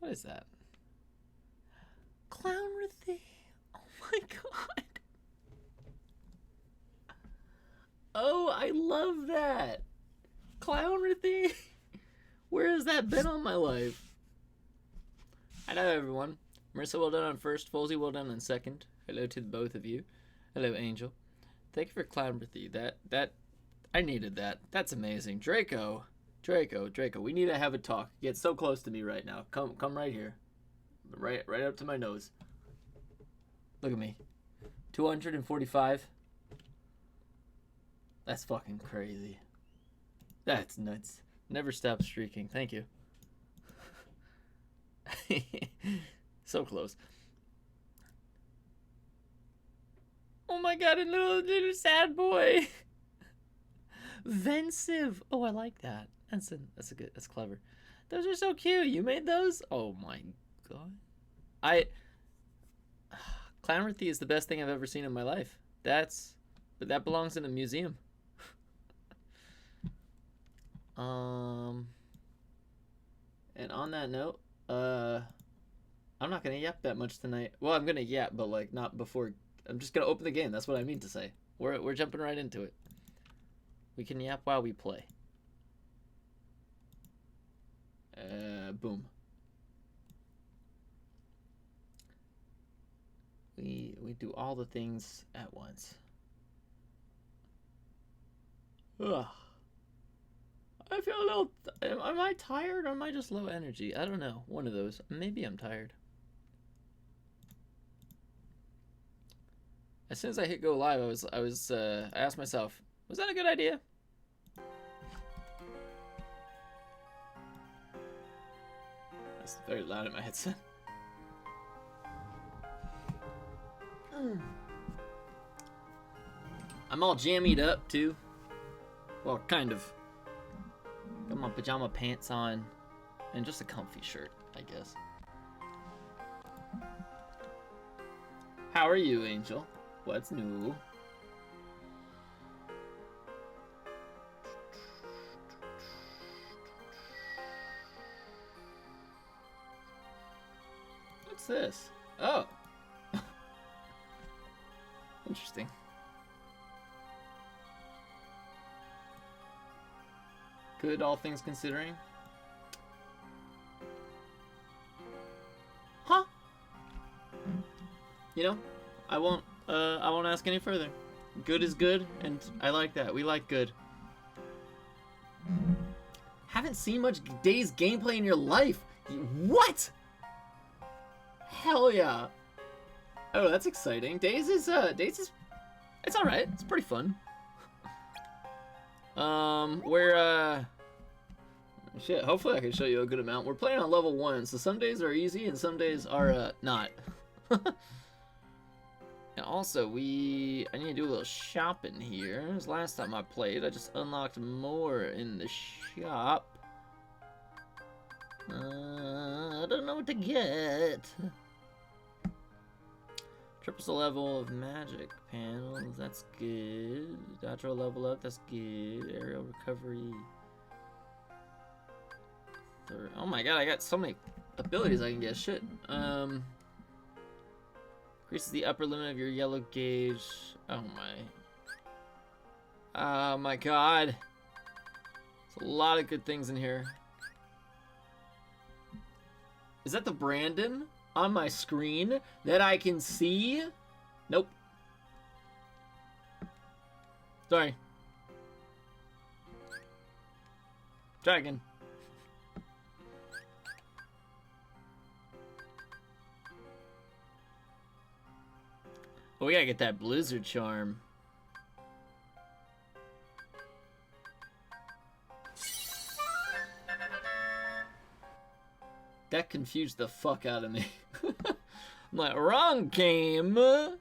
is that? Clownrithy. Oh my god. Oh, I love that. Clownrithy. Where has that been all my life? Hello, everyone. Marissa, well done on first. Folsey, well done on second. Hello to the both of you. Hello, Angel. Thank you for Clownrithy. That I needed that. That's amazing. Draco. We need to have a talk. Get so close to me right now. Come right here. Right up to my nose. Look at me. 245. That's fucking crazy. That's nuts. Never stop streaking. Thank you. So close. Oh my god, a little sad boy. Vensive. Oh, I like that. That's clever. Those are so cute. You made those? Oh my god. Clownrithy is the best thing I've ever seen in my life. But that belongs in a museum. And on that note, I'm not gonna yap that much tonight. Well, I'm gonna yap, but like not before. I'm just gonna open the game. That's what I mean to say. We're jumping right into it. We can yap while we play. Boom. We do all the things at once. Ugh. I feel a little... Am I tired or am I just low energy? I don't know. One of those. Maybe I'm tired. As soon as I hit go live, I asked myself, was that a good idea? That's very loud in my headset. I'm all jammied up too. Well, kind of. Got my pajama pants on and just a comfy shirt, I guess. How are you, Angel? What's new? What's this? Oh. Interesting. Good, all things considering. Huh? You know, I won't ask any further. Good is good, and I like that. We like good. Haven't seen much Days gameplay in your life. What? Hell yeah. Oh, that's exciting. Days is it's alright. It's pretty fun. Shit, hopefully I can show you a good amount. We're playing on level 1, so some days are easy and some days are, not. And also, I need to do a little shopping here. This last time I played, I just unlocked more in the shop. I don't know what to get. Triples the level of magic panels, that's good. Natural level up, that's good. Aerial recovery. Oh my god, I got so many abilities I can get. Shit. Increases the upper limit of your yellow gauge. Oh my. Oh my god. There's a lot of good things in here. Is that the Brandon on my screen that I can see? Nope. Sorry. Try again. Oh, we gotta get that Blizzard charm. That confused the fuck out of me. I'm like, wrong game. Alright,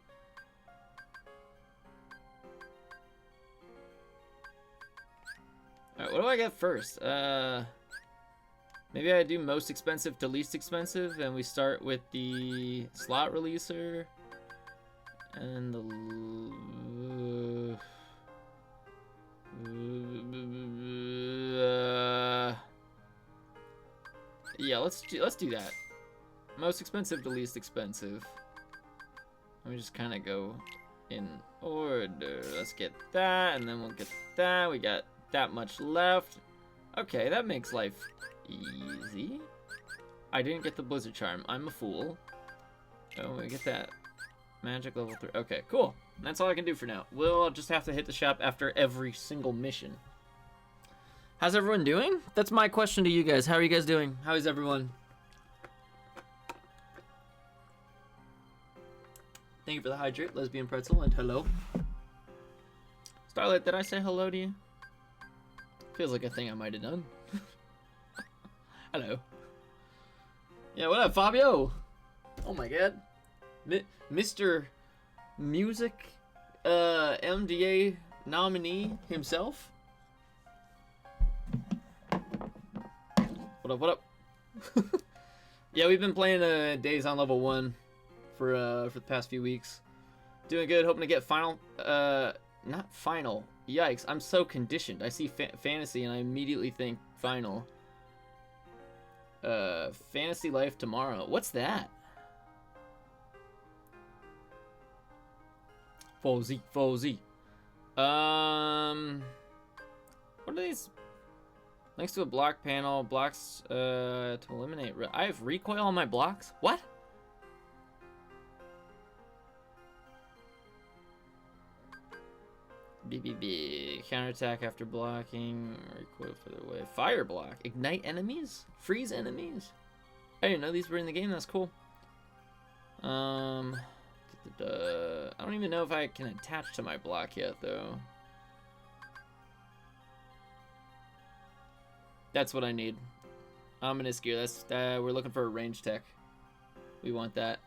what do I get first? Maybe I do most expensive to least expensive, and we start with the slot releaser. And yeah, let's do that. Most expensive to least expensive. Let me just kind of go in order. Let's get that, and then we'll get that. We got that much left. Okay, that makes life easy. I didn't get the Blizzard Charm. I'm a fool. Oh, we get that. Magic level 3. Okay, cool. That's all I can do for now. We'll just have to hit the shop after every single mission. How's everyone doing? That's my question to you guys. How are you guys doing? How is everyone? Thank you for the hydrate, Lesbian Pretzel, and hello. Starlight, did I say hello to you? Feels like a thing I might have done. Hello. Yeah, what up, Fabio? Oh my god. Mr. Music MDA nominee himself? What up, what up? Yeah, we've been playing Days on level 1 for the past few weeks. Doing good, hoping to get final, not final. Yikes, I'm so conditioned. I see fantasy and I immediately think final. Fantasy Life tomorrow. What's that? Fozy. What are these? Links to a block panel. Blocks to eliminate. I have recoil on my blocks? What? BBB. Counterattack after blocking. Recoil further away. Fire block. Ignite enemies? Freeze enemies? I didn't know these were in the game. That's cool. I don't even know if I can attach to my block yet, though. That's what I need. Ominous gear. That's we're looking for a range tech. We want that.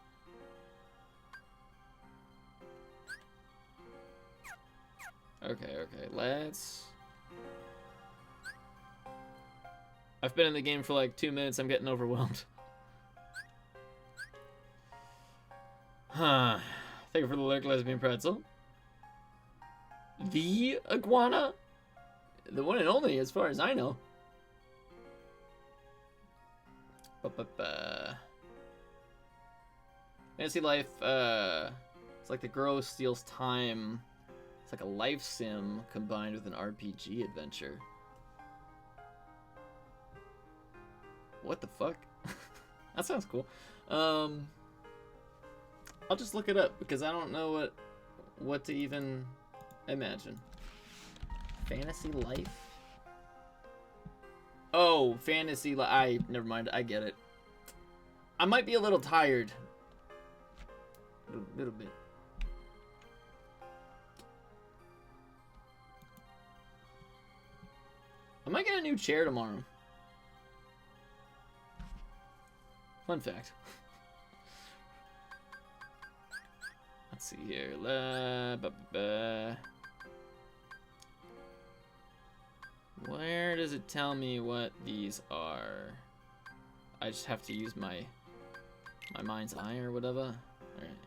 Okay, let's... I've been in the game for like 2 minutes, I'm getting overwhelmed. Huh. Thank you for the lurk, Lesbian Pretzel. The iguana? The one and only, as far as I know. Fantasy Life, it's like the girl who steals time. It's like a life sim combined with an RPG adventure. What the fuck? That sounds cool. I'll just look it up because I don't know what to even imagine. Fantasy Life? Oh, Fantasy Life. Never mind. I get it. I might be a little tired. A little bit. I might get a new chair tomorrow. Fun fact. Let's see here. Where does it tell me what these are? I just have to use my mind's eye or whatever. Alright.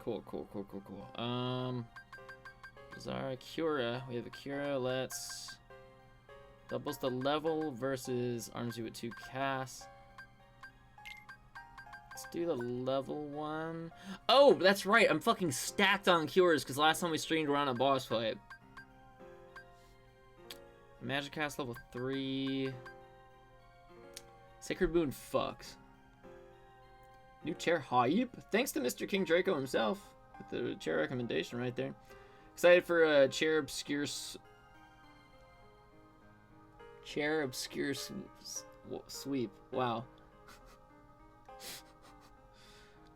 Cool. Bizarre Cura. We have a Cura. Let's... Doubles the level versus arms you with 2 casts. Let's do the level 1. Oh, that's right. I'm fucking stacked on cures because last time we streamed around a boss fight. Magic cast level 3. Sacred Boon fucks. New chair hype. Thanks to Mr. King Draco himself with the chair recommendation right there. Excited for a chair obscure sweep. Wow.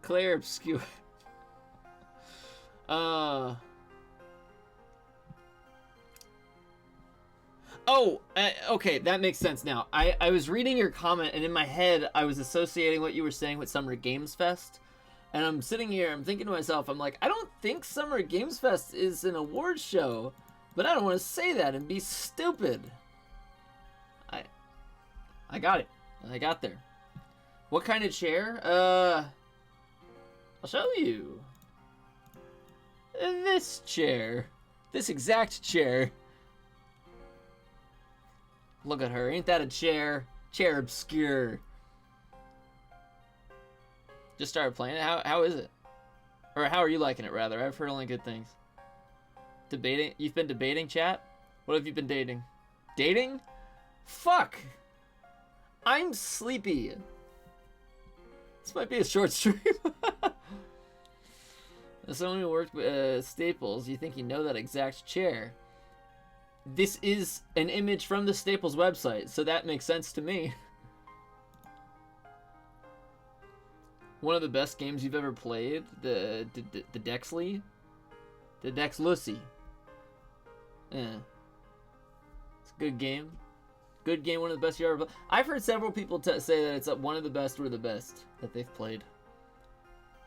Claire obscure. Okay, that makes sense now. I was reading your comment, and in my head, I was associating what you were saying with Summer Games Fest. And I'm sitting here, I'm thinking to myself, I'm like, I don't think Summer Games Fest is an awards show, but I don't want to say that and be stupid. I got it. I got there. What kind of chair? I'll show you. This chair. This exact chair. Look at her. Ain't that a chair? Chair obscure. Just started playing it. How is it? Or how are you liking it, rather? I've heard only good things. Debating? You've been debating, chat? What have you been dating? Dating? Fuck! I'm sleepy. This might be a short stream. As someone who worked with Staples, you think you know that exact chair. This is an image from the Staples website, so that makes sense to me. One of the best games you've ever played, the Dexley? The Dexlucy. Yeah. It's a good game. Good game, one of the best you ever played. I've heard several people say that it's one of the best or the best that they've played.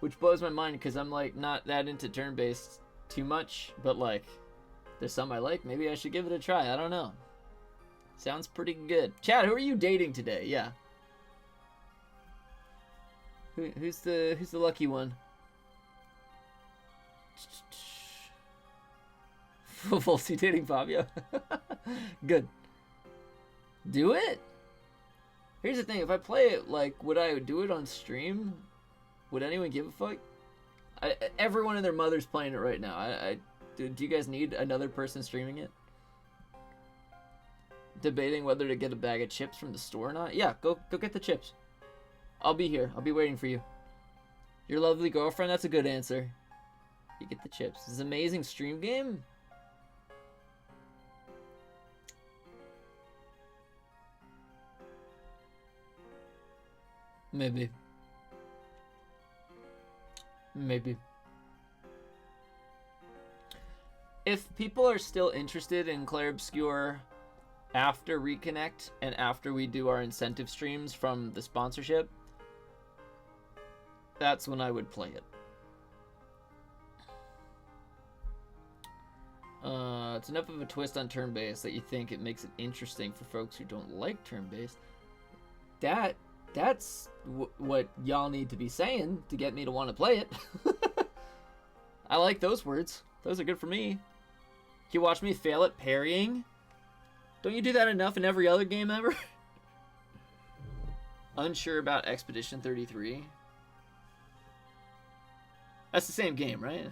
Which blows my mind because I'm like not that into turn-based too much, but like there's some I like. Maybe I should give it a try. I don't know. Sounds pretty good. Chad, who are you dating today? Yeah. Who's the lucky one? Volsy dating Fabio. Good. Do it? Here's the thing, if I play it, like, would I do it on stream? Would anyone give a fuck? Everyone and their mother's playing it right now. Do you guys need another person streaming it? Debating whether to get a bag of chips from the store or not? Yeah, go get the chips. I'll be here. I'll be waiting for you. Your lovely girlfriend? That's a good answer. You get the chips. This is an amazing stream game. Maybe. If people are still interested in Claire Obscure after Reconnect and after we do our incentive streams from the sponsorship, that's when I would play it. It's enough of a twist on turn-based that you think it makes it interesting for folks who don't like turn-based. That's what y'all need to be saying to get me to want to play it. I like those words. Those are good for me. You watch me fail at parrying? Don't you do that enough in every other game ever? Unsure about Expedition 33. That's the same game, right?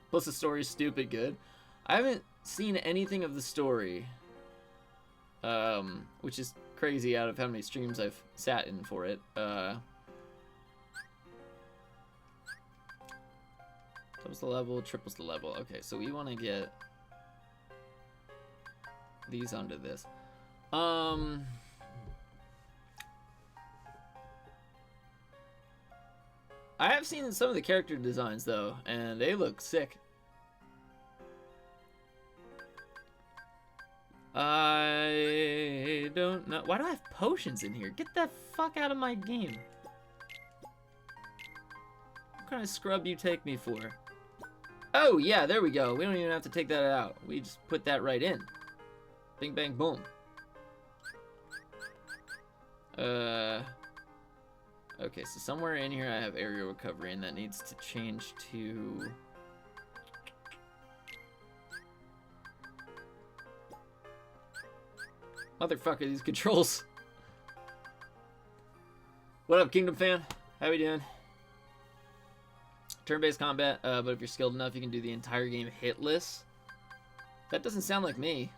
Plus the story's stupid good. I haven't seen anything of the story. Which is crazy out of how many streams I've sat in for it. Doubles the level, triples the level. Okay, so we want to get these onto this. I have seen some of the character designs though, and they look sick. I don't know. Why do I have potions in here? Get the fuck out of my game. What kind of scrub do you take me for? Oh, yeah, there we go. We don't even have to take that out. We just put that right in. Bing, bang, boom. Okay, so somewhere in here I have area recovery, and that needs to change to... Motherfucker, these controls. What up, Kingdom fan? How we doing? Turn-based combat, but if you're skilled enough, you can do the entire game hitless. That doesn't sound like me.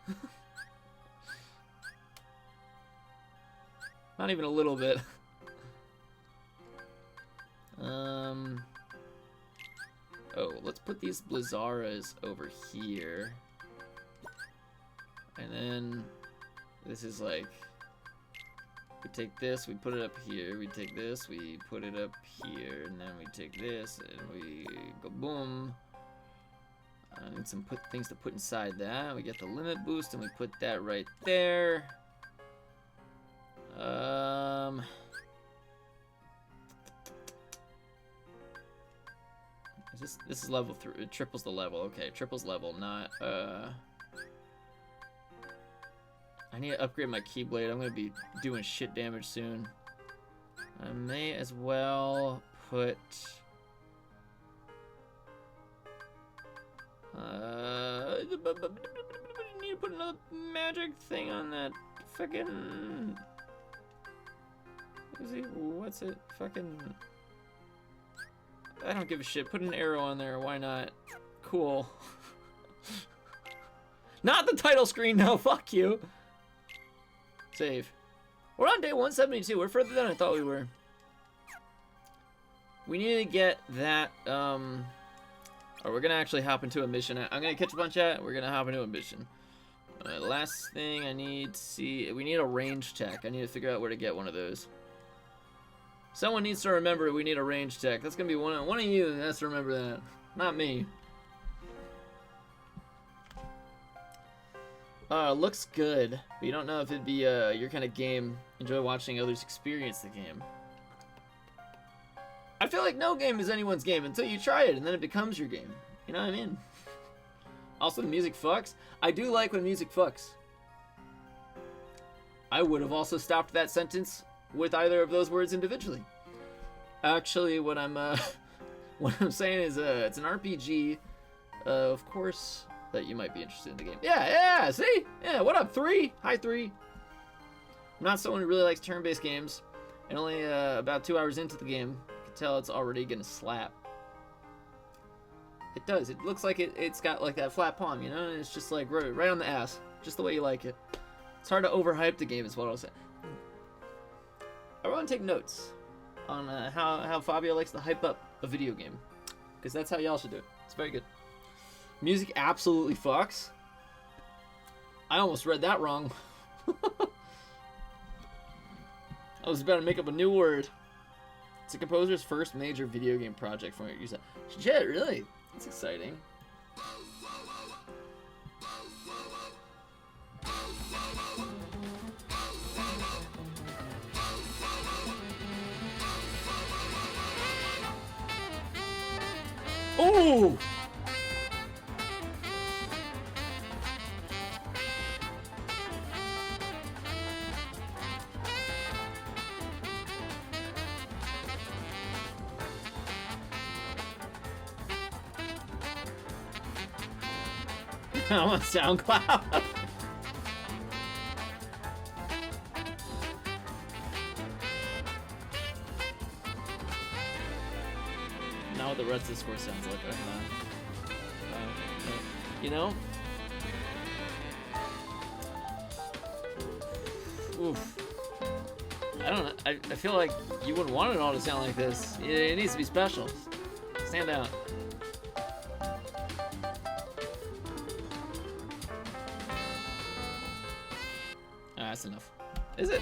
Not even a little bit. Oh, let's put these Blizzaras over here. And then this is like, we take this, we put it up here, we take this, we put it up here, and then we take this, and we go boom. I need some things to put inside that. We get the limit boost, and we put that right there. This is level 3. It triples the level. Okay, triples level, not I need to upgrade my Keyblade. I'm gonna be doing shit damage soon. I may as well put I need to put another magic thing on that fucking... What's it? Fucking I don't give a shit. Put an arrow on there. Why not? Cool. Not the title screen, no. Fuck you. Save. We're on day 172. We're further than I thought we were. We need to get that, or we're gonna actually hop into a mission. I'm gonna catch a bunch at, we're gonna hop into a mission. Last thing I need to see, we need a range tech. I need to figure out where to get one of those. Someone needs to remember we need a range tech. That's gonna be one of you that has to remember that. Not me. Looks good, but you don't know if it'd be your kind of game. Enjoy watching others experience the game. I feel like no game is anyone's game until you try it, and then it becomes your game. You know what I mean? Also, the music fucks. I do like when music fucks. I would have also stopped that sentence with either of those words individually. Actually, what I'm saying is, it's an RPG, of course, that you might be interested in the game. Yeah, see? Yeah, what up, 3? Hi, 3. I'm not someone who really likes turn-based games, and only about 2 hours into the game, I can tell it's already gonna slap. It does. It looks like it's got like that flat palm, you know? And it's just like right on the ass, just the way you like it. It's hard to overhype the game, is what I'll say. I want to take notes on how Fabio likes to hype up a video game, because that's how y'all should do it. It's very good. Music absolutely fucks. I almost read that wrong. I was about to make up a new word. It's a composer's first major video game project from what you said. Shit, really? That's exciting. Oh! I'm on SoundCloud. Now what the rest of the score sounds like. You know? Oof. I don't know. I feel like you wouldn't want it all to sound like this. It needs to be special. Stand out. That's enough. Is it?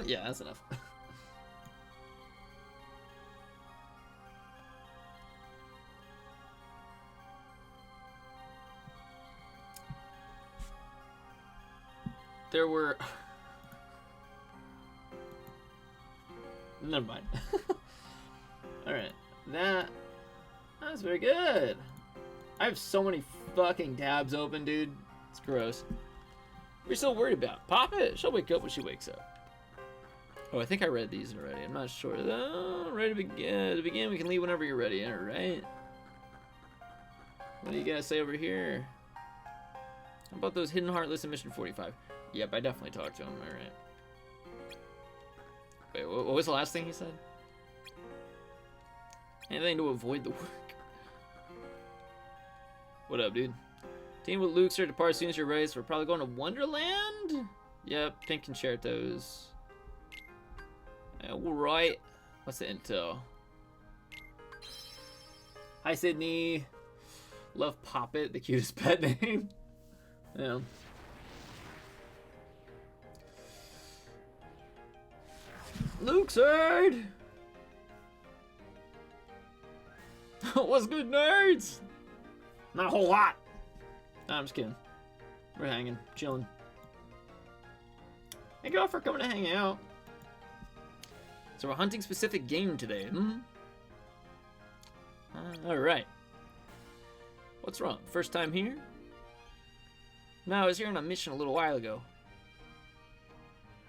Yeah, that's enough. There were... Never mind. Alright. That's very good. I have so many fucking tabs open, dude. It's gross. What are you so worried about? Pop it. She'll wake up when she wakes up. Oh, I think I read these already. I'm not sure. Ready to begin? To begin, we can leave whenever you're ready. All right. What do you guys say over here? How about those hidden heart lists in Mission 45? Yep, I definitely talked to him. All right. Wait, what was the last thing he said? Anything to avoid the work. What up, dude? Team with Luke, sir, depart as soon as you're ready, so we're probably going to Wonderland? Yep, pink concertos. Alright. What's the intel? Hi, Sydney. Love Poppet, the cutest pet name. Yeah. Luke, sir! What's good, nerds? Not a whole lot. Nah, I'm just kidding. We're hanging, chilling. Thank you all for coming to hang out. So we're hunting specific game today. Alright. What's wrong? First time here? No, I was here on a mission a little while ago.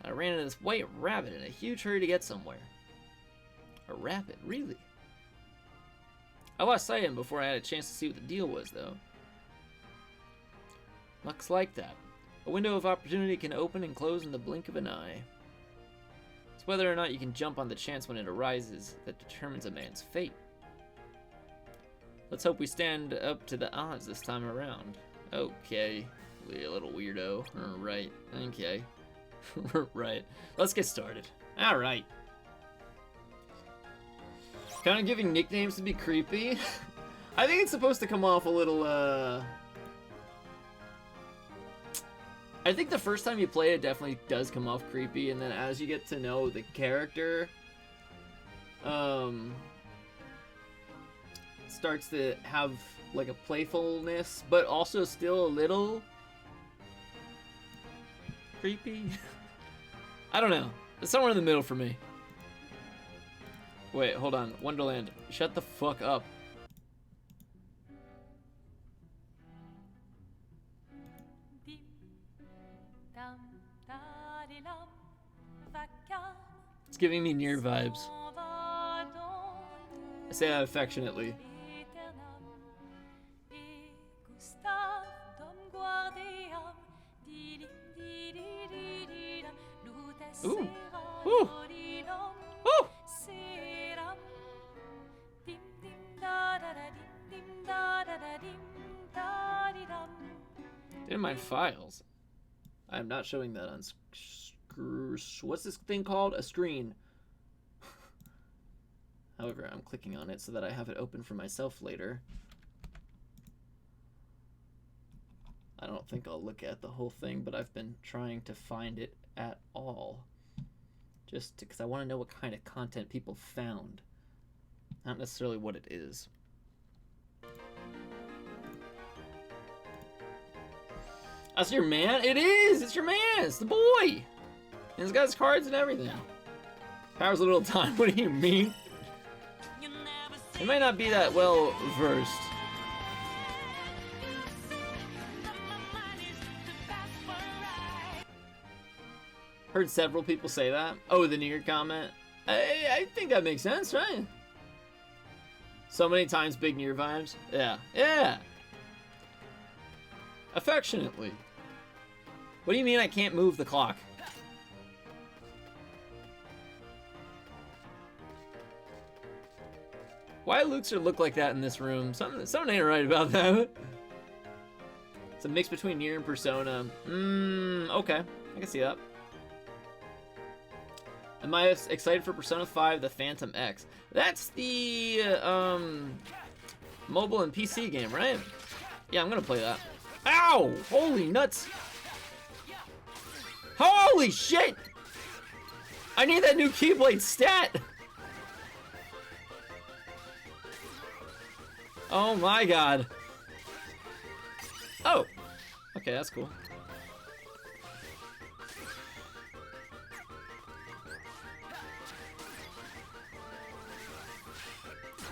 I ran into this white rabbit in a huge hurry to get somewhere. A rabbit? Really? I lost sight of him before I had a chance to see what the deal was, though. Luck's like that. A window of opportunity can open and close in the blink of an eye. It's whether or not you can jump on the chance when it arises that determines a man's fate. Let's hope we stand up to the odds this time around. Okay, a little weirdo. Right, okay. Right, let's get started. Alright. Kind of giving nicknames to be creepy. I think it's supposed to come off a little, I think the first time you play it definitely does come off creepy, and then as you get to know the character, starts to have like a playfulness, but also still a little creepy. I don't know. It's somewhere in the middle for me. Wait, hold on. Wonderland, shut the fuck up. It's giving me Nier vibes. I say that affectionately. Ooh. Ooh. Ooh. In my files. I'm not showing that on what's this thing called? A screen. However, I'm clicking on it so that I have it open for myself later. I don't think I'll look at the whole thing, but I've been trying to find it at all. Just because I want to know what kind of content people found. Not necessarily what it is. That's your man? It is! It's your man! It's the boy! And he's got his cards and everything. Powers a little time. What do you mean? He might not be that well versed. Heard several people say that. Oh, the Nier comment. I think that makes sense, right? So many times big Nier vibes. Yeah. Yeah. Affectionately. What do you mean I can't move the clock? Why Luxor look like that in this room? Something ain't right about that. It's a mix between Nier and Persona. Okay. I can see that. Am I excited for Persona 5 The Phantom X? That's the mobile and PC game, right? Yeah, I'm gonna play that. Ow! Holy nuts! Holy shit! I need that new Keyblade stat! Oh my god. Oh! Okay, that's cool.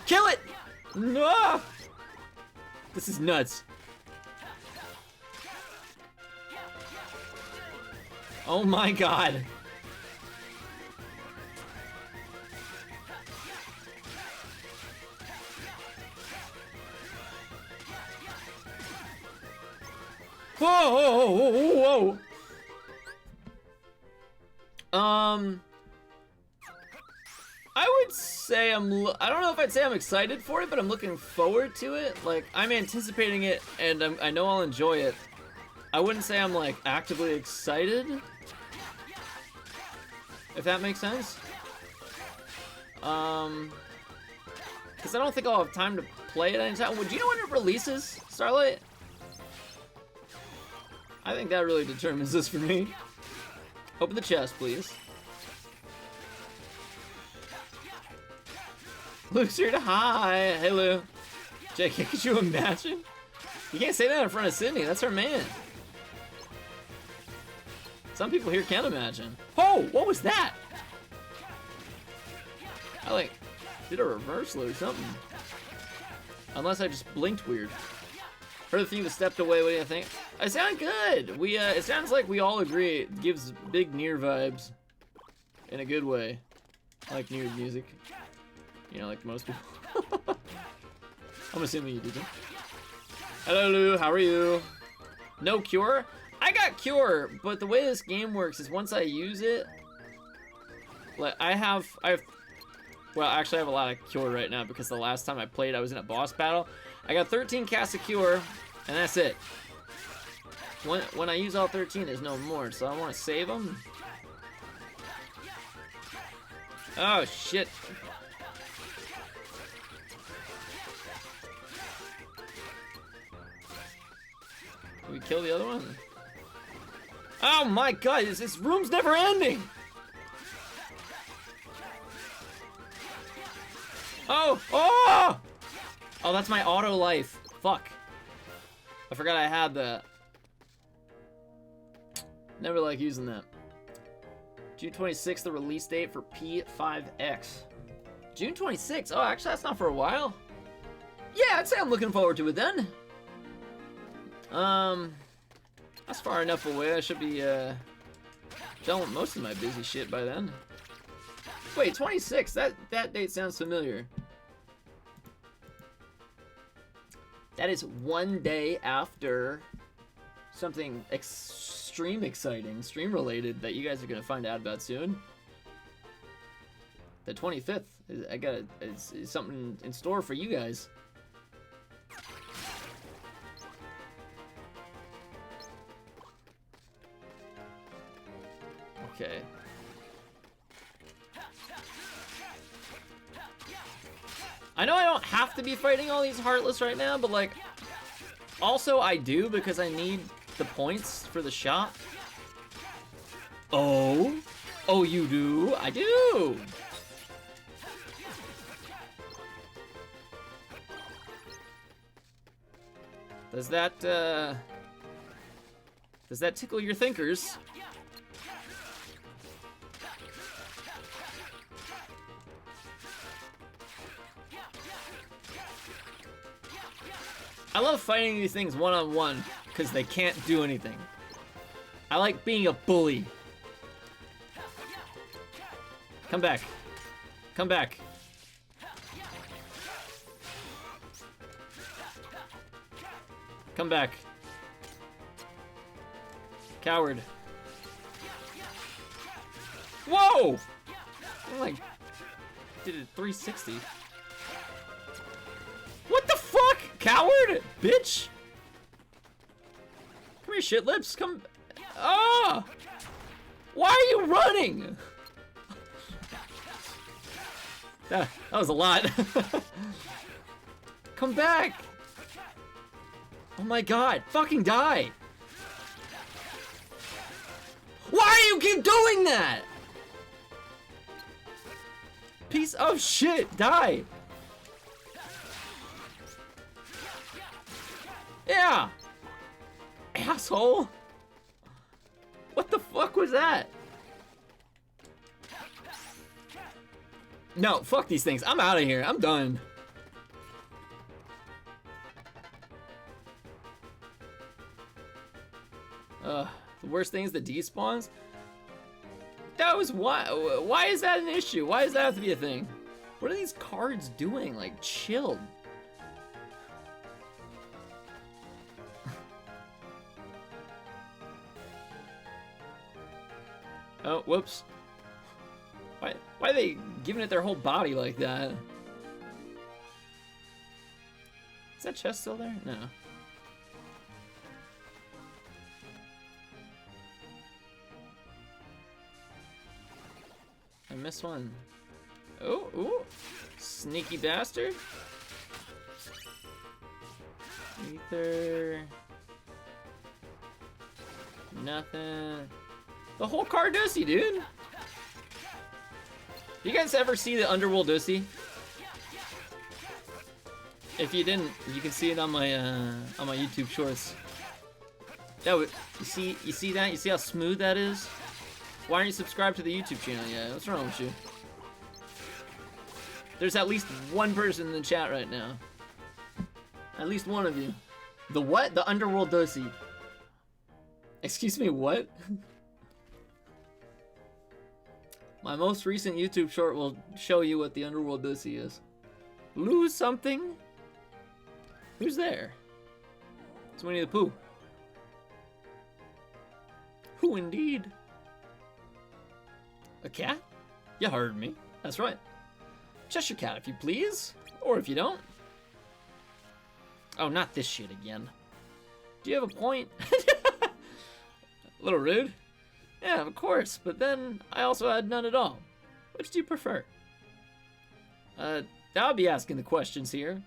Kill it! No! This is nuts. Oh my god. Whoa, whoa, whoa, whoa, whoa. I would say I don't know if I'd say I'm excited for it, but I'm looking forward to it. Like, I'm anticipating it, and I know I'll enjoy it. I wouldn't say I'm, like, actively excited, if that makes sense. Because I don't think I'll have time to play it anytime. Do you know when it releases, Starlight? I think that really determines this for me. Open the chest, please. Luke's here to hi. Hey, Lou. Jake, could you imagine? You can't say that in front of Sydney. That's her man. Some people here can't imagine. Oh, what was that? I, like, did a reversal or something. Unless I just blinked weird. Heard the theme that stepped away. What do you think? I sound good. It sounds like we all agree. It gives big Nier vibes. In a good way. I like Nier music. You know, like most people. I'm assuming you do too. Hello, Lou. How are you? No cure? I got cure, but the way this game works is once I use it, like I have Well, actually, I have a lot of cure right now because the last time I played, I was in a boss battle. I got 13 casts of cure, and that's it. When I use all 13, there's no more, so I want to save them. Oh, shit. Can we kill the other one? Oh my god, this room's never ending! Oh! Oh! Oh, that's my auto life. Fuck. I forgot I had that. Never like using that. June 26th, the release date for P5X. June 26th? Oh, actually, that's not for a while. Yeah, I'd say I'm looking forward to it then. That's far enough away. I should be, done with most of my busy shit by then. Wait, 26? That date sounds familiar. That is one day after something extreme exciting, stream related, that you guys are gonna find out about soon. The 25th. I got it's something in store for you guys. Okay. I know I don't have to be fighting all these Heartless right now, but like, also I do because I need the points for the shop. Oh? Oh, you do? I do! Does that tickle your thinkers? I love fighting these things one-on-one because they can't do anything. I like being a bully. Come back. Come back. Come back. Coward. Whoa! I like did it 360. What the fuck? Coward? Bitch! Come here, shit lips. Come. Ah! Why are you running? That was a lot. Come back! Oh my god, fucking die! Why do you keep doing that? Piece of shit, die! Yeah! Asshole! What the fuck was that? No, fuck these things. I'm out of here. I'm done. The worst thing is the despawns. That was why is that an issue? Why does that have to be a thing? What are these cards doing? Like, chill. Oh, whoops. Why are they giving it their whole body like that? Is that chest still there? No. I missed one. Oh, ooh. Sneaky bastard. Ether. Nothing. The whole Cardussy, dude. You guys ever see the Underworld Dussy? If you didn't, you can see it on my YouTube shorts. That would, you see that? You see how smooth that is? Why aren't you subscribed to the YouTube channel yet? What's wrong with you? There's at least one person in the chat right now. At least one of you. The what? The Underworld Dussy. Excuse me, what? My most recent YouTube short will show you what the Underworld Dussy is. Lose something? Who's there? It's Winnie the Pooh. Who indeed? A cat? You heard me. That's right. Cheshire Cat, if you please. Or if you don't. Oh, not this shit again. Do you have a point? A little rude. Yeah, of course, but then I also had none at all. Which do you prefer? I'll be asking the questions here.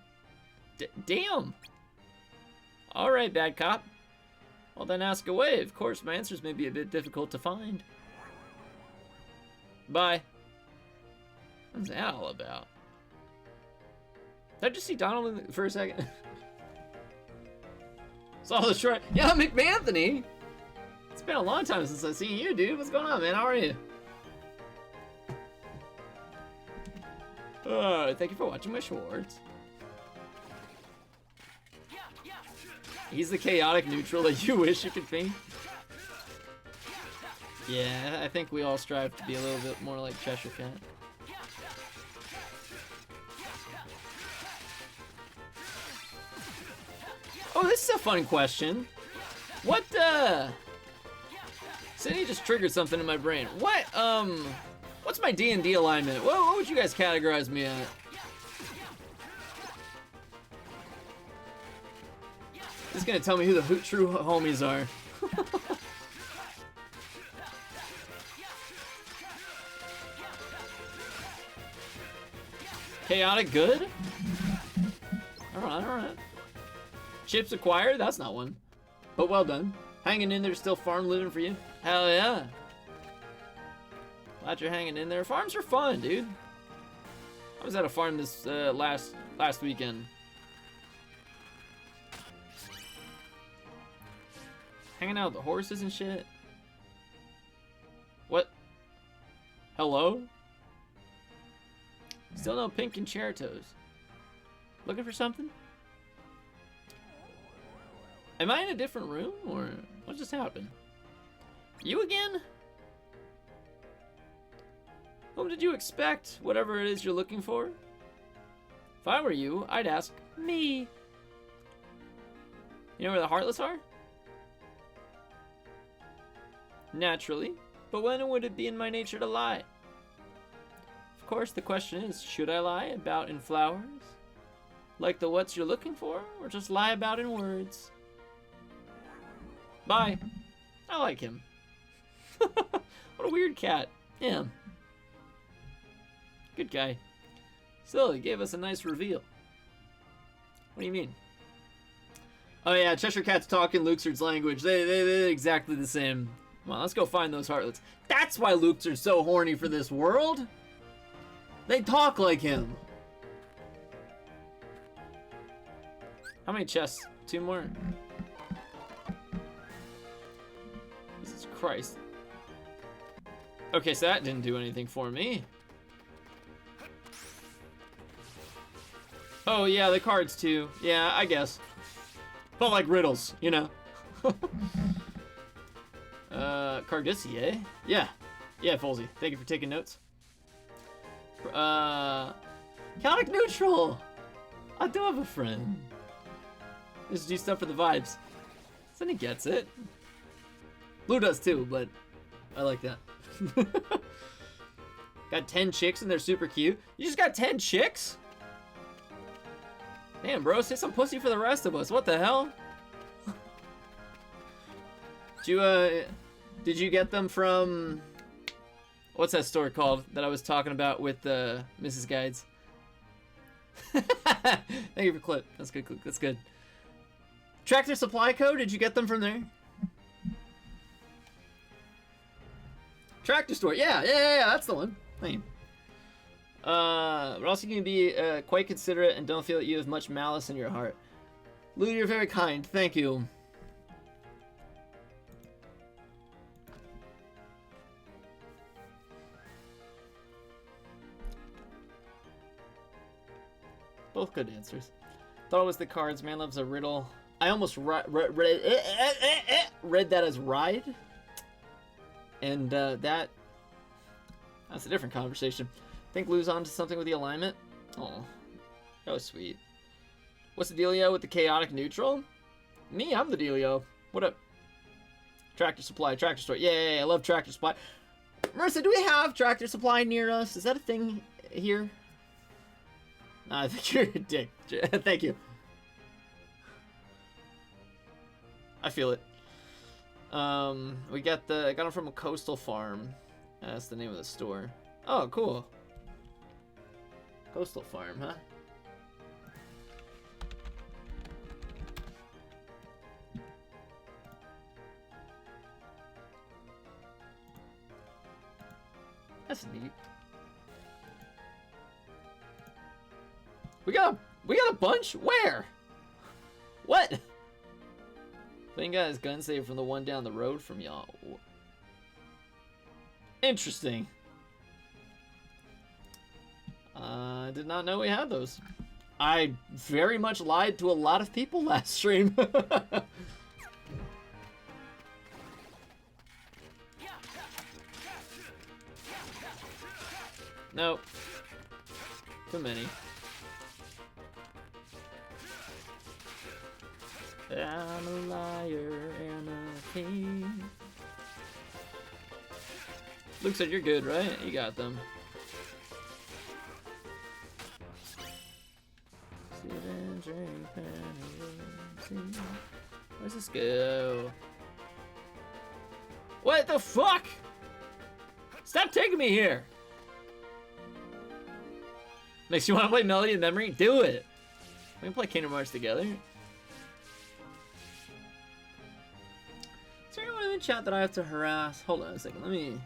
Damn! Alright, bad cop. Well then ask away. Of course, my answers may be a bit difficult to find. Bye. What's that all about? Did I just see Donald for a second? Saw the short. Yeah, McManthony! It's been a long time since I've seen you, dude. What's going on, man? How are you? Thank you for watching my shorts. He's the chaotic neutral that you wish you could be. Yeah, I think we all strive to be a little bit more like Cheshire Cat. Oh, this is a fun question. What, Sydney just triggered something in my brain. What's my D&D alignment? What would you guys categorize me at? This is gonna tell me who the true homies are. Chaotic good? Alright. Chips acquired? That's not one. But well done. Hanging in there, still farm living for you? Hell yeah. Glad you're hanging in there. Farms are fun, dude. I was at a farm this last weekend. Hanging out with the horses and shit. What? Hello? Still no pink concertos. Looking for something? Am I in a different room, or what just happened? You again? Whom did you expect, whatever it is you're looking for? If I were you, I'd ask me. You know where the Heartless are? Naturally, but when would it be in my nature to lie? Of course, the question is, should I lie about in flowers? Like the what's you're looking for, or just lie about in words? Bye. I like him. What a weird cat. Yeah. Good guy. Still, he gave us a nice reveal. What do you mean? Oh yeah, Cheshire Cat's talking Luxord's language. They're exactly the same. Come on, let's go find those heartlets. That's why Luxord's so horny for this world. They talk like him. How many chests? 2 more? Jesus Christ. Okay, so that didn't do anything for me. Oh yeah, the cards too. Yeah, I guess. But like riddles, you know. Cardissi, eh? Yeah. Yeah, Folsey. Thank you for taking notes. Chaotic Neutral! I do have a friend. Just do stuff for the vibes. So he gets it. Blue does too, but I like that. Got 10 chicks and they're super cute. You just got 10 chicks? Damn, bro, say some pussy for the rest of us. What the hell? Did you get them from, what's that store called that I was talking about with Mrs. Guides? Thank you for clip. That's good. That's good. Tractor Supply Co. Did you get them from there? Tractor store. Yeah. That's the one. Thank you. But also you can be quite considerate and don't feel that you have much malice in your heart. Lou, you're very kind. Thank you. Both good answers. Thought it was the cards. Man loves a riddle. I almost read that as ride. And that's a different conversation. Think Lou's onto something with the alignment? Oh, that was sweet. What's the dealio with the chaotic neutral? Me, I'm the dealio. What up? Tractor Supply, Tractor Store. Yeah, I love Tractor Supply. Marissa, do we have Tractor Supply near us? Is that a thing here? I think you're a dick. Thank you. I feel it. We got I got them from a coastal farm. That's the name of the store. Oh, cool. Coastal farm, huh? That's neat. We got a bunch? Where? What? Flynn got his gun saved from the one down the road from y'all. Interesting. I did not know we had those. I very much lied to a lot of people last stream. Nope. Too many. I'm a liar and a king. Luke said you're good, right? You got them. Sit and drink and where's this go? What the fuck? Stop taking me here! Makes you want to play Melody of Memory? Do it! We can play Kingdom Hearts together. Is there anyone in the chat that I have to harass? Hold on a second, let me...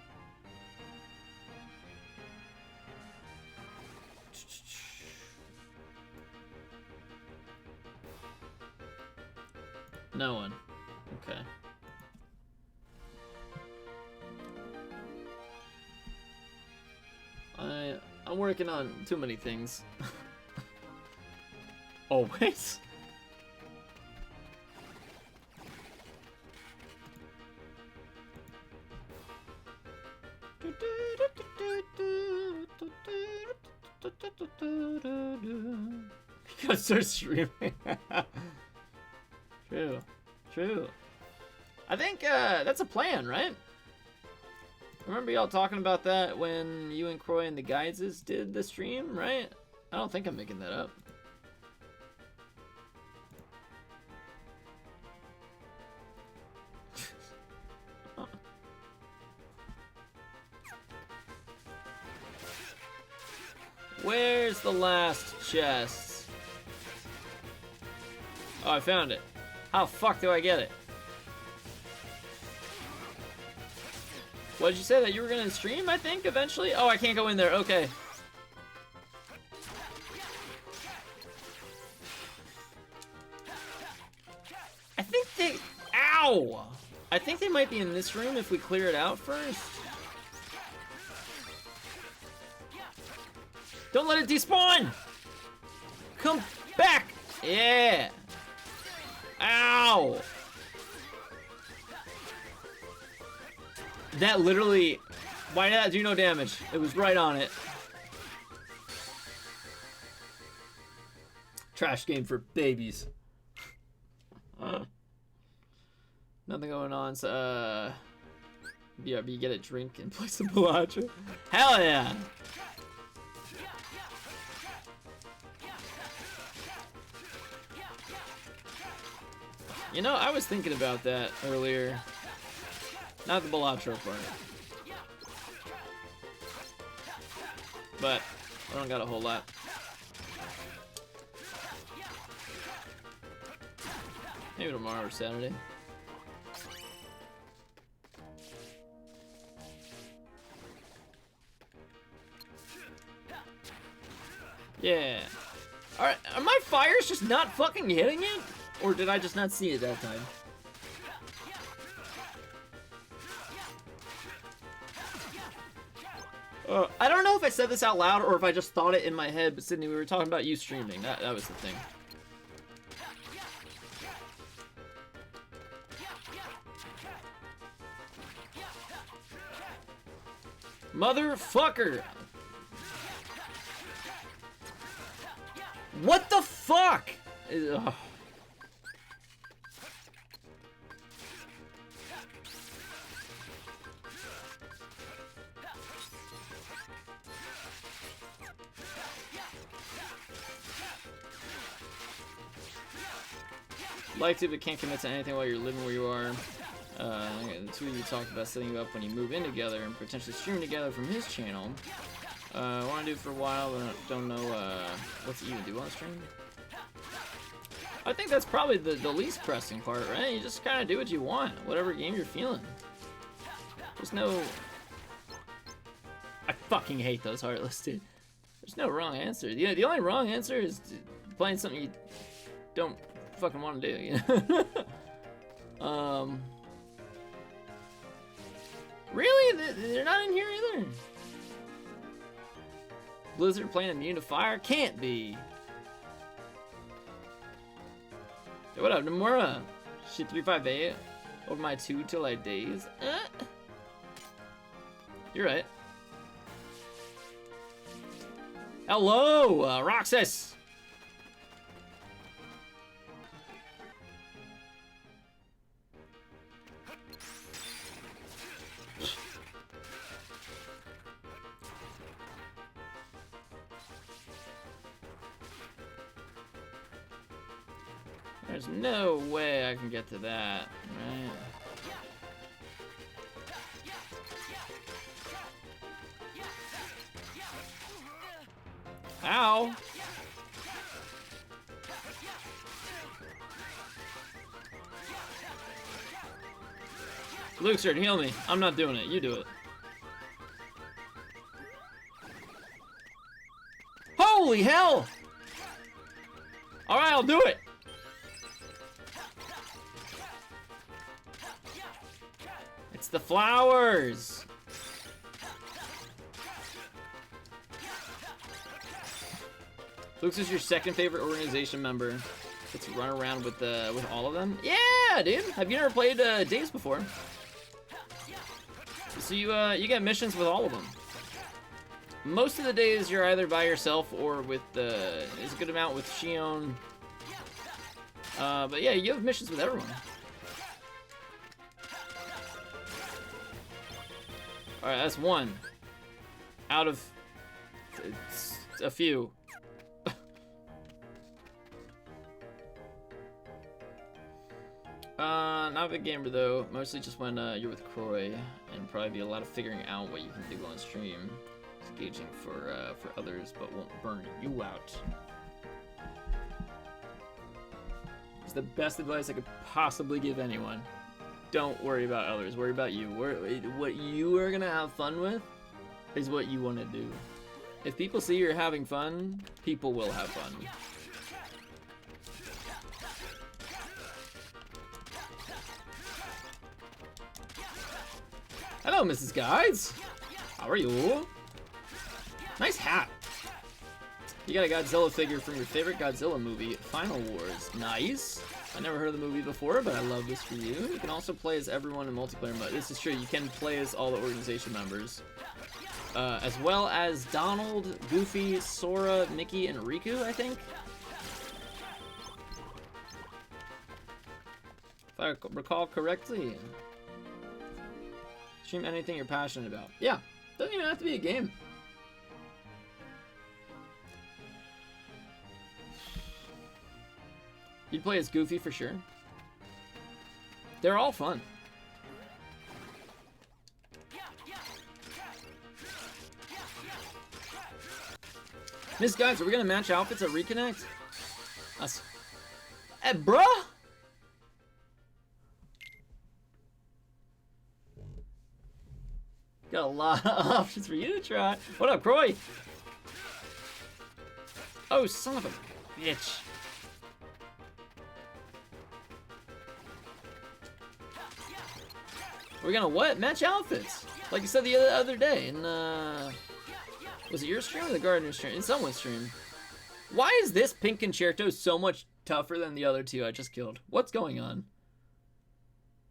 No one. Okay. I'm working on too many things. Always. You gotta start streaming. True. True. I think that's a plan, right? Remember y'all talking about that when you and Croy and the Guides did the stream, right? I don't think I'm making that up. Where's the last chest? Oh, I found it. How the fuck do I get it? What did you say that you were gonna stream, I think, eventually? Oh, I can't go in there. Okay. I think they... Ow! I think they might be in this room if we clear it out first. Don't let it despawn! Come back! Yeah! Ow! That literally... Why did that do no damage? It was right on it. Trash game for babies. Nothing going on, so, BRB, get a drink and play some Bellagio. Hell yeah! You know, I was thinking about that earlier. Not the Bellagio part. But I don't got a whole lot. Maybe tomorrow or Saturday. Yeah. Alright, are my fires just not fucking hitting it? Or did I just not see it that time? I don't know if I said this out loud or if I just thought it in my head, but Sydney, we were talking about you streaming. That was the thing. Motherfucker! What the fuck? Ugh. Like to, but can't commit to anything while you're living where you are. The two of you talked about setting you up when you move in together and potentially stream together from his channel. I want to do it for a while, but I don't know what to even do on stream. I think that's probably the least pressing part, right? You just kind of do what you want, whatever game you're feeling. There's no... I fucking hate those Heartless, dude. There's no wrong answer. The only wrong answer is playing something you don't fucking want to do, you know? Really? They're not in here either? Blizzard playing Immune to Fire? Can't be. Hey, what up, Nomura? Shit, 358. Over my 2 till I daze. You're right. Hello, Roxas! There's no way I can get to that, right? Ow! Luxord, heal me. I'm not doing it. You do it. Holy hell! Alright, I'll do it! It's the flowers! Luke's is your second favorite organization member. Let's run around with all of them. Yeah, dude. Have you never played Days before? So you get missions with all of them. Most of the days you're either by yourself or with is a good amount with Shion. But yeah, you have missions with everyone. All right, that's one out of a few. Not a big gamer though, mostly just when you're with Croy, and probably be a lot of figuring out what you can do on stream. It's engaging for others, but won't burn you out. It's the best advice I could possibly give anyone. Don't worry about others, worry about you. What you are gonna have fun with is what you want to do. If people see you're having fun, people will have fun. Hello, Mrs. Guides. How are you? Nice hat. You got a Godzilla figure from your favorite Godzilla movie, Final Wars. Nice. I never heard of the movie before, but I love this for you. You can also play as everyone in multiplayer mode. This is true. You can play as all the organization members. As well as Donald, Goofy, Sora, Mickey, and Riku, I think. If I recall correctly. Stream anything you're passionate about. Yeah, doesn't even have to be a game. You'd play as Goofy for sure. They're all fun. Miss Guys, are we gonna match outfits at Reconnect? Us. Hey, bruh! Got a lot of options for you to try. What up, Croy? Oh, son of a bitch. We're gonna what? Match outfits. Like you said the other day in, was it your stream or the Gardener's stream? In someone's stream. Why is this pink concerto so much tougher than the other two I just killed? What's going on?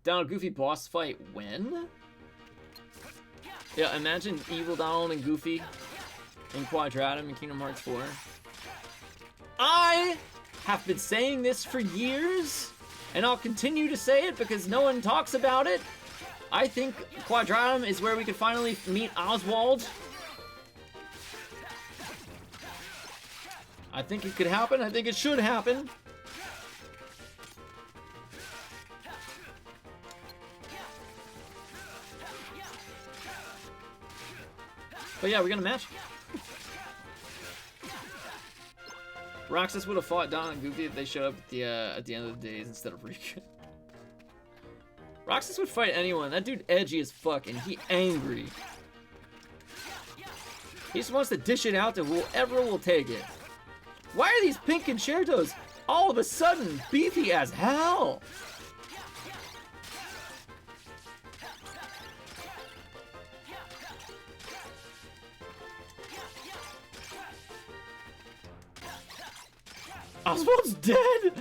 Donald Goofy boss fight when? Yeah, imagine Evil Donald and Goofy in Quadratum in Kingdom Hearts 4. I have been saying this for years, and I'll continue to say it because no one talks about it. I think Quadratum is where we could finally meet Oswald. I think it could happen. I think it should happen. But yeah, we're gonna match. Roxas would have fought Don and Goofy if they showed up at the end of the days instead of Riku. Roxas would fight anyone. That dude edgy as fuck, and he angry. He just wants to dish it out to whoever will take it. Why are these pink concertos all of a sudden beefy as hell? Oswald's dead?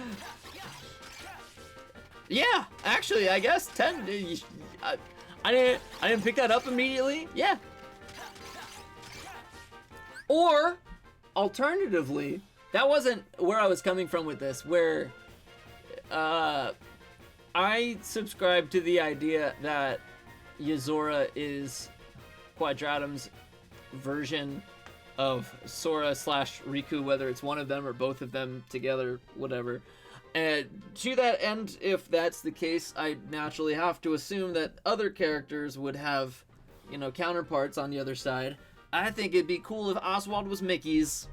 Yeah, actually, I guess 10. I didn't pick that up immediately. Yeah. Or, alternatively, that wasn't where I was coming from with this, where I subscribe to the idea that Yozora is Quadratum's version of Sora slash Riku, whether it's one of them or both of them together, whatever. And to that end, if that's the case, I naturally have to assume that other characters would have, you know, counterparts on the other side. I think it'd be cool if Oswald was Mickey's.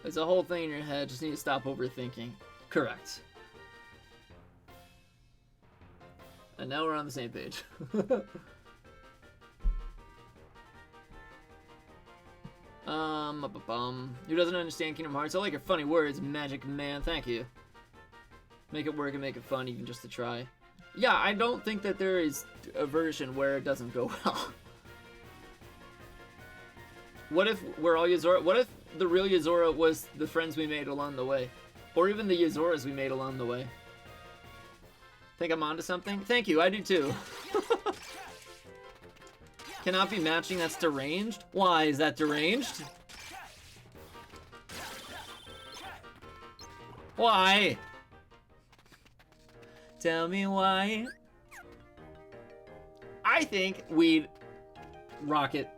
It's a whole thing in your head, just need to stop overthinking. Correct. And now we're on the same page. Who doesn't understand Kingdom Hearts? I like your funny words, Magic Man. Thank you. Make it work and make it fun, even just to try. Yeah, I don't think that there is a version where it doesn't go well. What if we're all Yozora? What if the real Yozora was the friends we made along the way? Or even the Yozoras we made along the way? Think I'm onto something? Thank you, I do too. Cannot be matching, that's deranged? Why is that deranged? Why? Tell me why. I think we'd rock it.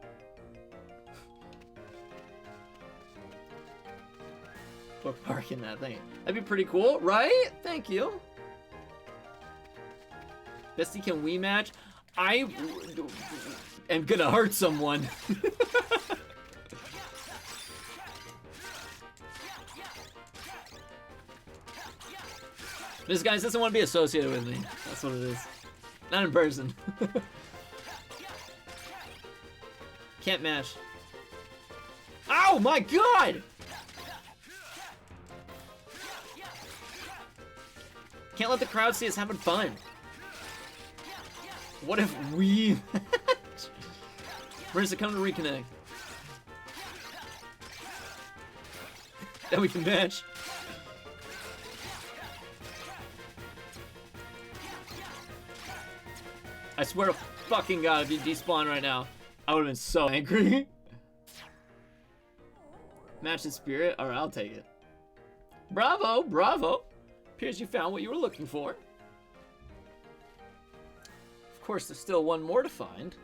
Bookmark in that thing. That'd be pretty cool, right? Thank you. Bestie, can we match? I am gonna hurt someone. This guy doesn't want to be associated with me. That's what it is. Not in person. Can't match. Oh my god! Can't let the crowd see us having fun. What if we match? Where's it come to reconnect? Then we can match. I swear to fucking god, if you despawn right now, I would've been so angry. Match the spirit? Alright, I'll take it. Bravo, bravo. Appears you found what you were looking for. Of course, there's still one more to find.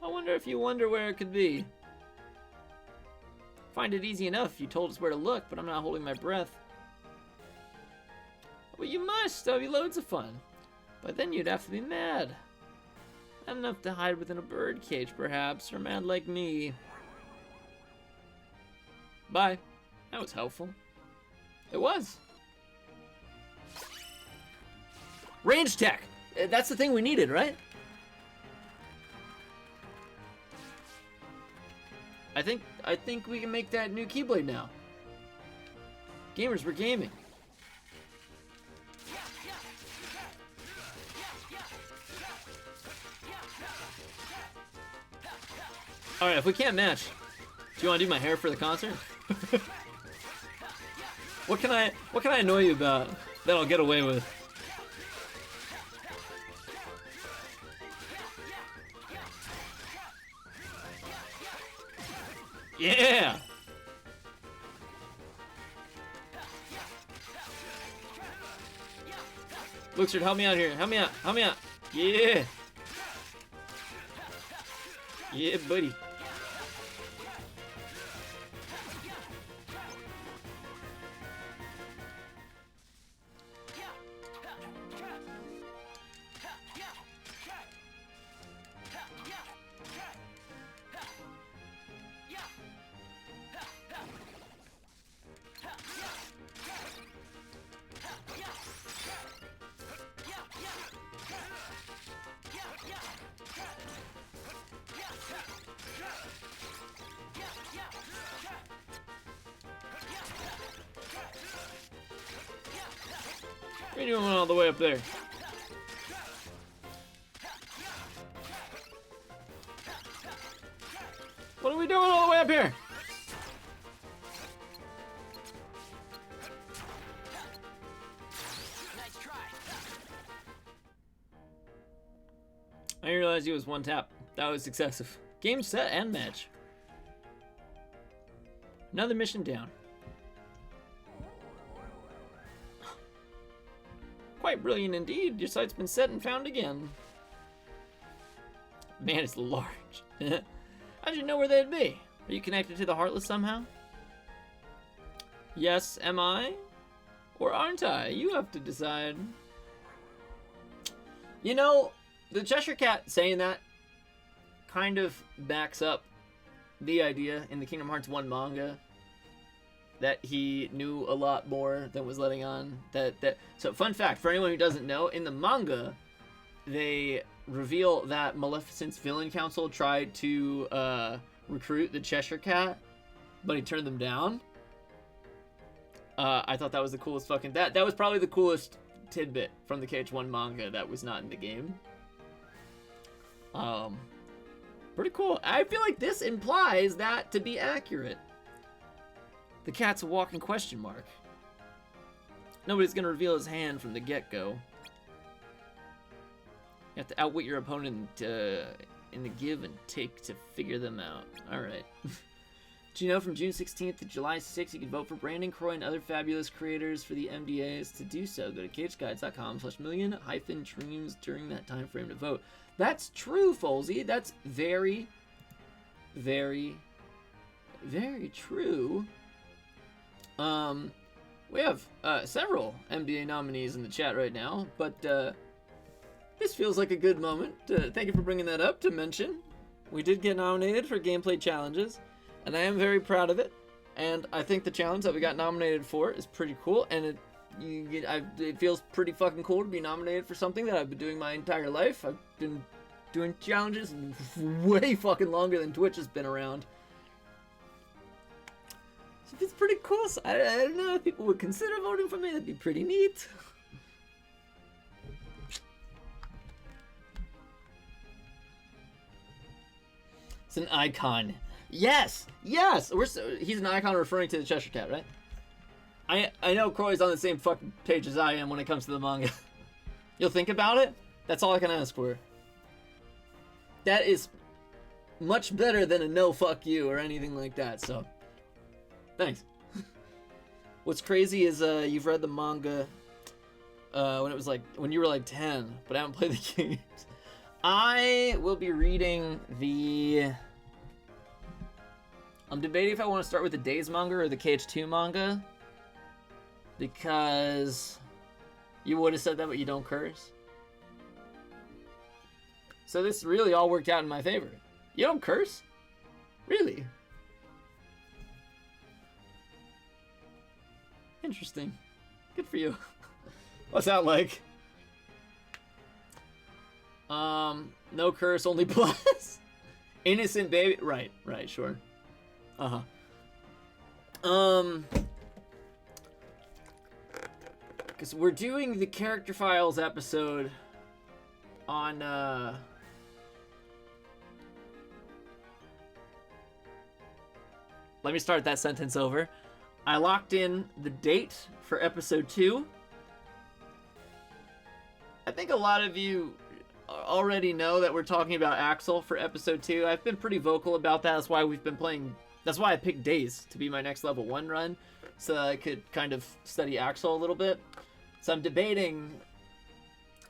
I wonder if you wonder where it could be. Find it easy enough if you told us where to look, but I'm not holding my breath. Well, you must. That'll be loads of fun. But then you'd have to be mad. Not enough to hide within a birdcage, perhaps, or mad like me. Bye. That was helpful. It was. Range tech! That's the thing we needed, right? I think we can make that new Keyblade now. Gamers, we're gaming. Alright, if we can't match, do you want to do my hair for the concert? What can I annoy you about that I'll get away with? Yeah! Luxord, help me out here. Help me out. Help me out. Yeah! Yeah, buddy. What are you doing all the way up there? What are we doing all the way up here? Nice try. I didn't realize he was one tap. That was excessive. Game, set, and match. Another mission down. Quite brilliant indeed. Your site's been set and found again. Man, it's large. How'd you know where they'd be? Are you connected to the Heartless somehow? Yes, am I? Or aren't I? You have to decide. You know, the Cheshire Cat saying that kind of backs up the idea in the Kingdom Hearts 1 manga that he knew a lot more than was letting on. So fun fact, for anyone who doesn't know, in the manga, they reveal that Maleficent's villain council tried to recruit the Cheshire Cat, but he turned them down. I thought that was the coolest fucking... That was probably the coolest tidbit from the KH1 manga that was not in the game. Pretty cool. I feel like this implies that to be accurate. The cat's a walking question mark. Nobody's gonna reveal his hand from the get-go. You have to outwit your opponent in the give and take to figure them out. Alright. Do you know from June 16th to July 6th you can vote for Brandon Croy and other fabulous creators for the MDAs? To do so, go to cageguides.com/million-dreams during that time frame to vote. That's true, Folsey. That's very, very, very true. We have several MDA nominees in the chat right now, but this feels like a good moment. Thank you for bringing that up to mention. We did get nominated for gameplay challenges, and I am very proud of it. And I think the challenge that we got nominated for is pretty cool, and it feels pretty fucking cool to be nominated for something that I've been doing my entire life. I've been doing challenges way fucking longer than Twitch has been around. So it's pretty cool. So I don't know if people would consider voting for me. That'd be pretty neat. It's an icon. Yes! Yes! He's an icon referring to the Cheshire Cat, right? I know Croy's on the same fucking page as I am when it comes to the manga. You'll think about it? That's all I can ask for. That is much better than a no fuck you or anything like that, so... Thanks. What's crazy is you've read the manga when you were like 10, but I haven't played the games. I will be reading the... I'm debating if I want to start with the Days manga or the KH2 manga. Because you would have said that, but you don't curse. So this really all worked out in my favor. You don't curse? Really? Interesting. Good for you. What's that like? No curse, only plus. Innocent baby. Right, sure. Because we're doing the character files episode on, Let me start that sentence over. I locked in the date for episode 2. I think a lot of you already know that we're talking about Axel for episode 2. I've been pretty vocal about that. That's why we've been playing... That's why I picked Days to be my next level 1 run, so that I could kind of study Axel a little bit. So I'm debating...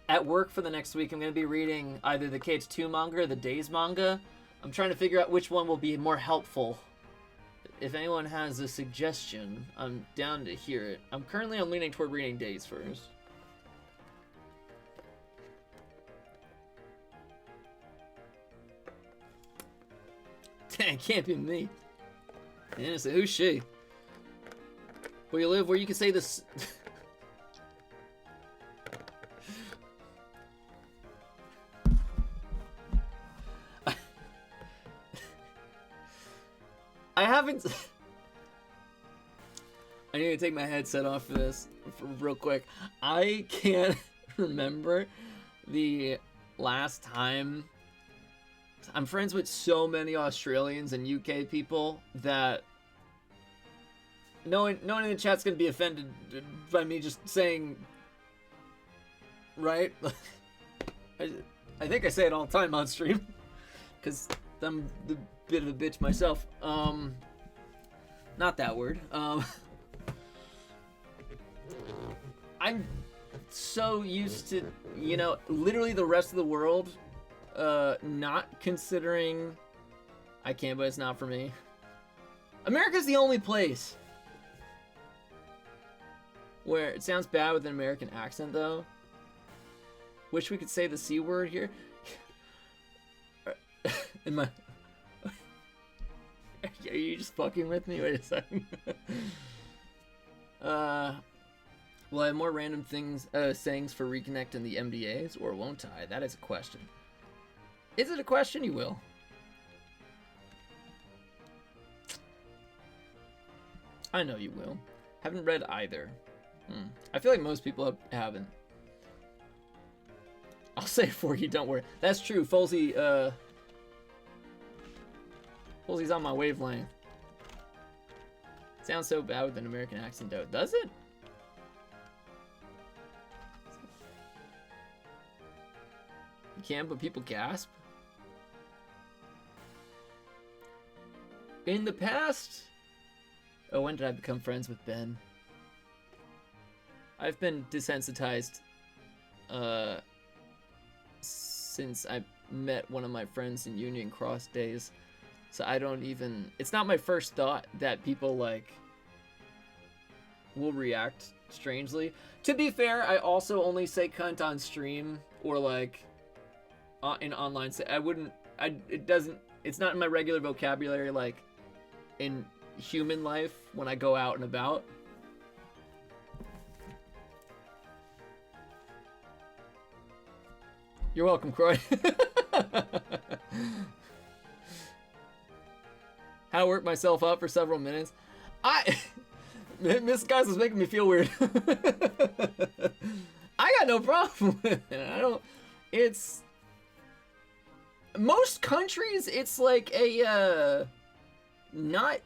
At work for the next week, I'm going to be reading either the KH2 manga or the Days manga. I'm trying to figure out which one will be more helpful. If anyone has a suggestion, I'm down to hear it. I'm leaning toward reading Days first. It can't be me. Innocent, who's she? Where you live, where you can say this... I haven't... I need to take my headset off for this real quick. I can't remember the last time. I'm friends with so many Australians and UK people that no one in the chat's gonna be offended by me just saying, right? I think I say it all the time on stream because I'm a bit of a bitch myself. Not that word. I'm so used to, literally the rest of the world not considering. I can, but it's not for me. America's the only place where it sounds bad with an American accent, though. Wish we could say the C word here. Are you just fucking with me? Wait a second. Will I have more random sayings for Reconnect in the MDAs, or won't I? That is a question. Is it a question? You will. I know you will. Haven't read either. I feel like most people haven't. I'll say it for you, don't worry. That's true. Folsey, Folsey's on my wavelength. Sounds so bad with an American accent, though. Does it? You can, but people gasp. In the past... Oh, when did I become friends with Ben? I've been desensitized since I met one of my friends in Union Cross days. So I don't even... It's not my first thought that people, like, will react strangely. To be fair, I also only say cunt on stream or, like, in online... I wouldn't... It doesn't... It's not in my regular vocabulary, like, in human life when I go out and about. You're welcome, Croy. How to work myself up for several minutes. Miss Guys was making me feel weird. I got no problem with it. It's... Most countries, it's like a, not...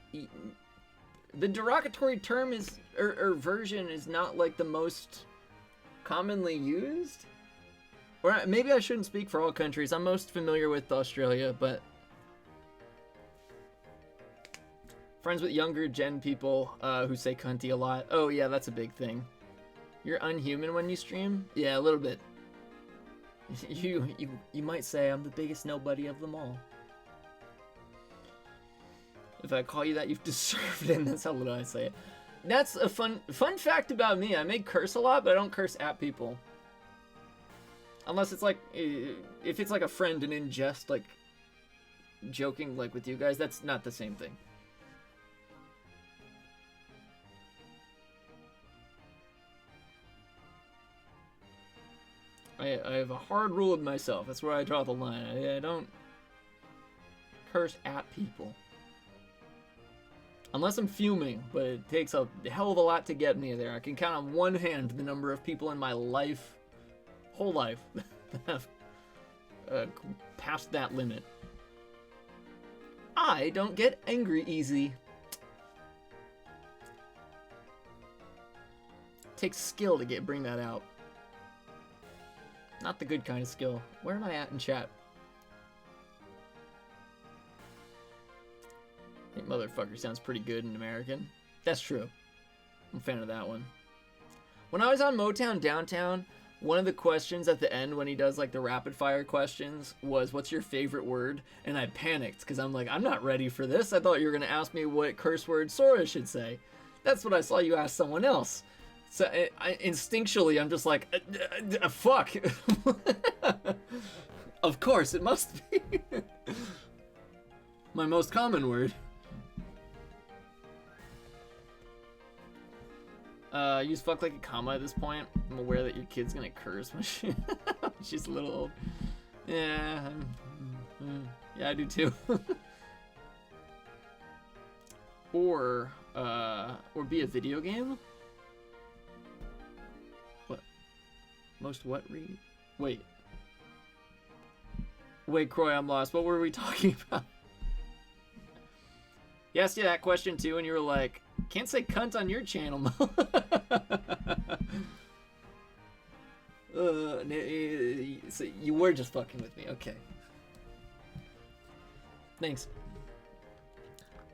The derogatory term is, or version is not like the most commonly used. Or maybe I shouldn't speak for all countries. I'm most familiar with Australia, but... Friends with younger gen people who say cunty a lot. Oh yeah, that's a big thing. You're unhuman when you stream? Yeah, a little bit. You might say I'm the biggest nobody of them all. If I call you that, you've deserved it. And that's how little I say it. That's a fun fact about me. I may curse a lot, but I don't curse at people. Unless it's like, if it's like a friend and in jest, like, joking like with you guys, that's not the same thing. I have a hard rule with myself. That's where I draw the line. I don't curse at people. Unless I'm fuming, but it takes a hell of a lot to get me there. I can count on one hand the number of people in my life, whole life, that have passed that limit. I don't get angry easy. It takes skill to bring that out. Not the good kind of skill. Where am I at in chat? Hey, motherfucker sounds pretty good in American. That's true. I'm a fan of that one. When I was on Motown Downtown, one of the questions at the end when he does like the rapid fire questions was, what's your favorite word? And I panicked because I'm like, I'm not ready for this. I thought you were going to ask me what curse word Sora should say. That's what I saw you ask someone else. So instinctually, I'm just like, fuck. Of course, it must be. My most common word. Use fuck like a comma at this point. I'm aware that your kid's gonna curse when she's a little old. Yeah, yeah, I do too. Or or be a video game? What? Most what read? Wait. Wait, Croy, I'm lost. What were we talking about? You asked you that question too, and you were like, can't say cunt on your channel, Mo. So you were just fucking with me. Okay. Thanks.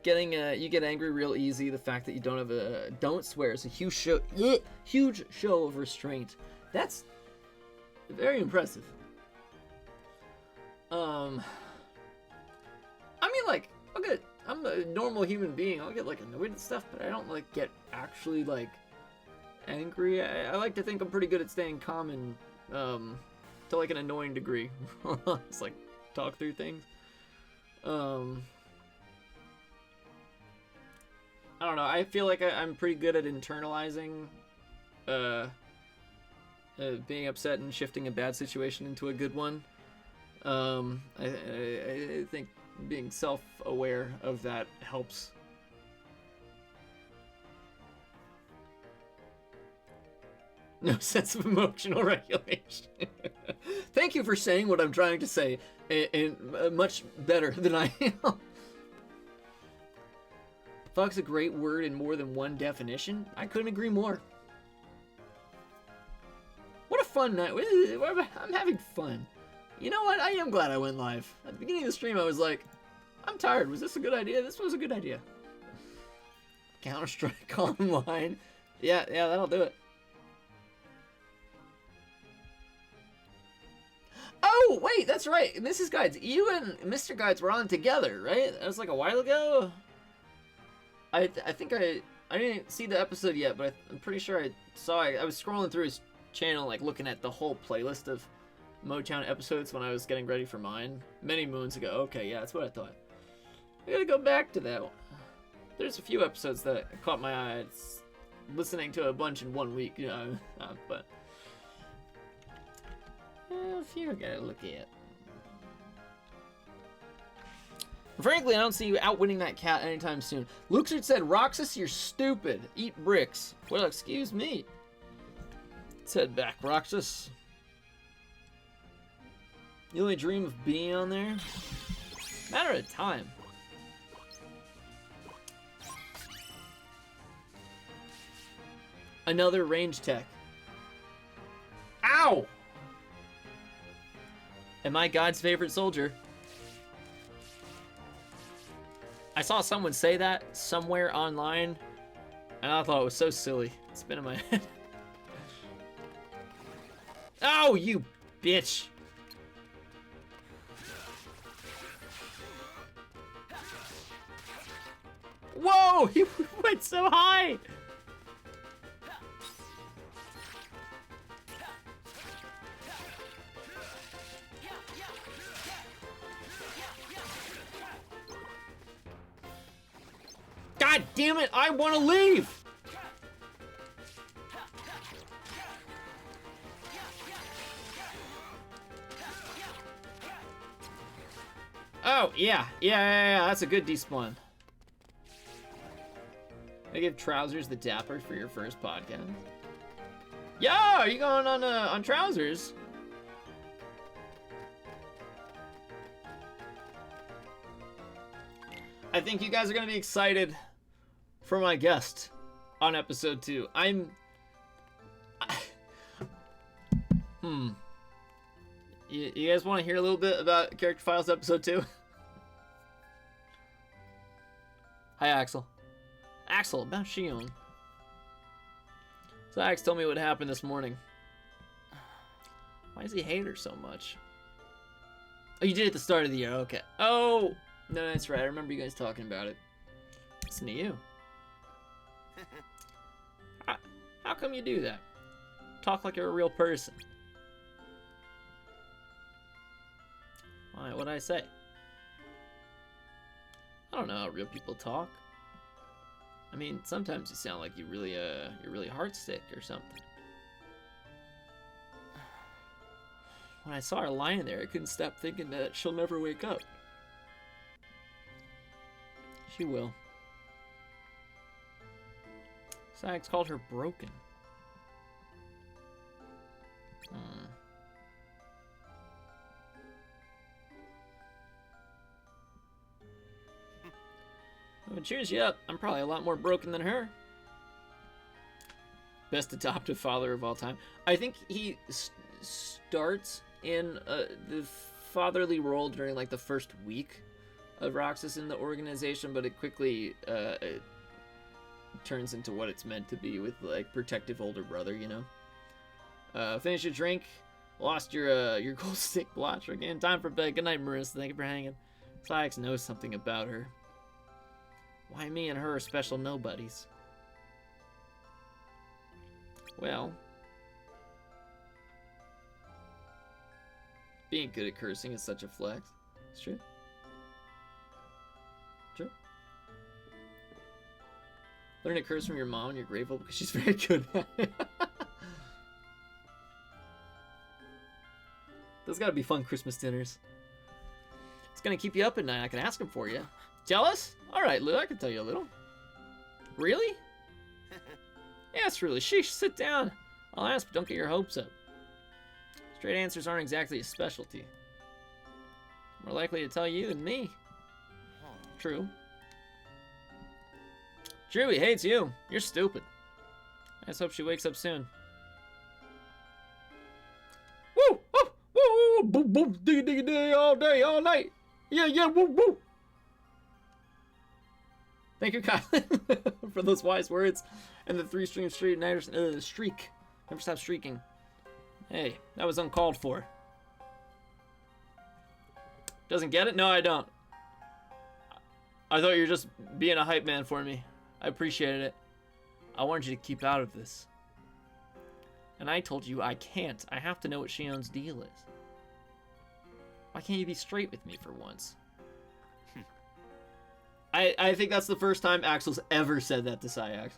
You get angry real easy. The fact that you don't have don't swear is a huge show of restraint. That's very impressive. I mean, like, I'm a normal human being. I'll get like annoyed and stuff, but I don't like get actually like angry. I like to think I'm pretty good at staying calm and to like an annoying degree. It's like talk through things. I don't know. I feel like I'm pretty good at internalizing being upset and shifting a bad situation into a good one. I think being self-aware of that helps. No sense of emotional regulation. Thank you for saying what I'm trying to say, and much better than I am. Fuck's a great word in more than one definition. I couldn't agree more. What a fun night. I'm having fun. You know what? I am glad I went live. At the beginning of the stream, I was like, I'm tired. Was this a good idea? This was a good idea. Counter-Strike Online. Yeah, that'll do it. Oh, wait, that's right. Mrs. Guides, you and Mr. Guides were on together, right? That was like a while ago. I think I didn't see the episode yet, but I'm pretty sure I saw it. I was scrolling through his channel, like looking at the whole playlist of Motown episodes when I was getting ready for mine many moons ago. Okay, yeah, that's what I thought. I gotta go back to that. There's a few episodes that caught my eye. It's listening to a bunch in 1 week, you know, but a few I gotta look at. Frankly, I don't see you outwitting that cat anytime soon. Luxord said, Roxas, you're stupid. Eat bricks. Well, excuse me. Let's head back, Roxas. You only dream of being on there? Matter of time. Another range tech. Ow! Am I God's favorite soldier? I saw someone say that somewhere online, and I thought it was so silly. It's been in my head. Oh, you bitch! Whoa! He went so high! God damn it, I want to leave! Oh, yeah, that's a good despawn. I give Trousers the Dapper for your first podcast. Yo, are you going on Trousers? I think you guys are gonna be excited for my guest on episode 2. You guys want to hear a little bit about Character Files episode 2? Hi, Axel. Axel, about Shion. So Ax told me what happened this morning. Why does he hate her so much? Oh, you did it at the start of the year. Okay. Oh, no, that's right. I remember you guys talking about it. Listen to you. How come you do that? Talk like you're a real person. Why? What'd I say? I don't know how real people talk. I mean, sometimes you sound like you're really heart-sick or something. When I saw her lying there, I couldn't stop thinking that she'll never wake up. She will. Sax called her broken. Well, cheers you up. I'm probably a lot more broken than her. Best adoptive father of all time. I think he starts in the fatherly role during like the first week of Roxas in the organization, but it quickly it turns into what it's meant to be with like protective older brother, you know. Finish your drink. Lost your gold stick blotcher again. Time for bed. Good night, Marissa. Thank you for hanging. Sax knows something about her. Why me and her are special nobodies? Well, being good at cursing is such a flex. It's true. True. Learn to curse from your mom and you're grateful because she's very good at it. Those gotta be fun Christmas dinners. It's gonna keep you up at night. I can ask him for you. Jealous? Alright, Lou, I can tell you a little. Really? Yes, really. Sheesh, sit down. I'll ask, but don't get your hopes up. Straight answers aren't exactly a specialty. More likely to tell you than me. True. True, he hates you. You're stupid. I just hope she wakes up soon. Woo! Oh, woo! Woo! Boom! Boom! Diggy! Diggy! Diggy! All day! All night! Yeah! Yeah! Woo! Woo! Thank you, Kylan, for those wise words. And the 3-stream streak. Streak. Never stop streaking. Hey, that was uncalled for. Doesn't get it? No, I don't. I thought you were just being a hype man for me. I appreciated it. I wanted you to keep out of this. And I told you I can't. I have to know what Shion's deal is. Why can't you be straight with me for once? I think that's the first time Axel's ever said that to Syax.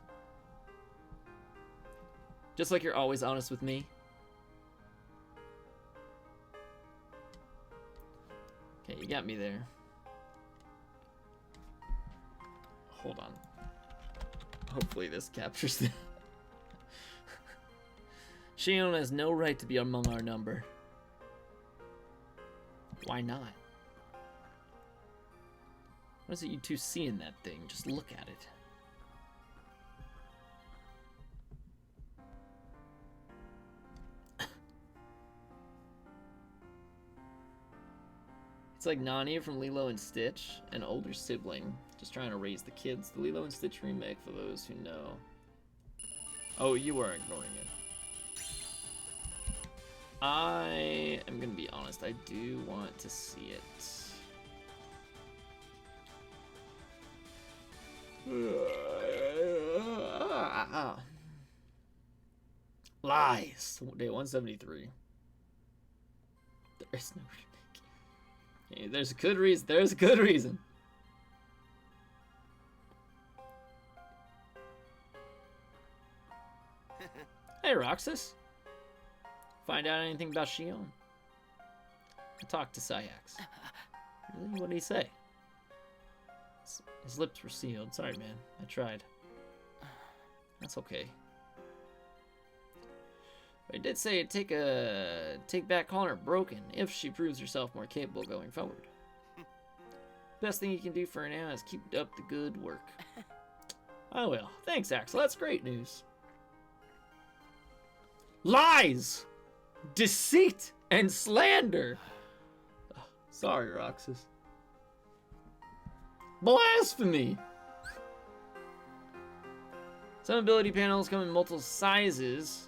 Just like you're always honest with me. Okay, you got me there. Hold on. Hopefully this captures that. Shion has no right to be among our number. Why not? What is it you two see in that thing? Just look at it. It's like Nani from Lilo and Stitch, an older sibling, just trying to raise the kids. The Lilo and Stitch remake, for those who know. Oh, you are ignoring it. I am gonna be honest, I do want to see it. Lies. Day 173. There is no remake. Okay, there's a good reason. There's a good reason. Hey, Roxas. Find out anything about Shion? I talked to Syax. Really? What did he say? His lips were sealed. Sorry, man. I tried. That's okay. But he did say take back calling her broken if she proves herself more capable going forward. Best thing you can do for her now is keep up the good work. Oh well. Thanks, Axel. That's great news. Lies! Deceit and slander! Sorry, Roxas. Blasphemy! Some ability panels come in multiple sizes.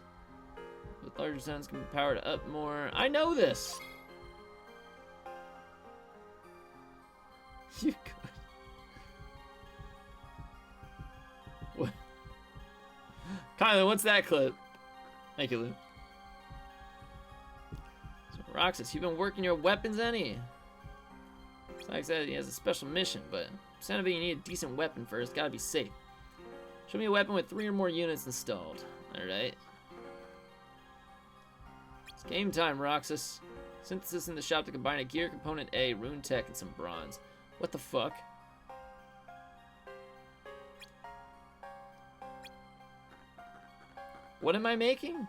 With larger sounds can be powered up more. I know this! You could. What? Kylan, what's that clip? Thank you, Lou. So, Roxas, you've been working your weapons, any? Like I said, he has a special mission, but instead of it, you need a decent weapon first. Gotta be safe. Show me a weapon with 3 or more units installed. Alright. It's game time, Roxas. Synthesis in the shop to combine a gear component A, rune tech, and some bronze. What the fuck? What am I making?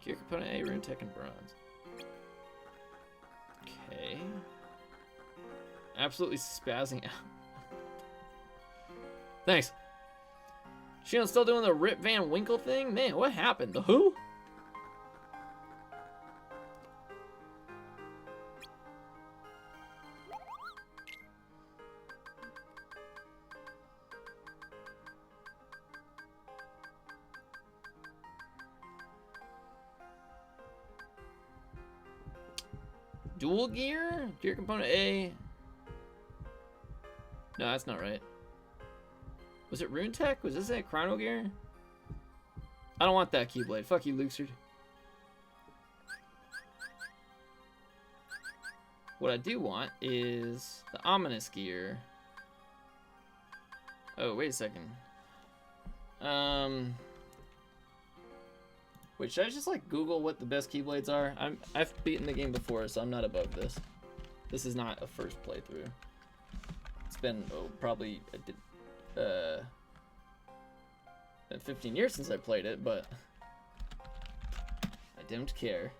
Gear component A, rune tech, and bronze. Okay. Absolutely spazzing out. Thanks. Shion's still doing the Rip Van Winkle thing? Man, what happened? The who? Dual gear? Gear component A. No, that's not right. Was it Rune Tech? Was this a Chrono Gear? I don't want that Keyblade. Fuck you, Luxord. What I do want is the Ominous Gear. Oh, wait a second. Wait, should I just like Google what the best Keyblades are? I've beaten the game before, so I'm not above this. This is not a first playthrough. It's been probably 15 years since I played it, but I don't care.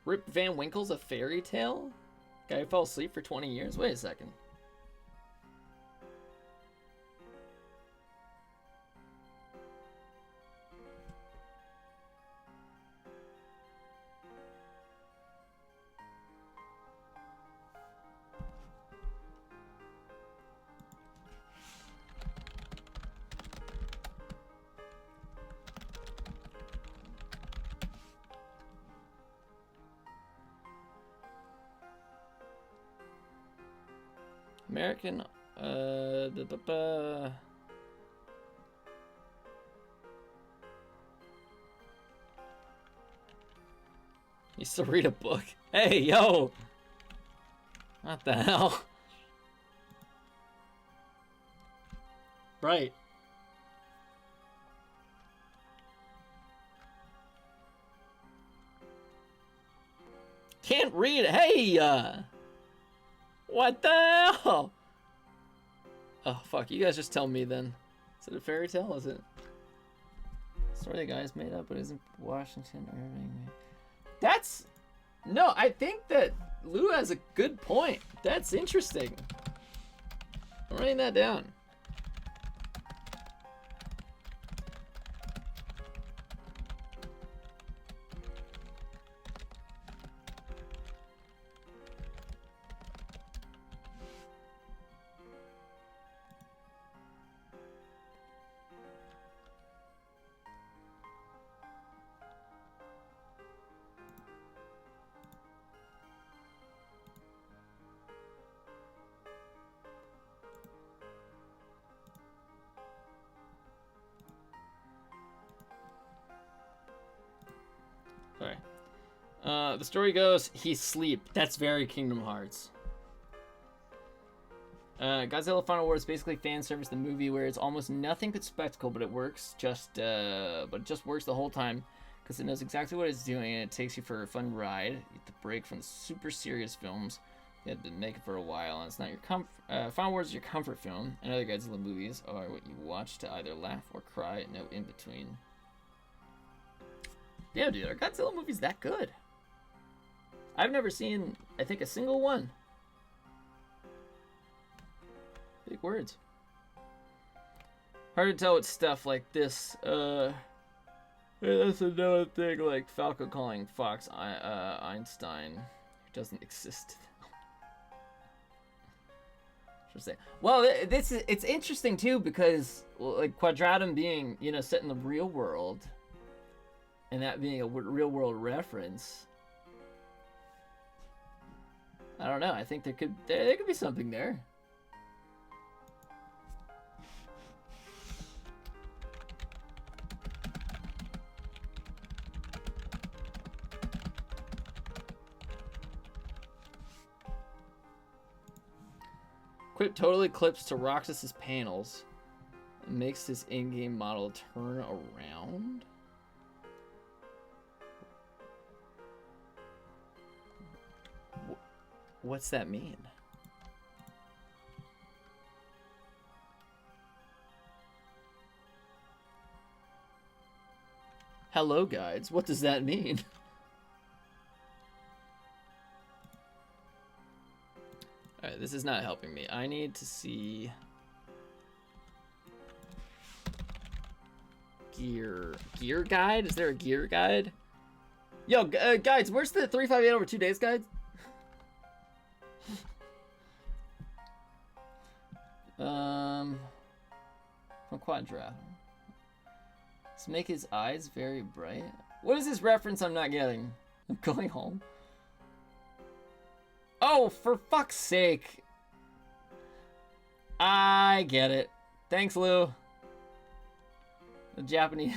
Rip Van Winkle's a fairy tale? Guy who fell asleep for 20 years? Wait a second. American, You still read a book? Hey, yo! What the hell? Right. Can't read. Hey, what the hell? Oh, fuck. You guys just tell me then. Is it a fairy tale? Is it? Story the guy's made up, but isn't Washington Irving? That's... No, I think that Lou has a good point. That's interesting. I'm writing that down. Sorry. The story goes, he's asleep. That's very Kingdom Hearts. Godzilla Final War is basically fan service, the movie where it's almost nothing but spectacle, but it works but it just works the whole time because it knows exactly what it's doing and it takes you for a fun ride. You get the break from the super serious films you had to make it for a while, and it's not your Final War is your comfort film, and other Godzilla movies are what you watch to either laugh or cry, no in between. Yeah, dude, are Godzilla movies that good? I've never seen, I think, a single one. Big words. Hard to tell with stuff like this. That's another thing, like Falco calling Fox Einstein, who doesn't exist. Well, it's interesting too because like Quadratum being set in the real world, and that being a real world reference. I don't know. I think there could be something there. Quip totally clips to Roxas's panels and makes his in-game model turn around. What's that mean? Hello, guides. What does that mean? Alright, this is not helping me. I need to see... Gear guide? Is there a gear guide? Yo, guides, where's the 358 over 2 days guide? From Quadra. Let's make his eyes very bright. What is this reference I'm not getting? I'm going home. Oh, for fuck's sake. I get it. Thanks, Lou. The Japanese...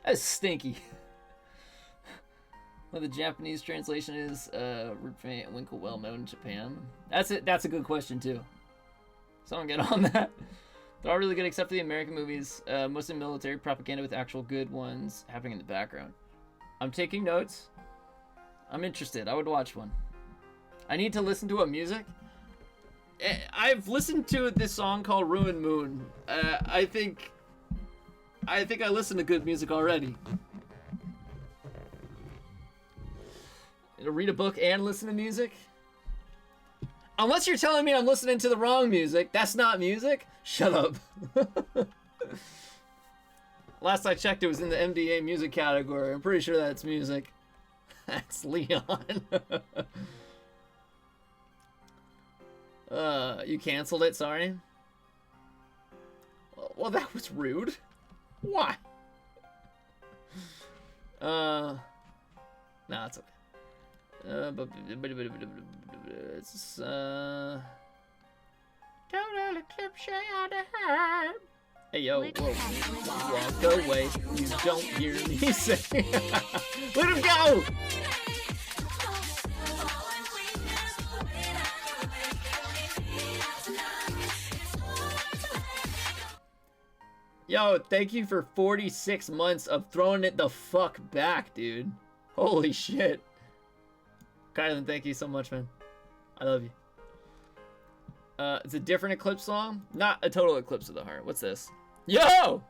That's stinky. Well, the Japanese translation is Root Winkle well known in Japan. That's it. That's a good question too. Someone get on that. They're all really good except for the American movies. Mostly military propaganda with actual good ones happening in the background. I'm taking notes. I'm interested. I would watch one. I need to listen to a music. I've listened to this song called Ruined Moon. I think I listened to good music already. Read a book and listen to music? Unless you're telling me I'm listening to the wrong music. That's not music? Shut up. Last I checked, it was in the MDA music category. I'm pretty sure that's music. That's Leon. You canceled it, sorry? Well, that was rude. Why? Nah, it's okay. It's total eclipse of the heart. Hey yo, whoa, walk away. You don't hear me say. Let him go. Yo, thank you for 46 months of throwing it the fuck back, dude. Holy shit. Kylan, thank you so much, man. I love you. It's a different Eclipse song? Not a total Eclipse of the Heart. What's this? Yo!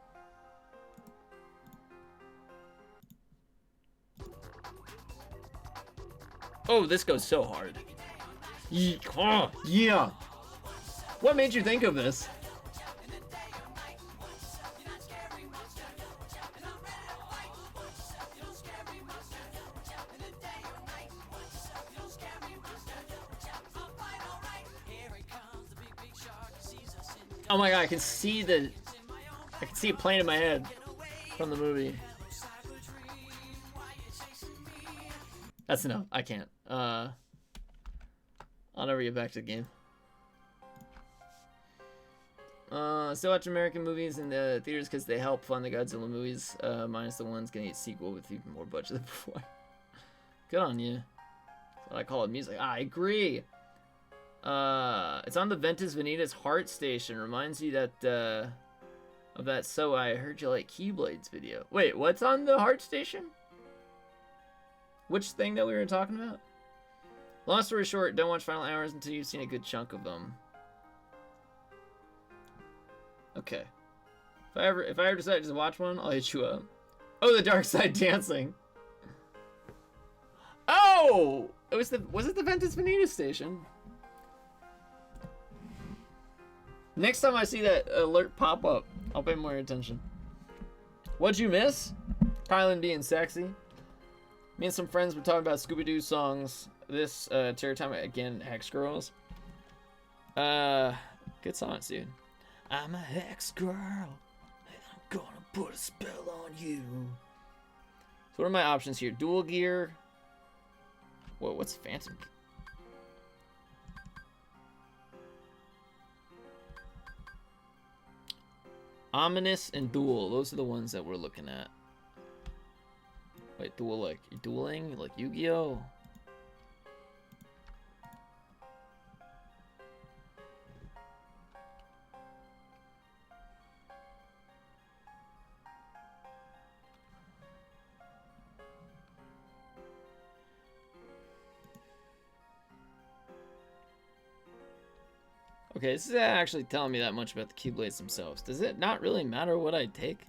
Oh, this goes so hard. Yeah. What made you think of this? Oh my god, I can see it playing in my head from the movie. That's enough. I can't. I'll never get back to the game. Still watch American movies in the theaters because they help fund the Godzilla movies, minus the ones gonna get sequel with even more budget than before. Good on you. That's what I call it, music. I agree. It's on the Ventus Vanitas Heart Station. Reminds you that, of that So I Heard You Like Keyblades video. Wait, what's on the Heart Station? Which thing that we were talking about? Long story short, don't watch Final Hours until you've seen a good chunk of them. Okay. If I ever decide to just watch one, I'll hit you up. Oh, the Dark Side Dancing. Oh! Was it the Ventus Vanitas Station? Next time I see that alert pop up, I'll pay more attention. What'd you miss? Kylan being sexy. Me and some friends were talking about Scooby-Doo songs. This Terror Time again, Hex Girls. Good songs, dude. I'm a hex girl, and I'm gonna put a spell on you. So what are my options here? Dual gear. Whoa, what's Phantom? Ominous and Duel. Those are the ones that we're looking at. Wait, Duel like you're dueling? Like Yu-Gi-Oh? Okay, this is actually telling me that much about the Keyblades themselves. Does it not really matter what I take?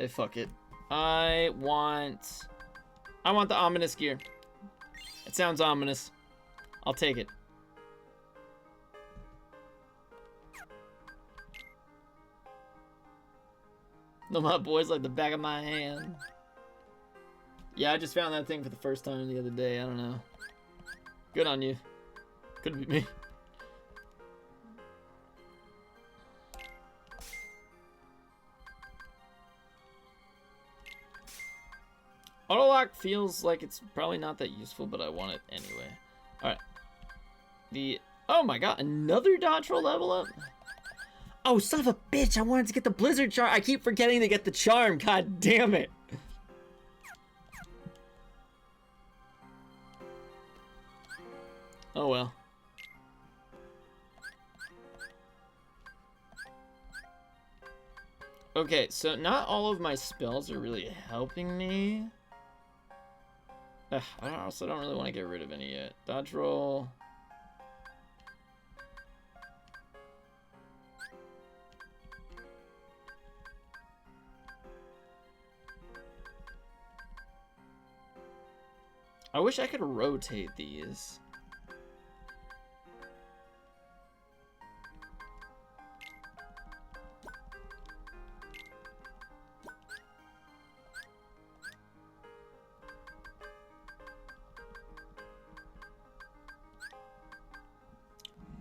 Fuck it. I want the ominous gear. It sounds ominous. I'll take it. No, my boy's like the back of my hand. Yeah, I just found that thing for the first time the other day. I don't know. Good on you. Couldn't be me. Autolock feels like it's probably not that useful, but I want it anyway. Alright. Oh my god, another dodge roll level up? Oh, son of a bitch, I wanted to get the Blizzard Charm. I keep forgetting to get the charm, god damn it. Oh well. Okay, so not all of my spells are really helping me. I also don't really want to get rid of any yet. Dodge roll. I wish I could rotate these.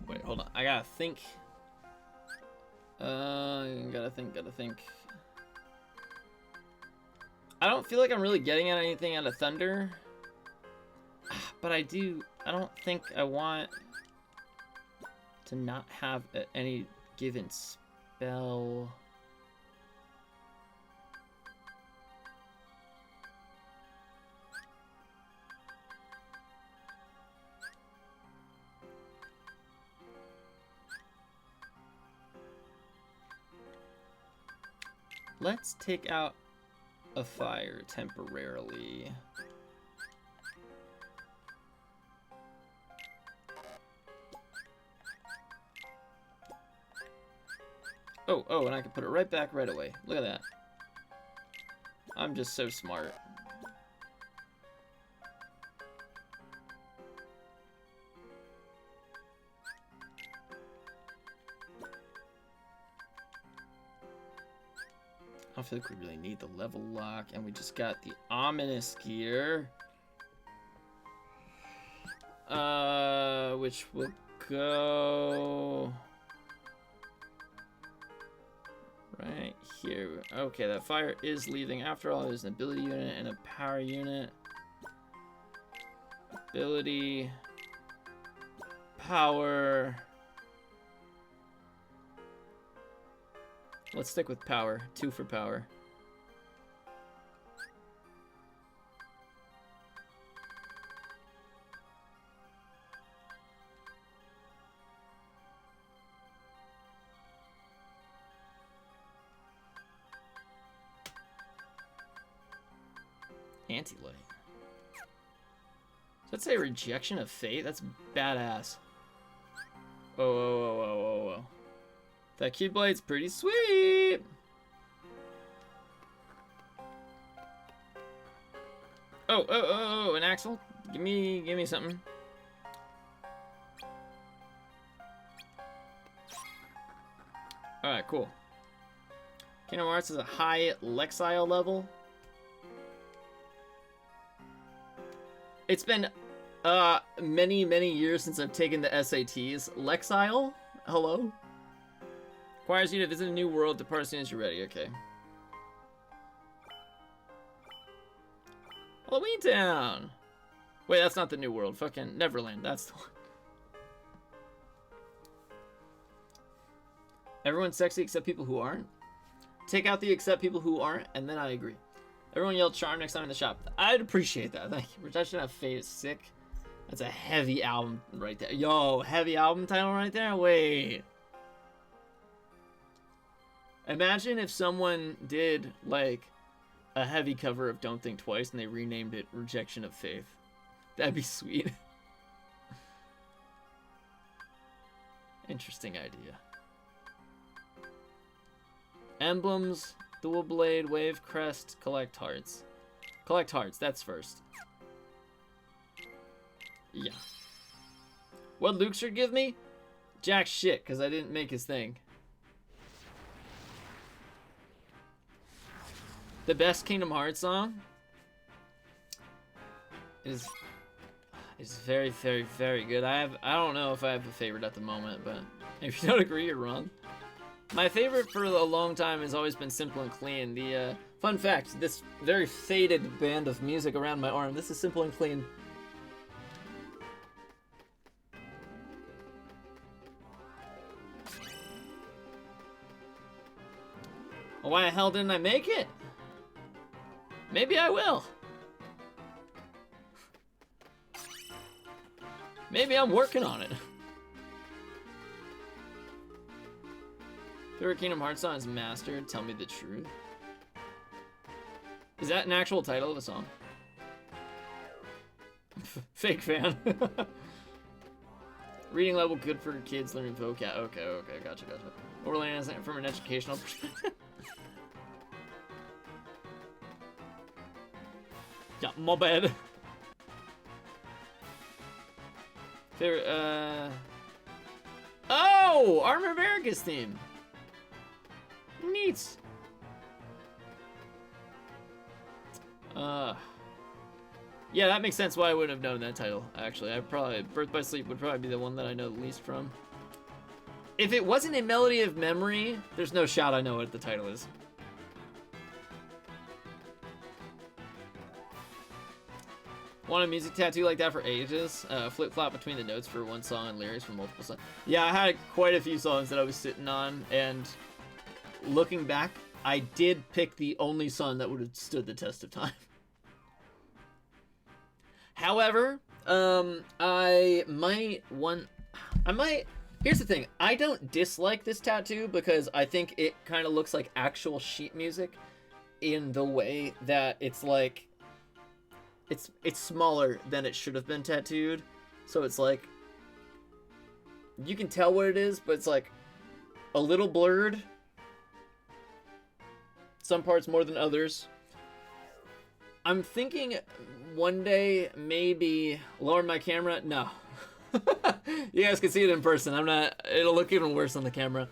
Wait, hold on. I gotta think. Gotta think. I don't feel like I'm really getting at anything out of Thunder. But I don't think I want to not have any given spell. Let's take out a fire temporarily. Oh, and I can put it right back right away. Look at that. I'm just so smart. I don't feel like we really need the level lock, and we just got the ominous gear. Which will go right here. Okay, that fire is leaving. After all, there's an ability unit and a power unit. Ability, power. Let's stick with power. 2 for power. Anti-light. Does that say rejection of fate? That's badass. Whoa. That Keyblade's pretty sweet. Oh, an axle. Give me something. Alright, cool. Kingdom Hearts is a high Lexile level. It's been many years since I've taken the SATs. Lexile? Hello? Requires you to visit a new world. Depart as soon as you're ready. Okay. Halloween Town! Wait, that's not the new world. Fucking Neverland. That's the one. Everyone's sexy except people who aren't. Take out the except people who aren't, and then I agree. Everyone yelled charm next time in the shop. I'd appreciate that. Thank you. Rejection of Fate is sick. That's a heavy album right there. Yo, heavy album title right there? Wait. Imagine if someone did, like, a heavy cover of Don't Think Twice and they renamed it Rejection of Faith. That'd be sweet. Interesting idea. Emblems, dual blade, wave crest, collect hearts. Collect hearts, that's first. Yeah. What Luke should give me? Jack shit, because I didn't make his thing. The best Kingdom Hearts song is very, very, very good. I don't know if I have a favorite at the moment, but if you don't agree, you're wrong. My favorite for a long time has always been Simple and Clean. The fun fact, this very faded band of music around my arm, this is Simple and Clean. Well, why the hell didn't I make it? Maybe I will. Maybe I'm working on it. Favorite Kingdom Hearts song is Mastered, Tell Me the Truth. Is that an actual title of a song? Fake fan. Reading level good for kids learning vocab. Okay, gotcha. Overlaying from an educational perspective. Yeah, my bad. Favorite, oh! Armor of Erica's theme. Neat. Yeah, that makes sense why I wouldn't have known that title, actually. Birth by Sleep would probably be the one that I know the least from. If it wasn't a Melody of Memory, there's no shot I know what the title is. Want a music tattoo like that for ages? Flip-flop between the notes for one song and lyrics for multiple songs. Yeah, I had quite a few songs that I was sitting on, and looking back, I did pick the only song that would have stood the test of time. However, here's the thing. I don't dislike this tattoo because I think it kind of looks like actual sheet music in the way that it's like, it's smaller than it should have been tattooed. So it's like, you can tell what it is, but it's like a little blurred. Some parts more than others. I'm thinking one day maybe lower my camera. No. You guys can see it in person. It'll look even worse on the camera.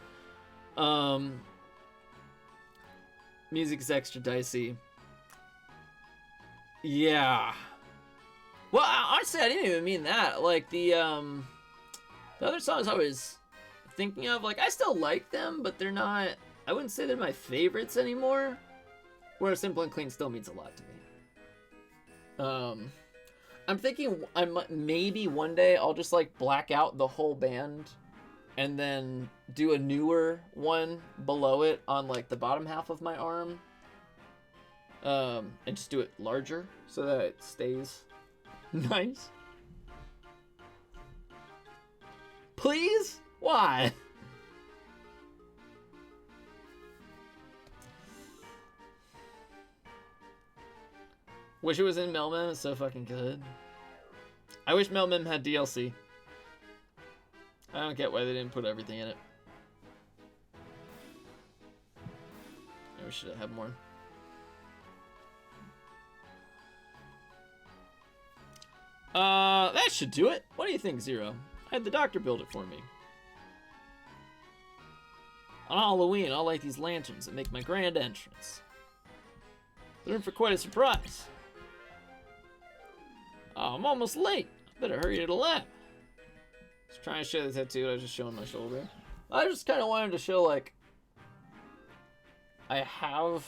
Music is extra dicey. Yeah. Well, honestly, I didn't even mean that. Like, the other songs I was thinking of, like, I still like them, but they're not, I wouldn't say they're my favorites anymore. Whereas Simple and Clean still means a lot to me. I'm thinking maybe one day I'll just, like, black out the whole band and then do a newer one below it on, like, the bottom half of my arm. And just do it larger so that it stays nice. Please? Why? Wish it was in Melmem. It's so fucking good. I wish Melmem had DLC. I don't get why they didn't put everything in it. Maybe we should have more. That should do it. What do you think, Zero? I had the doctor build it for me. On Halloween, I'll light these lanterns and make my grand entrance. They're in for quite a surprise. Oh, I'm almost late. I better hurry to the lab. I was trying to show the tattoo. I was just showing my shoulder. I just kind of wanted to show, like, I have,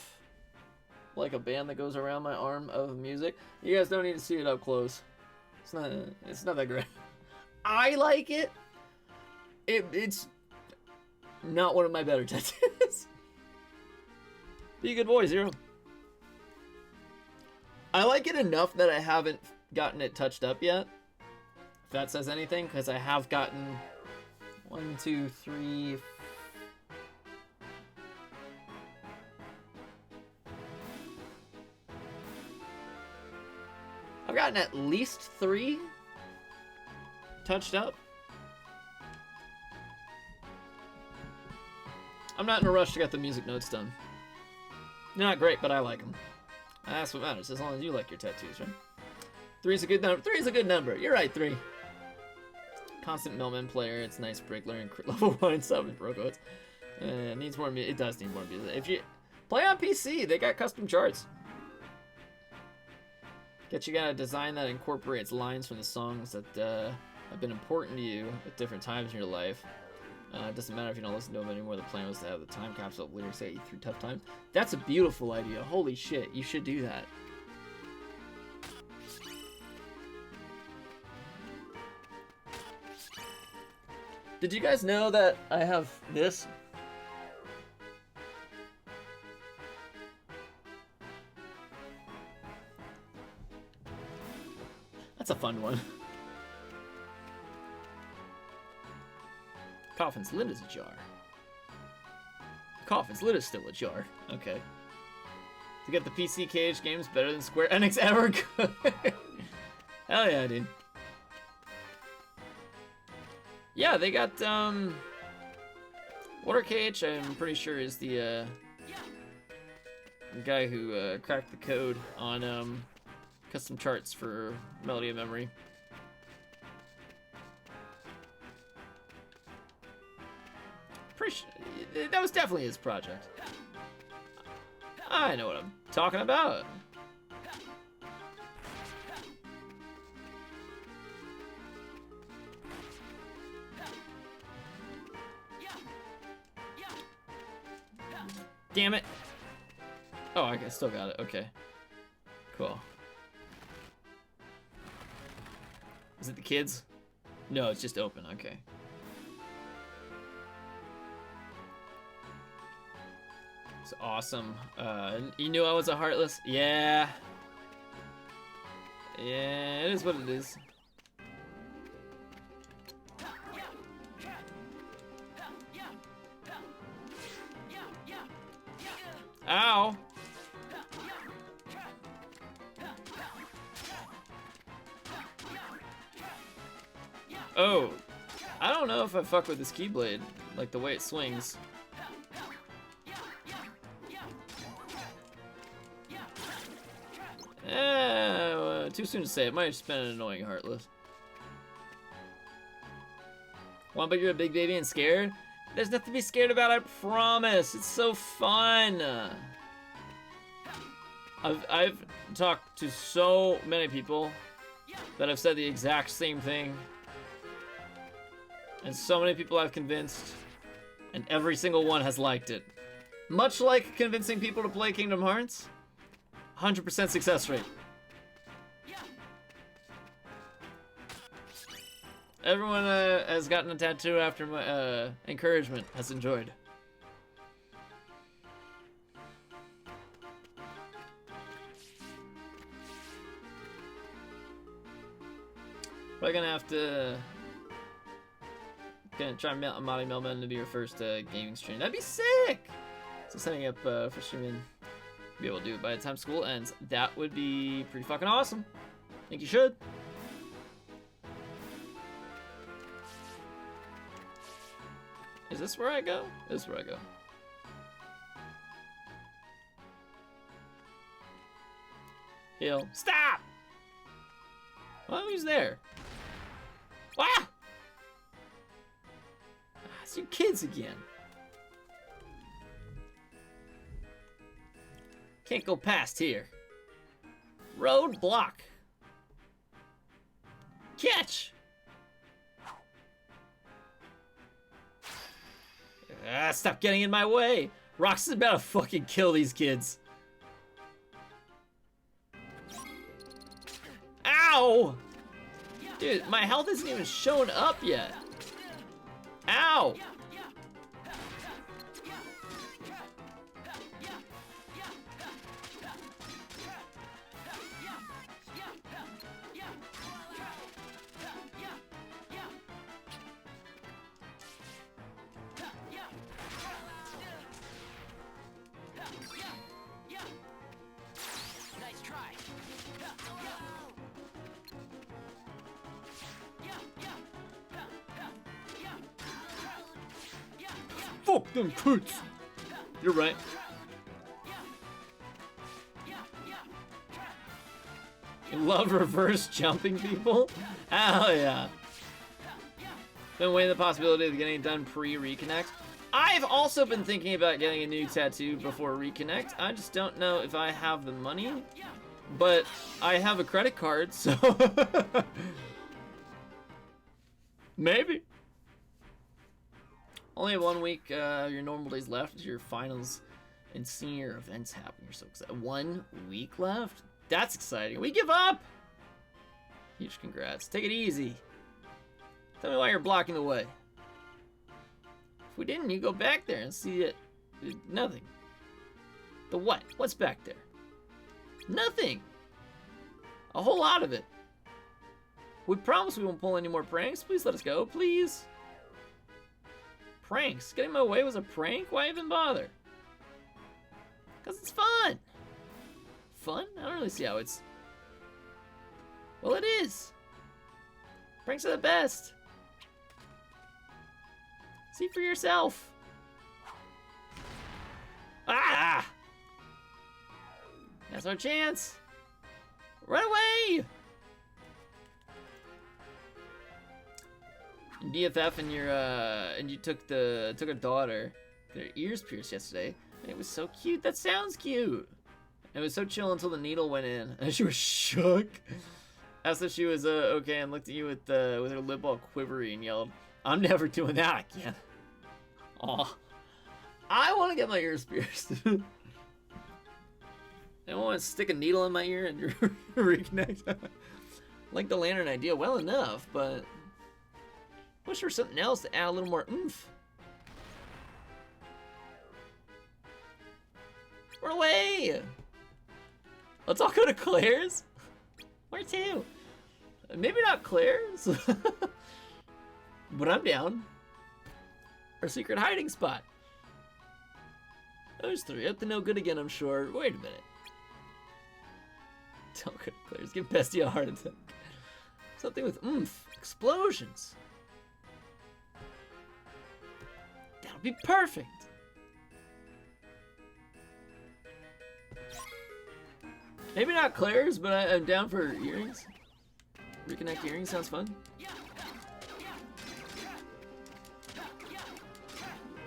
like, a band that goes around my arm of music. You guys don't need to see it up close. It's not that great. I like it. It's not one of my better tattoos. Be a good boy, Zero. I like it enough that I haven't gotten it touched up yet. If that says anything, because I have gotten 1, 2, 3. I've gotten at least 3 touched up. I'm not in a rush to get the music notes done. They're not great, but I like them. That's what matters, as long as you like your tattoos, right? 3's a good number. 3 is a good number. You're right, 3. Constant Millman player. It's nice. Brickler and level 1 sub and pro codes. It needs more music. It does need more music. If you play on PC, they got custom charts. Get you got a design that incorporates lines from the songs that have been important to you at different times in your life. It doesn't matter if you don't listen to them anymore. The plan was to have the time capsule of lyrics that get you through tough times. That's a beautiful idea. Holy shit, you should do that. Did you guys know that I have this? That's a fun one. Coffin's lid is ajar. Coffin's lid is still ajar. Okay. To get the PC KH games better than Square Enix ever could. Hell yeah, dude. Yeah, they got, Water KH, I'm pretty sure, is the guy who cracked the code on custom charts for Melody of Memory. Pretty sure, that was definitely his project. I know what I'm talking about. Damn it. Oh, I still got it. Okay. Cool. Is it the kids? No, it's just open. Okay. It's awesome. You knew I was a Heartless? Yeah. Yeah, it is what it is. Ow! Oh, I don't know if I fuck with this Keyblade, like the way it swings. Too soon to say. It might have just been an annoying Heartless. Well, but you're a big baby and scared? There's nothing to be scared about, I promise. It's so fun. I've talked to so many people that have said the exact same thing. And so many people I've convinced, and every single one has liked it. Much like convincing people to play Kingdom Hearts, 100% success rate. Everyone has gotten a tattoo after my encouragement has enjoyed. Probably gonna have to try and Molly Melman to be your first gaming stream. That'd be sick. So setting up for streaming, be able to do it by the time school ends. That would be pretty fucking awesome. I think you should. Is this where I go? This is where I go. Heal. Stop! Well, who's there? Ah! It's you kids again. Can't go past here. Roadblock. Catch! Stop getting in my way! Rox is about to fucking kill these kids. Ow! Dude, my health isn't even shown up yet. Ow! Fuck them kids! You're right. You love reverse jumping people? Hell yeah. Been weighing the possibility of getting it done pre-reconnect. I've also been thinking about getting a new tattoo before reconnect. I just don't know if I have the money, but I have a credit card, so maybe. Only have 1 week, your normal days left as your finals and senior events happen. You're so excited. 1 week left? That's exciting. We give up! Huge congrats. Take it easy. Tell me why you're blocking the way. If we didn't, you go back there and see it. Nothing. The what? What's back there? Nothing. A whole lot of it. We promise we won't pull any more pranks. Please let us go, please. Pranks? Getting my way was a prank? Why even bother? Because it's fun. Fun? I don't really see how it's... Well, it is. Pranks are the best. See for yourself. Ah! That's our chance. Run away! BFF and your and you took a daughter, their ears pierced yesterday. And it was so cute. That sounds cute. It was so chill until the needle went in, and she was shook. Asked if she was okay, and looked at you with her lip all quivery and yelled, "I'm never doing that again." Aw, I want to get my ears pierced. I want to stick a needle in my ear and reconnect. Like the lantern idea, well enough, but wish for something else to add a little more oomph. Run away! Let's all go to Claire's. Where to? Maybe not Claire's, but I'm down. Our secret hiding spot. Those three up to no good again, I'm sure. Wait a minute. Don't go to Claire's. Give Bestie a heart attack. Something with oomph. Explosions. That'll be perfect. Maybe not Claire's, but I'm down for earrings. Reconnect earrings sounds fun.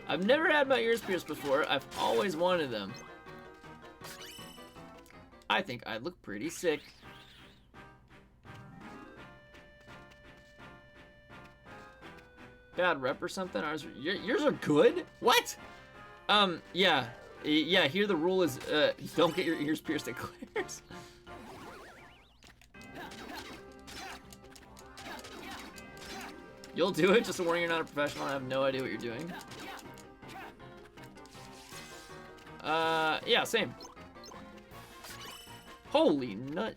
I've never had my ears pierced before. I've always wanted them. I think I'd look pretty sick. Bad rep or something? Yours are good? What? Yeah. Yeah, here the rule is, don't get your ears pierced at Claire's. You'll do it, just a warning you're not a professional. I have no idea what you're doing. Yeah, same. Holy nut.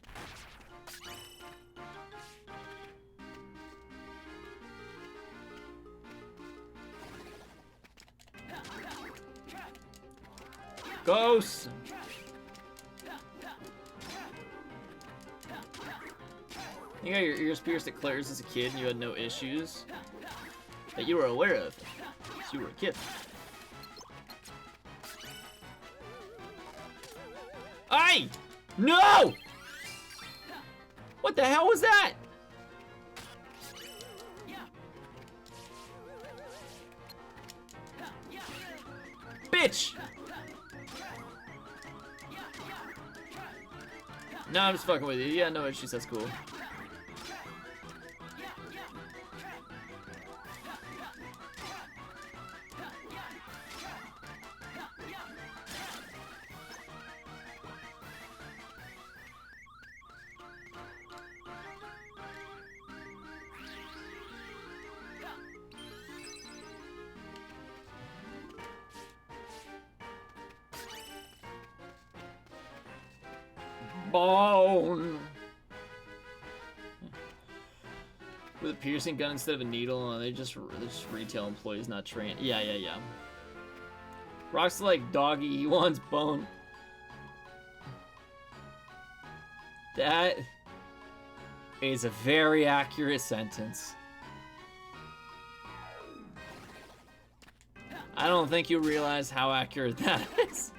Ghosts. You got your ears pierced at Claire's as a kid and you had no issues that you were aware of because you were a kid. Aye! No! What the hell was that? Bitch! No, I'm just fucking with you. Yeah, no issues. That's cool. Bone. With a piercing gun instead of a needle, they're just retail employees, not trained. Yeah. Rock's like doggy, he wants bone. That is a very accurate sentence. I don't think you realize how accurate that is.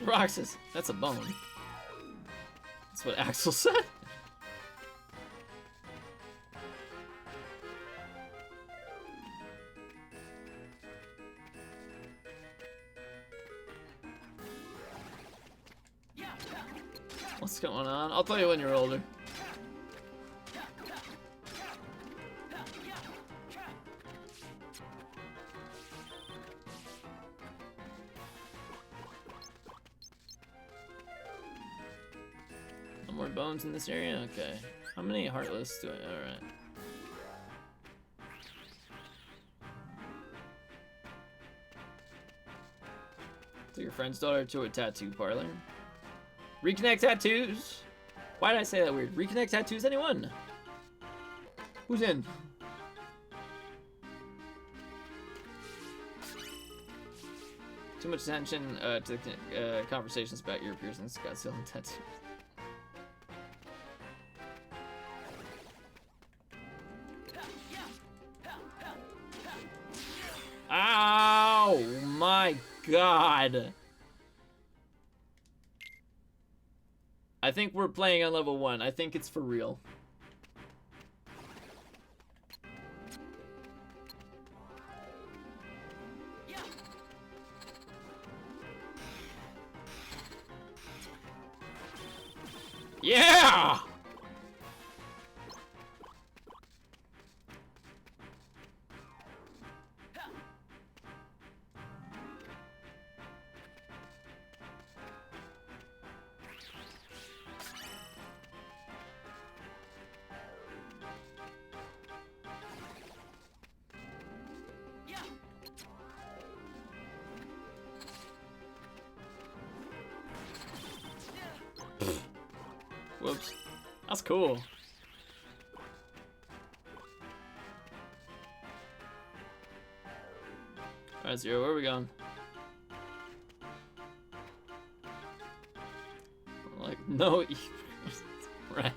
Roxas, that's a bone. That's what Axel said. What's going on? I'll tell you when you're older. No more bones in this area? Okay. How many heartless do I... Alright. Took your friend's daughter to a tattoo parlor. Reconnect tattoos. Why did I say that weird? Reconnect tattoos, anyone? Who's in? Too much attention to the conversations about your piercings, Godzilla and tattoos. Ow! My God. I think we're playing on level 1. I think it's for real. Yeah! Whoops. That's cool. Alright, Zero, where are we going? Like, no. Right.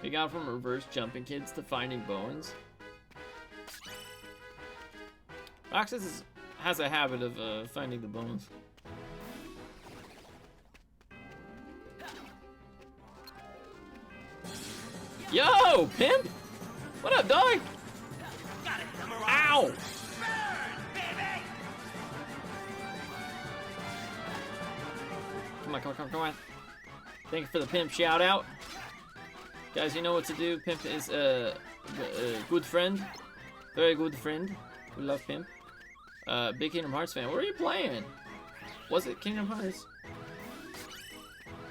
We got from reverse jumping kids to finding bones. Roxas has a habit of finding the bones. Yo, pimp! What up, dog? Ow! Come on, come on, come on, come on. Thank you for the pimp shout out. Guys, you know what to do. Pimp is a good friend. Very good friend. We love Pimp. Big Kingdom Hearts fan. What are you playing? Was it Kingdom Hearts?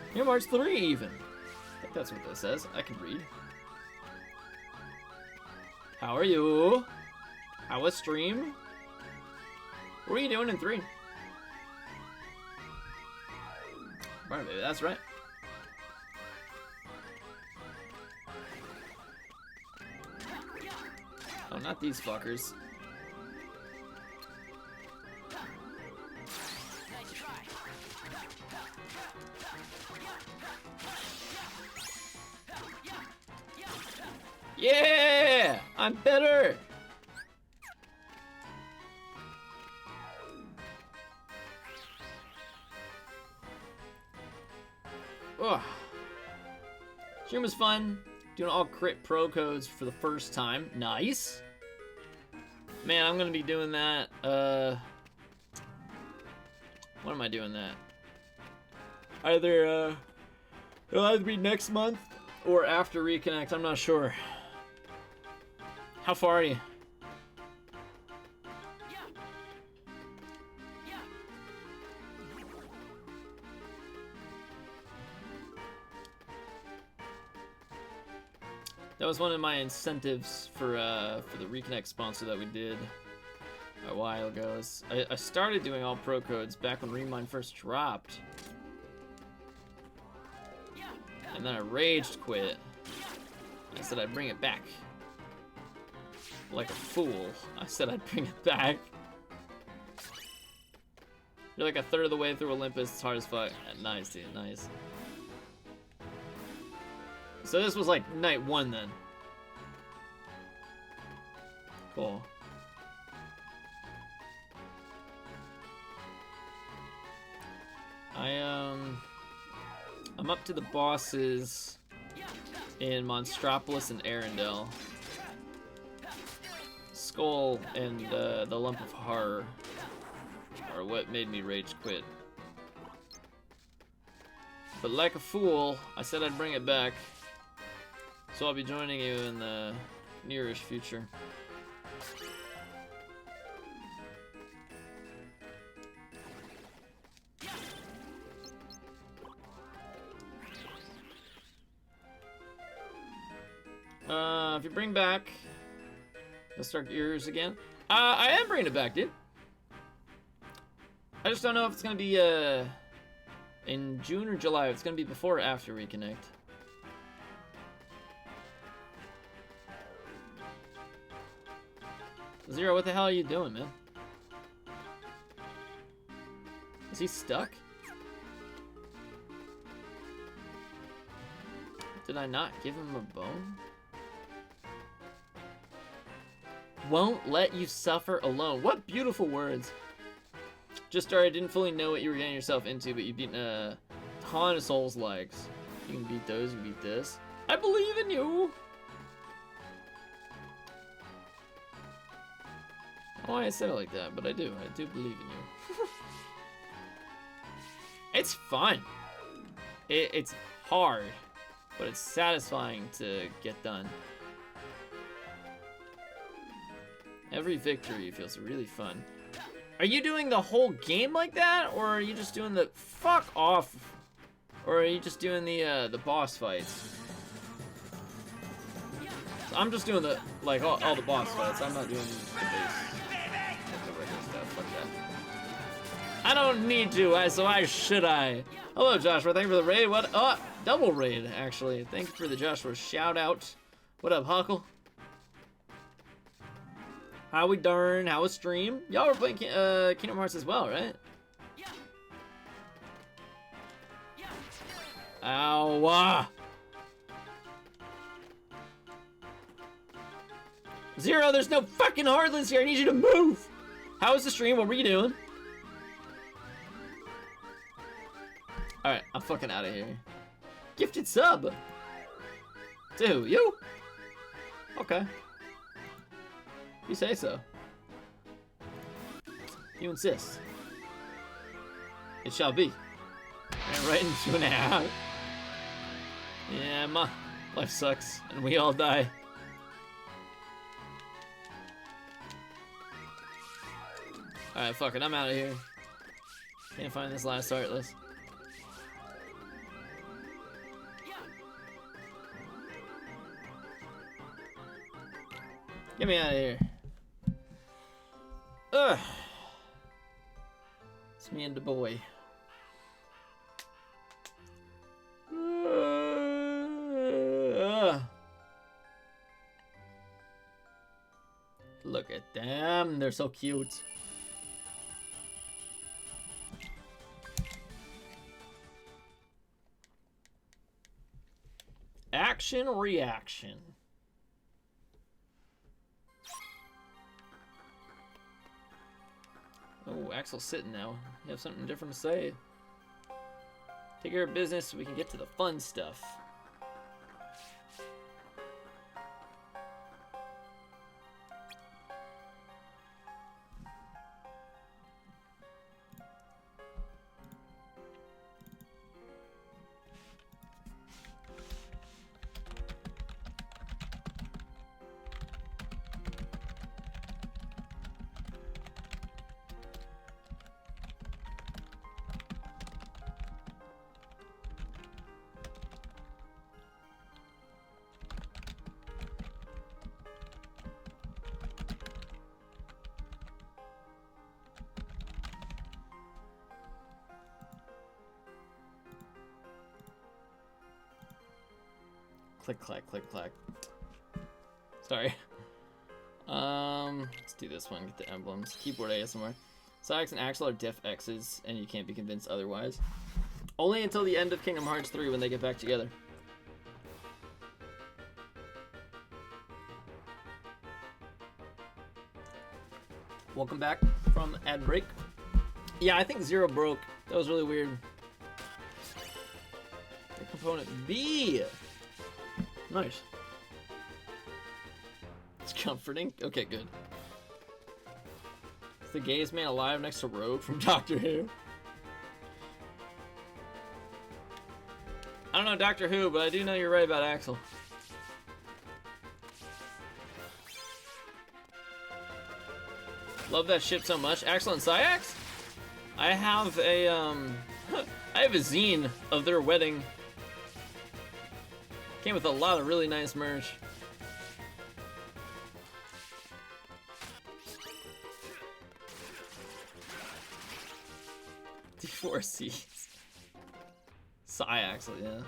Kingdom Hearts 3 even. I think that's what this says. I can read. How are you? How was stream? What are you doing in 3? Right, baby, that's right. Oh, not these fuckers. Yeah! I'm better! Ugh. Stream was fun. Doing all crit pro codes for the first time. Nice. Man, I'm gonna be doing that. When am I doing that? Either it'll either be next month or after Reconnect. I'm not sure. How far are you? That was one of my incentives for the Reconnect sponsor that we did a while ago. I started doing all pro codes back when Remind first dropped. And then I raged quit. I said I'd bring it back. Like a fool. I said I'd bring it back. You're like a third of the way through Olympus. It's hard as fuck. Nice, dude. Nice. So this was like night 1 then. Cool. I'm up to the bosses in Monstropolis and Arendelle. Skull and the Lump of Horror are what made me rage quit. But like a fool, I said I'd bring it back. So I'll be joining you in the nearish future. If you bring back, you'll start yours again. I am bringing it back, dude. I just don't know if it's gonna be in June or July. If it's gonna be before or after Reconnect. Zero, what the hell are you doing, man? Is he stuck? Did I not give him a bone? Won't let you suffer alone. What beautiful words. Just started, didn't fully know what you were getting yourself into, but you've beaten a ton of Souls likes. You can beat those, you can beat this. I believe in you! I don't know why I said it like that, but I do. I do believe in you. It's fun. It's hard, but it's satisfying to get done. Every victory feels really fun. Are you doing the whole game like that, or are you just doing the fuck off? Or are you just doing the boss fights? So I'm just doing the like all the boss fights. I'm not doing the base, like the regular stuff. Fuck that. I don't need to. So why should I? Hello, Joshua. Thank you for the raid. What? Oh, double raid actually. Thank you for the Joshua shout out. What up, Huckle? How we darn? How was stream? Y'all were playing Kingdom Hearts as well, right? Ow! Zero, there's no fucking Heartless here. I need you to move. How was the stream? What were you doing? All right, I'm fucking out of here. Gifted sub. To who? You? Okay. You say so. You insist. It shall be. And right in 2.5. Yeah, ma. Life sucks, and we all die. Alright, fuck it, I'm out of here. Can't find this last Heartless. Get me out of here. Ugh. It's me and the boy. Look at them, they're so cute. Action reaction. Oh, Axel's sitting now. You have something different to say. Take care of business so we can get to the fun stuff. Click, clack, click, clack. Sorry. Let's do this one. Get the emblems. Keyboard ASMR. Sax and Axel are diff X's, and you can't be convinced otherwise. Only until the end of Kingdom Hearts 3 when they get back together. Welcome back from ad break. Yeah, I think Zero broke. That was really weird. Component B. Nice. It's comforting. Okay, good. Is the gayest man alive next to Rogue from Doctor Who? I don't know Doctor Who, but I do know you're right about Axel. Love that ship so much. Axel and Syax? I have a I have a zine of their wedding. Came with a lot of really nice merch. D4Cs. Axel, yeah.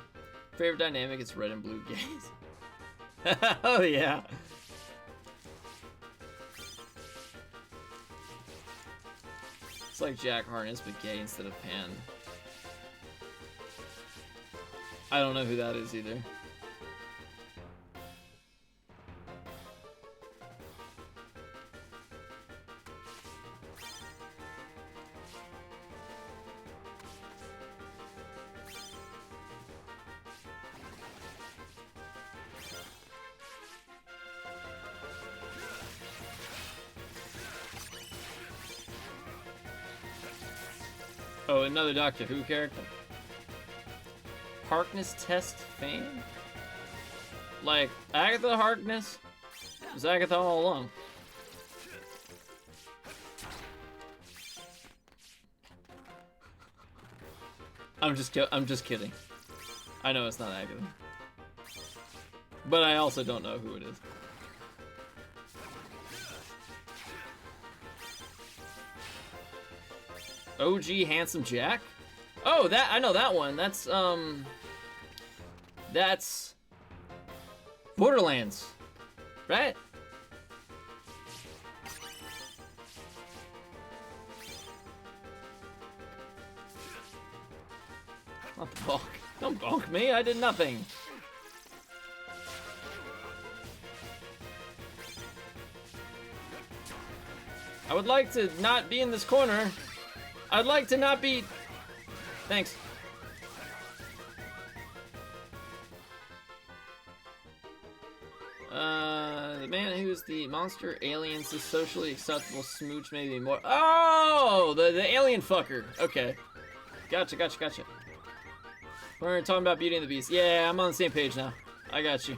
Favorite dynamic is red and blue gays. Oh yeah. It's like Jack Harness, but gay instead of Pan. I don't know who that is either. Oh, another Doctor Who character. Harkness test fame? Like, Agatha Harkness? It was Agatha all along. I'm just kidding. I know it's not Agatha. But I also don't know who it is. OG Handsome Jack? Oh, that I know that one. That's Borderlands, right? Not the bonk. Don't bonk me. I did nothing. I would like to not be in this corner. I'd like to not be... Thanks. The man who's the monster aliens, the socially acceptable smooch maybe more... Oh! The alien fucker. Okay. Gotcha. We're talking about Beauty and the Beast. Yeah, I'm on the same page now. I got you.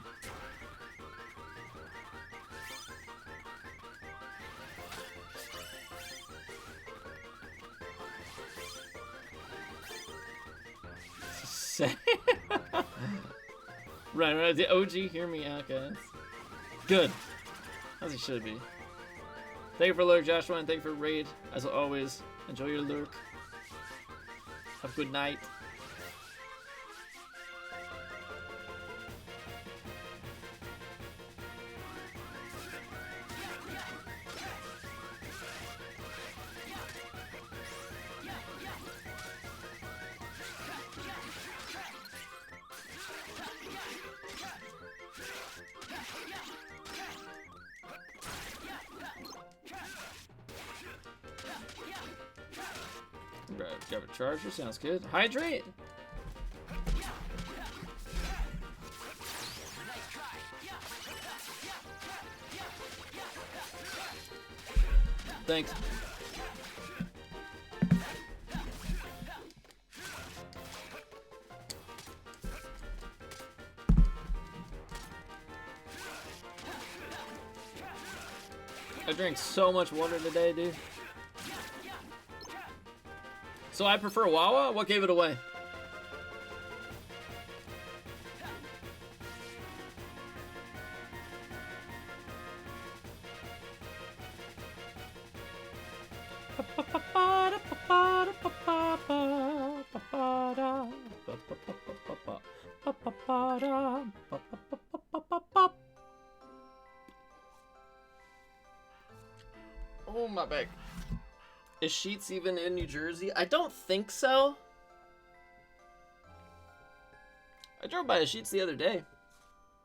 Right. The OG, hear me out, guys. Good. As it should be. Thank you for lurk, Joshua, and thank you for raid. As always, enjoy your lurk. Have a good night. Grab a charger, sounds good. Hydrate! Thanks. I drank so much water today, dude. So I prefer Wawa? What gave it away? Oh, my back. Is Sheetz even in New Jersey? I don't think so. I drove by a Sheetz the other day.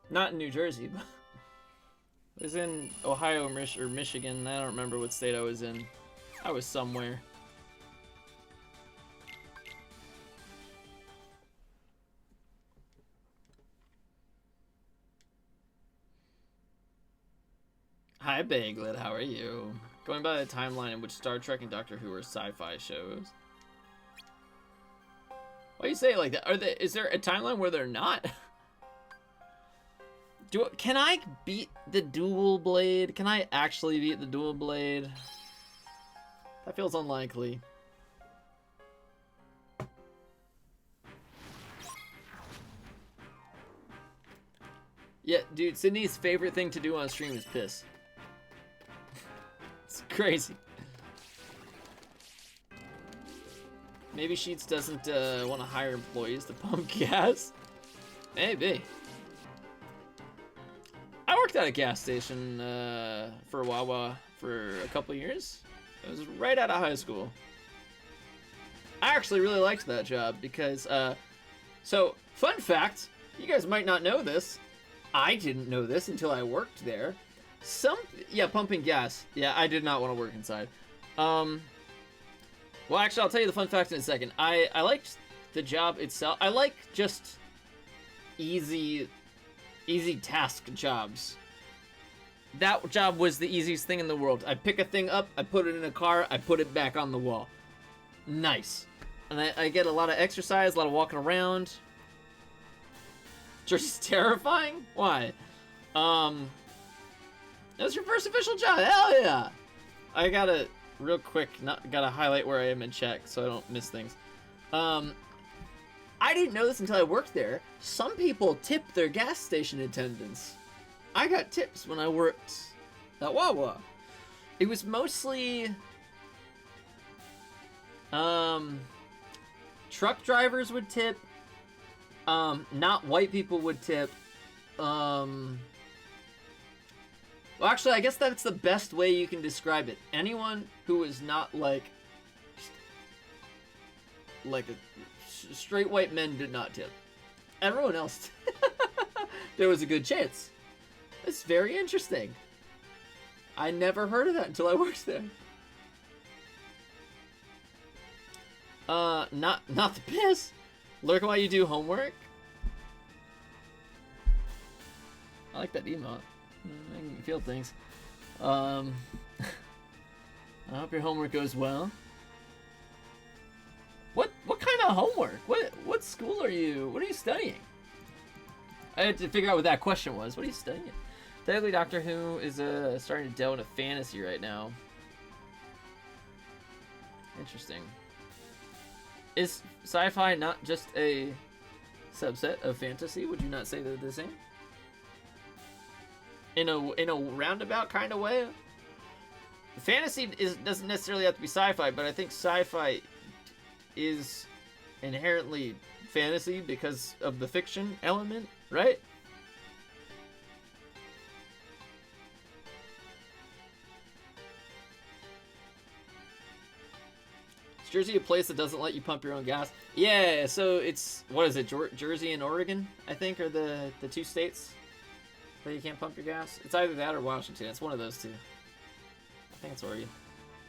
Not in New Jersey, but it was in Ohio or Michigan. I don't remember what state I was in. I was somewhere. Hi, Baglet. How are you? Going by the timeline in which Star Trek and Doctor Who are sci-fi shows. Why do you say it like that? Is there a timeline where they're not? Can I beat the dual blade? Can I actually beat the dual blade? That feels unlikely. Yeah, dude, Sydney's favorite thing to do on stream is piss. It's crazy. Maybe Sheetz doesn't want to hire employees to pump gas. Maybe. I worked at a gas station for Wawa for a couple years. It was right out of high school. I actually really liked that job because, so, fun fact, you guys might not know this. I didn't know this until I worked there. Pumping gas. Yeah, I did not want to work inside. Well, actually, I'll tell you the fun fact in a second. I liked the job itself. I like just easy task jobs. That job was the easiest thing in the world. I pick a thing up, I put it in a car, I put it back on the wall. Nice. And I get a lot of exercise, a lot of walking around. Just terrifying? Why? That was your first official job. Hell yeah! I gotta, real quick, gotta highlight where I am in check so I don't miss things. I didn't know this until I worked there. Some people tip their gas station attendants. I got tips when I worked at Wawa. It was mostly truck drivers would tip. Not white people would tip. Well, actually, I guess that's the best way you can describe it. Anyone who is not like straight white men did not tip. Everyone else, there was a good chance. It's very interesting. I never heard of that until I worked there. Not the piss. Lurk while you do homework. I like that emote. I can feel things. I hope your homework goes well. What kind of homework? What school are you? What are you studying? I had to figure out what that question was. What are you studying? Technically, Doctor Who is starting to delve into fantasy right now. Interesting. Is sci-fi not just a subset of fantasy? Would you not say they're the same? In a roundabout kind of way? Fantasy doesn't necessarily have to be sci-fi, but I think sci-fi is inherently fantasy because of the fiction element, right? Is Jersey a place that doesn't let you pump your own gas? Yeah, so it's, what is it, Jersey and Oregon, I think, are the two states that you can't pump your gas. It's either that or Washington. It's one of those two. I think it's Oregon.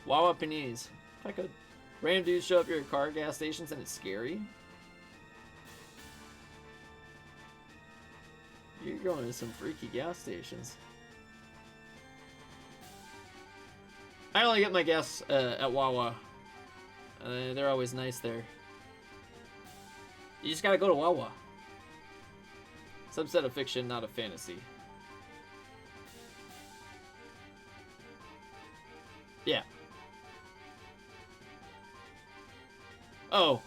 Wawa Paninis. If I could. Random dudes show up at your car gas stations and it's scary. You're going to some freaky gas stations. I only get my gas at Wawa. They're always nice there. You just gotta go to Wawa. Subset of fiction, not a fantasy. Yeah. Oh,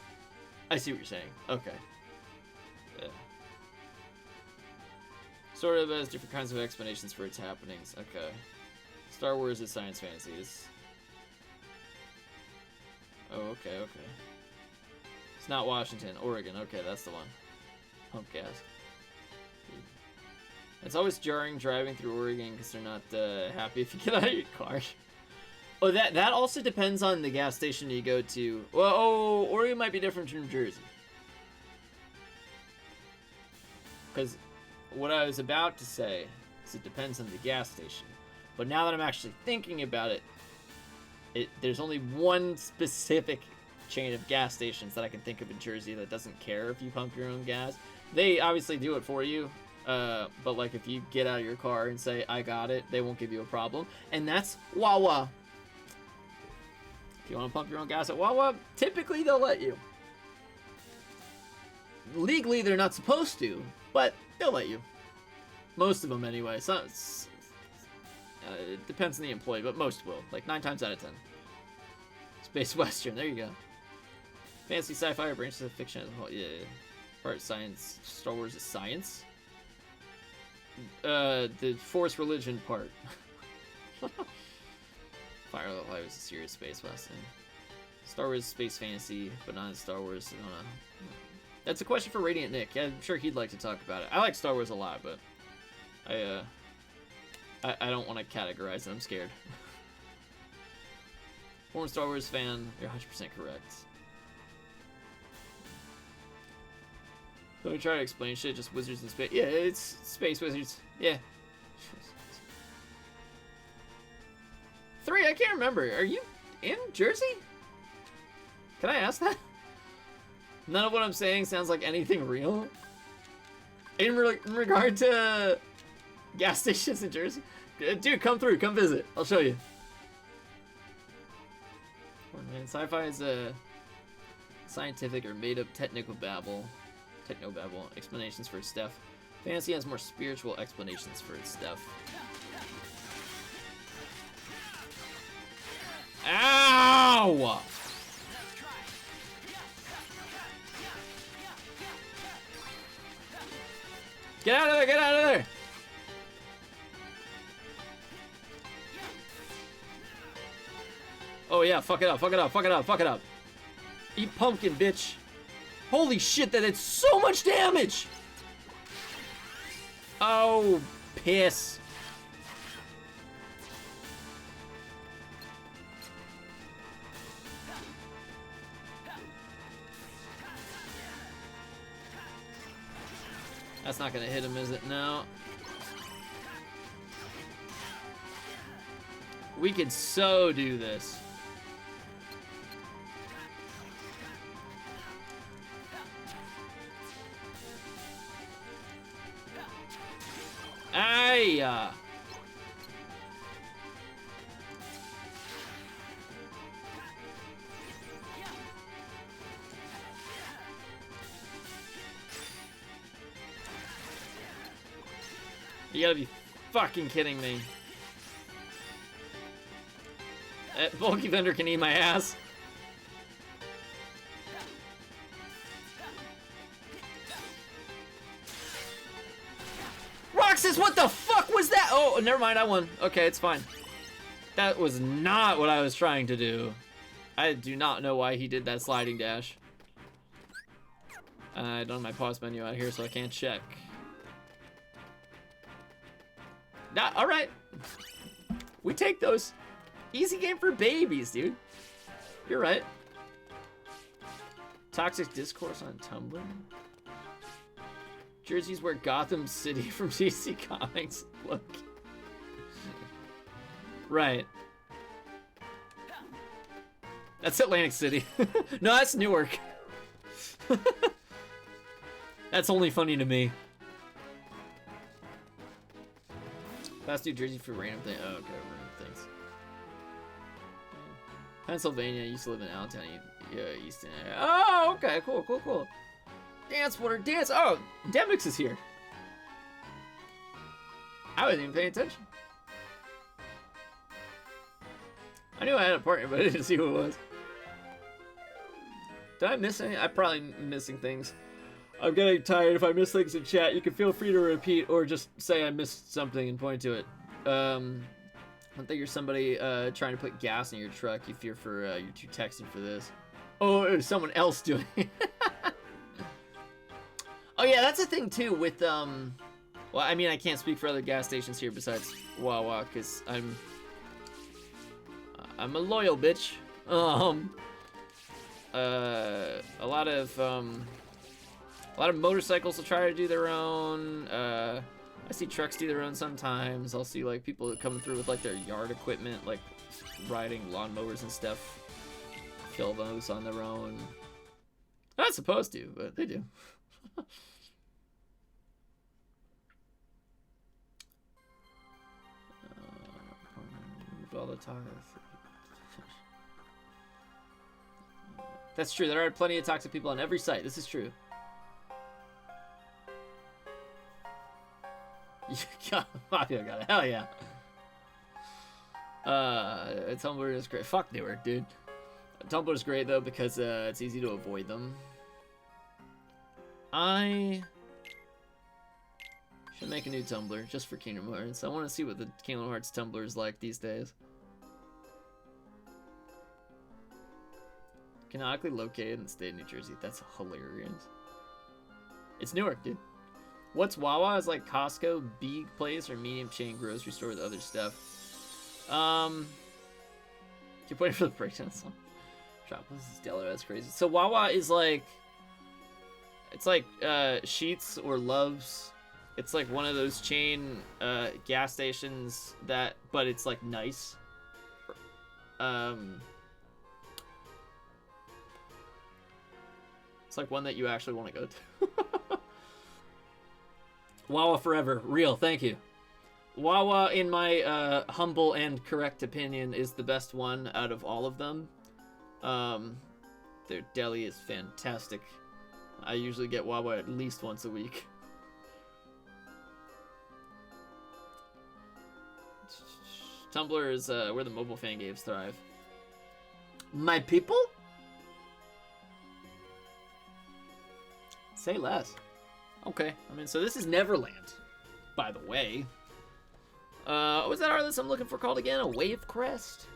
I see what you're saying. Okay. Yeah. Sort of has different kinds of explanations for its happenings. Okay. Star Wars is science fantasies. Oh, okay. It's not Washington, Oregon. Okay, that's the one. Pump gas. It's always jarring driving through Oregon because they're not happy if you get out of your car. Oh, that also depends on the gas station you go to. Well, oh, or it might be different from Jersey. Because what I was about to say is it depends on the gas station. But now that I'm actually thinking about it, there's only one specific chain of gas stations that I can think of in Jersey that doesn't care if you pump your own gas. They obviously do it for you. But like if you get out of your car and say, I got it, they won't give you a problem. And that's Wawa. If you want to pump your own gas at Wawa, typically they'll let you. Legally, they're not supposed to, but they'll let you. Most of them anyway. So it depends on the employee, but most will. Like 9 times out of 10. Space Western, there you go. Fantasy sci-fi or branches of fiction as well. Yeah. Part science. Star Wars is science. The Force religion part. Fire of Life was a serious space western. Star Wars space fantasy, but not Star Wars. I don't know. That's a question for Radiant Nick. I'm sure he'd like to talk about it. I like Star Wars a lot, but I don't want to categorize it. I'm scared. Former Star Wars fan, you're 100% correct. Let me try to explain shit. Just wizards in space. Yeah, it's space wizards. Yeah. 3, I can't remember. Are you in Jersey? Can I ask that? None of what I'm saying sounds like anything real. In regard to gas stations in Jersey? Dude, come through. Come visit. I'll show you. Oh, man, sci-fi is a scientific or made-up technobabble explanations for its stuff. Fantasy has more spiritual explanations for its stuff. Ow! Get out of there! Get out of there! Oh yeah, fuck it up, fuck it up, fuck it up, fuck it up. Eat pumpkin, bitch. Holy shit, that did so much damage! Oh, piss. That's not gonna hit him, is it? No. We could so do this. Aye! You gotta be fucking kidding me. That bulky vendor can eat my ass. Roxas, what the fuck was that? Oh, never mind, I won. Okay, it's fine. That was not what I was trying to do. I do not know why he did that sliding dash. I don't have my pause menu out here, so I can't check. Nah, alright. We take those. Easy game for babies, dude. You're right. Toxic discourse on Tumblr. Jersey's where Gotham City from DC Comics. Look. Right. That's Atlantic City. No, that's Newark. That's only funny to me. Past New Jersey for random thing. Oh, okay, random things. Pennsylvania. Used to live in Allentown. Easton. Oh, okay, cool, cool, cool. Dance water, dance. Oh, Demix is here. I wasn't even paying attention. I knew I had a partner, but I didn't see who it was. Did I miss anything? I'm probably missing things. I'm getting tired. If I miss things in chat, you can feel free to repeat or just say I missed something and point to it. I don't think you're somebody trying to put gas in your truck. You fear for you're too texting for this. Oh, it was someone else doing it. Oh yeah, that's the thing too with well, I mean, I can't speak for other gas stations here besides Wawa because I'm a loyal bitch. A lot of motorcycles will try to do their own. I see trucks do their own sometimes. I'll see like people coming through with like their yard equipment, like riding lawnmowers and stuff. Fill those on their own. Not supposed to, but they do. All the time. That's true. There are plenty of toxic people on every site. This is true. Mafia got it. Hell yeah. Tumblr is great. Fuck Newark, dude. Tumblr is great though because it's easy to avoid them. I should make a new Tumblr just for Kingdom Hearts. I want to see what the Kingdom Hearts Tumblr is like these days. Canonically located in the state of New Jersey. That's hilarious. It's Newark, dude. What's Wawa? Is like Costco, big place, or medium chain grocery store with other stuff. Keep waiting for the breakdown song. Drop this is Stellar. That's crazy. So Wawa is like, it's like Sheetz or Love's. It's like one of those chain gas stations that, but it's like nice. It's like one that you actually want to go to. Wawa forever. Real. Thank you. Wawa, in my humble and correct opinion, is the best one out of all of them. Their deli is fantastic. I usually get Wawa at least once a week. Tumblr is where the mobile fan games thrive. My people? Say less. Okay. I mean, so this is Neverland, by the way. What was that artist I'm looking for called again? A Wave Crest?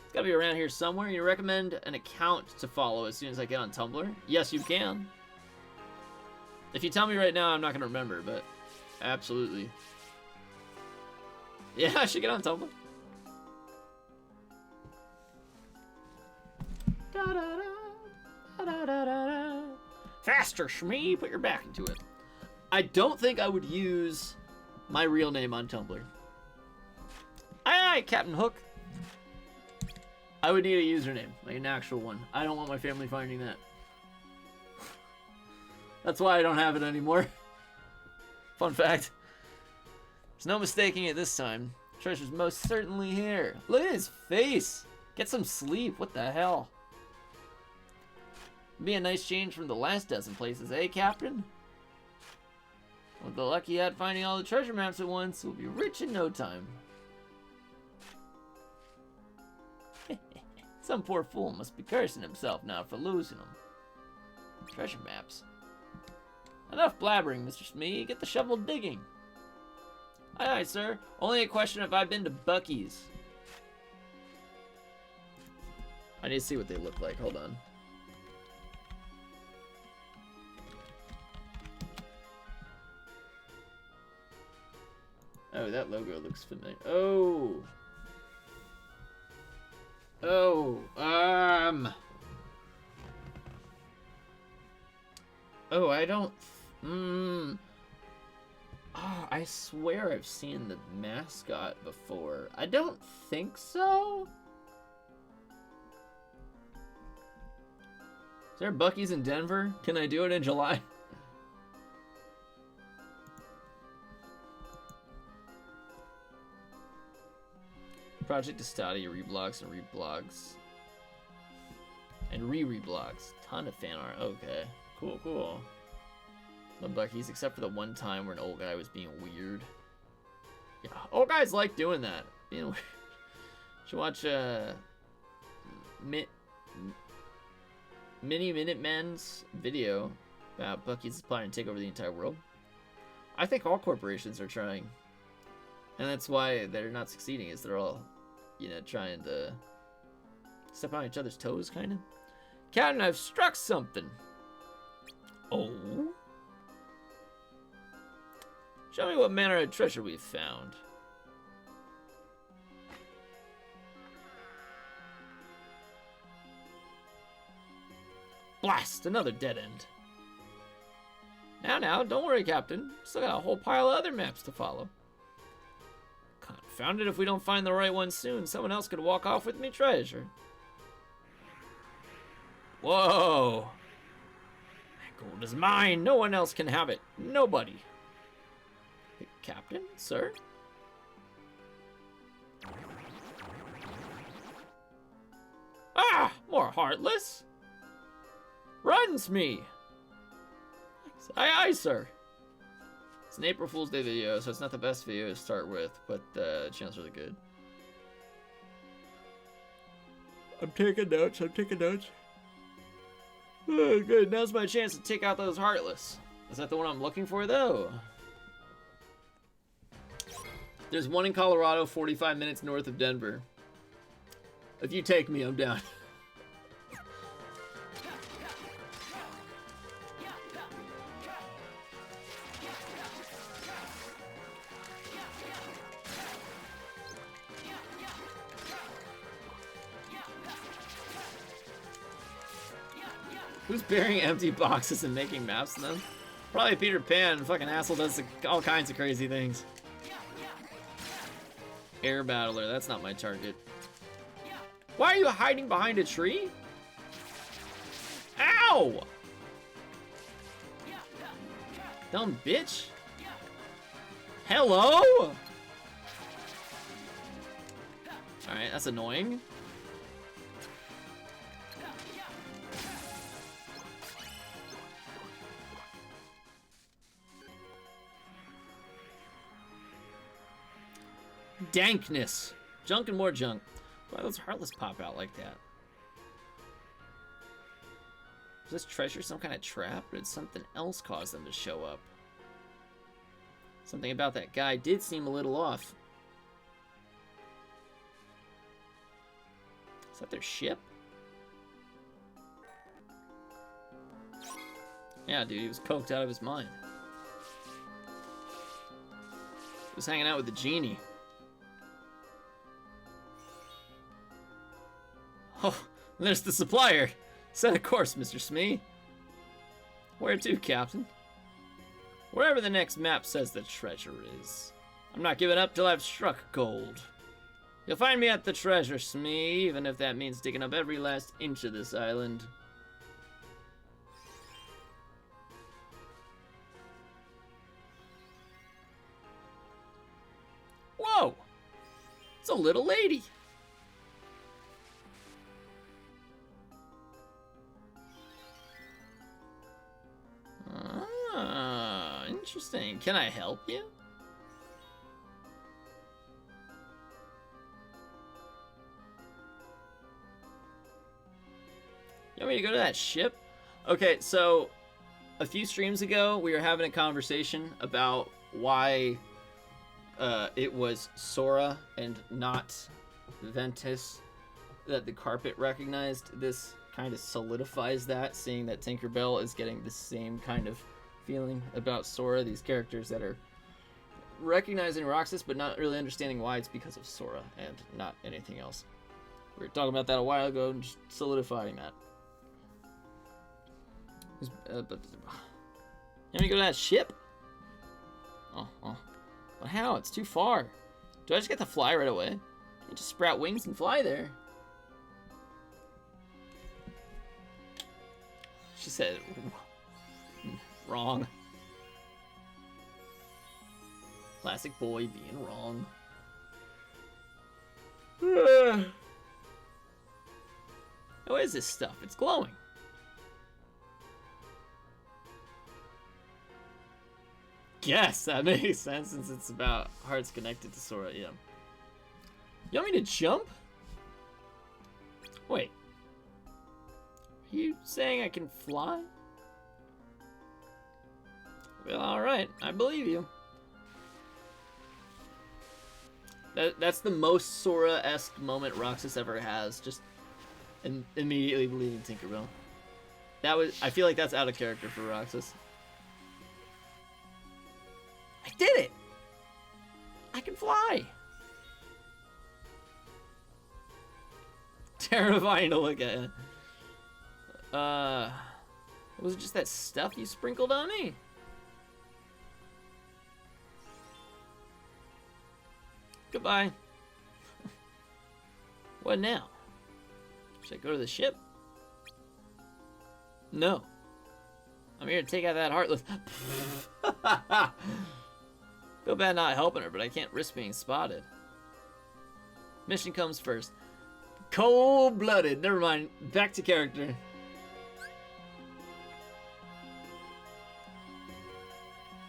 It's gotta be around here somewhere. You recommend an account to follow as soon as I get on Tumblr? Yes, you can. If you tell me right now, I'm not gonna remember, but absolutely. Yeah, I should get on Tumblr. Faster, Shmee! Put your back into it. I don't think I would use my real name on Tumblr. Aye, Captain Hook. I would need a username, like an actual one. I don't want my family finding that. That's why I don't have it anymore. Fun fact. There's no mistaking it this time. Treasure's most certainly here. Look at his face. Get some sleep. What the hell? Be a nice change from the last dozen places, eh, Captain? With the luck you had finding all the treasure maps at once, we'll be rich in no time. Some poor fool must be cursing himself now for losing them. Treasure maps. Enough blabbering, Mr. Smee. Get the shovel digging. Aye, aye, sir. Only a question if I've been to Bucky's. I need to see what they look like. Hold on. Oh, that logo looks familiar. Oh. Oh. Oh, I don't. Oh, I swear I've seen the mascot before. I don't think so. Is there Buc-ee's in Denver? Can I do it in July? Project Estadia reblogs and reblogs. And reblogs. Ton of fan art. Okay. Cool, cool. Love Buc-ee's, except for the one time where an old guy was being weird. Yeah, old guys like doing that. Being weird. Should watch Mini Minutemen's video about Buc-ee's planning to take over the entire world. I think all corporations are trying. And that's why they're not succeeding, is they're all, you know, trying to step on each other's toes, kind of. Captain, I've struck something. Oh? Show me what manner of treasure we've found. Blast! Another dead end. Now, don't worry, Captain. Still got a whole pile of other maps to follow. Confound it, if we don't find the right one soon, someone else could walk off with me treasure. Whoa! That gold is mine. No one else can have it. Nobody. Hey, Captain, sir? Ah! More heartless! Runs me! Aye, aye, sir. It's an April Fool's Day video, so it's not the best video to start with, but the channel's really good. I'm taking notes. Oh, good, now's my chance to take out those Heartless. Is that the one I'm looking for, though? There's one in Colorado, 45 minutes north of Denver. If you take me, I'm down. Who's burying empty boxes and making maps in them? Probably Peter Pan. Fucking asshole does all kinds of crazy things. Air Battler. That's not my target. Why are you hiding behind a tree? Ow! Dumb bitch. Hello? Alright, that's annoying. Dankness. Junk and more junk. Why those Heartless pop out like that? Is this treasure some kind of trap, or did something else cause them to show up? Something about that guy did seem a little off. Is that their ship? Yeah, dude, he was coked out of his mind. He was hanging out with the genie. Oh, there's the supplier. Set a course, Mr. Smee. Where to, Captain? Wherever the next map says the treasure is. I'm not giving up till I've struck gold. You'll find me at the treasure, Smee, even if that means digging up every last inch of this island. Whoa! It's a little lady. Interesting. Can I help you? You want me to go to that ship? Okay, so a few streams ago, we were having a conversation about why it was Sora and not Ventus that the carpet recognized. This kind of solidifies that, seeing that Tinkerbell is getting the same kind of feeling about Sora. These characters that are recognizing Roxas but not really understanding why it's because of Sora and not anything else. We were talking about that a while ago and just solidifying that. But you want me to go to that ship? Oh. But how? It's too far. Do I just get to fly right away? You just sprout wings and fly there. She said, wrong. Classic boy being wrong. What is this stuff? It's glowing. Yes, that makes sense since it's about hearts connected to Sora, yeah. You want me to jump? Wait. Are you saying I can fly? Well, alright. I believe you. That's the most Sora-esque moment Roxas ever has. Just immediately believing Tinkerbell. I feel like that's out of character for Roxas. I did it! I can fly! Terrifying to look at. Was it just that stuff you sprinkled on me? Goodbye. What now? Should I go to the ship? No. I'm here to take out that heartless. Feel bad not helping her, but I can't risk being spotted. Mission comes first. Cold-blooded. Never mind. Back to character.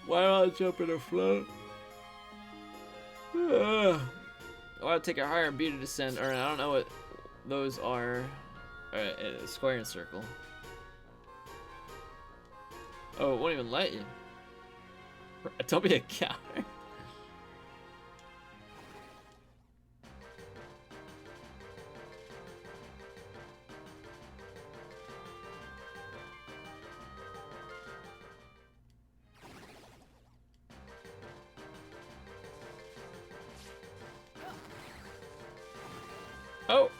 Why don't I jump in a float? I want to take a higher beat to descend. Or I don't know what those are. Square and circle. Oh, it won't even let you. Don't be a coward. Oh!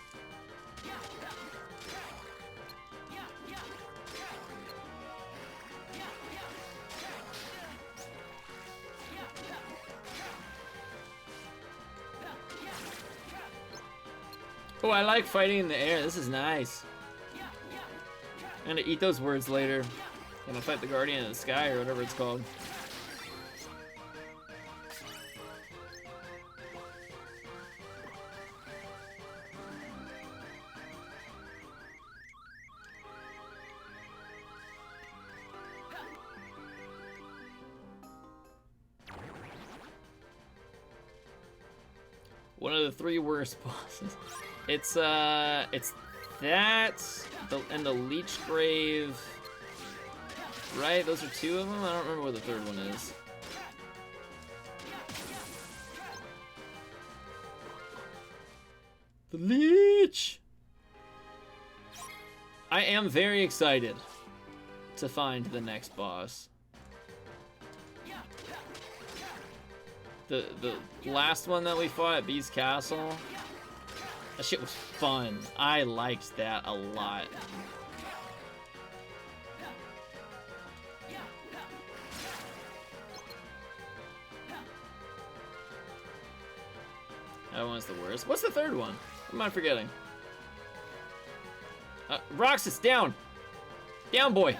Oh, I like fighting in the air. This is nice. I'm gonna eat those words later. I'm gonna fight the Guardian of the Sky or whatever it's called. One of the 3 worst bosses. It's that, and the Leech Grave, right? Those are 2 of them? I don't remember what the 3rd one is. The Leech! I am very excited to find the next boss. The last one that we fought at Beast Castle, that shit was fun. I liked that a lot. That one's the worst. What's the 3rd one? What am I forgetting? Roxas, down! Down, boy!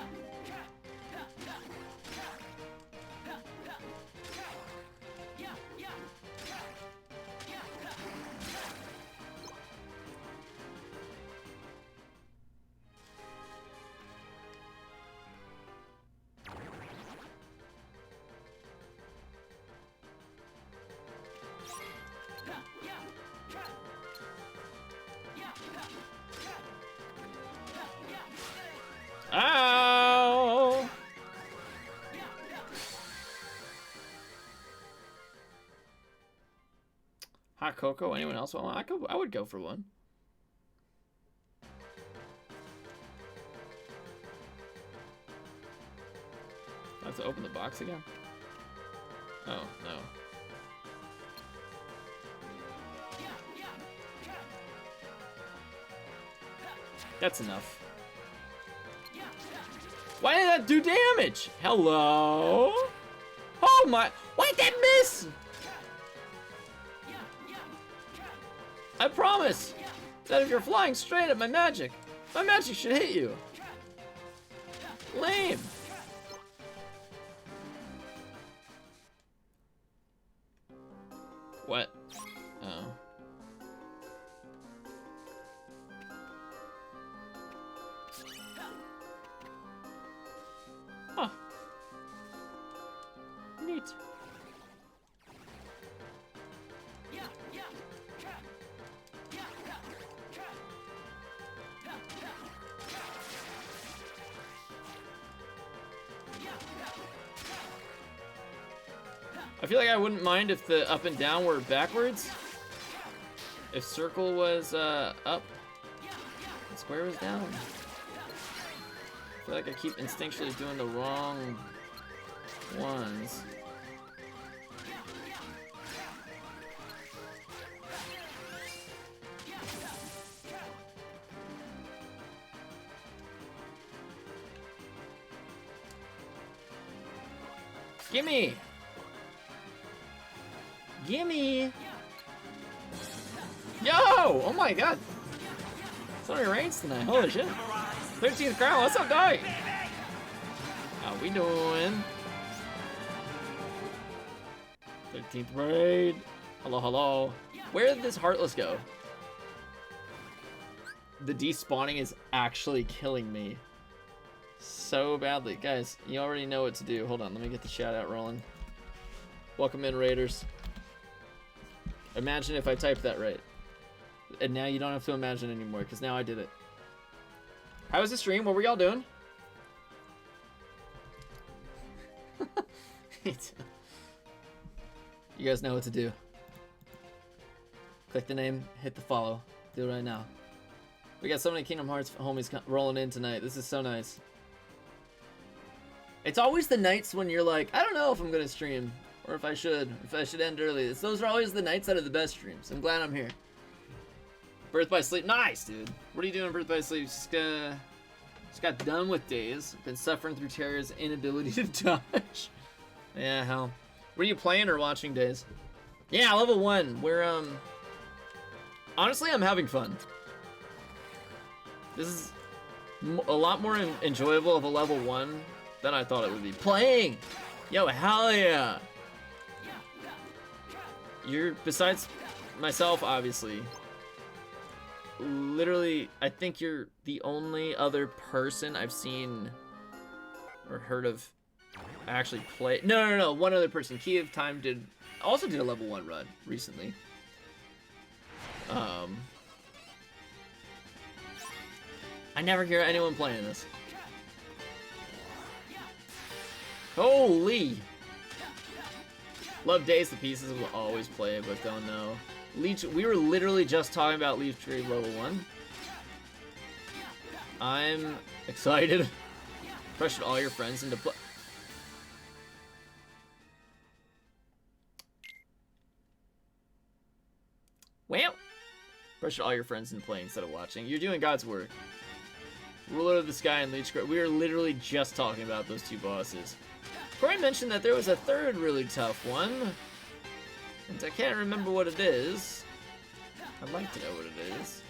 Ow! Hot cocoa? Anyone else want one? I would go for one. I have to open the box again? Oh, no. That's enough. Why did that do damage? Hello? Oh my, why did that miss? I promise that if you're flying straight at my magic should hit you. Lame. What? Oh. Huh. Neat. I feel like I wouldn't mind if the up and down were backwards. If circle was up, and square was down. I feel like I keep instinctually doing the wrong ones. Gimme! Gimme! Yo! Oh my god! So many ranks tonight. Holy shit. 13th crown. What's up, dog? How we doing? 13th raid. Hello, hello. Where did this Heartless go? The despawning is actually killing me so badly. Guys, you already know what to do. Hold on, let me get the shout out rolling. Welcome in, Raiders. Imagine if I typed that right. And now you don't have to imagine anymore, because now I did it. How was the stream? What were y'all doing? You guys know what to do. Click the name, hit the follow. Do it right now. We got so many Kingdom Hearts homies rolling in tonight. This is so nice. It's always the nights when you're like, I don't know if I'm gonna stream, or if I should end early. Those are always the nights that are the best streams. I'm glad I'm here. Birth by Sleep, nice, dude. What are you doing, Birth by Sleep? Just got done with days. Been suffering through Terra's inability to dodge. Yeah, hell. Were you playing or watching Days? Yeah, level 1. We're honestly, I'm having fun. This is a lot more enjoyable of a level 1 than I thought it would be. Playing! Yo, hell yeah! You're, besides myself, obviously, literally, I think you're the only other person I've seen or heard of actually play. No. One other person. Key of Time also did a level 1 run recently. I never hear anyone playing this. Holy! Love Days to Pieces, will always play it, but don't know. Leech, we were literally just talking about Leaf Tree level 1. I'm excited. Pressured all your friends into play. Well, pressured all your friends into playing instead of watching. You're doing God's work. Ruler of the Sky and Leech. We were literally just talking about those two bosses. Corey mentioned that there was a third really tough one, and I can't remember what it is. I'd like to know what it is.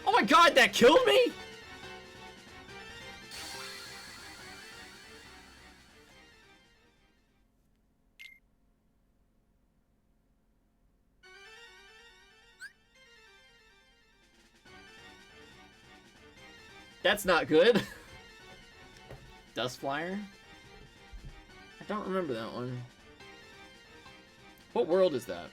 Oh my god, that killed me?! That's not good. Dust Flyer? I don't remember that one. What world is that?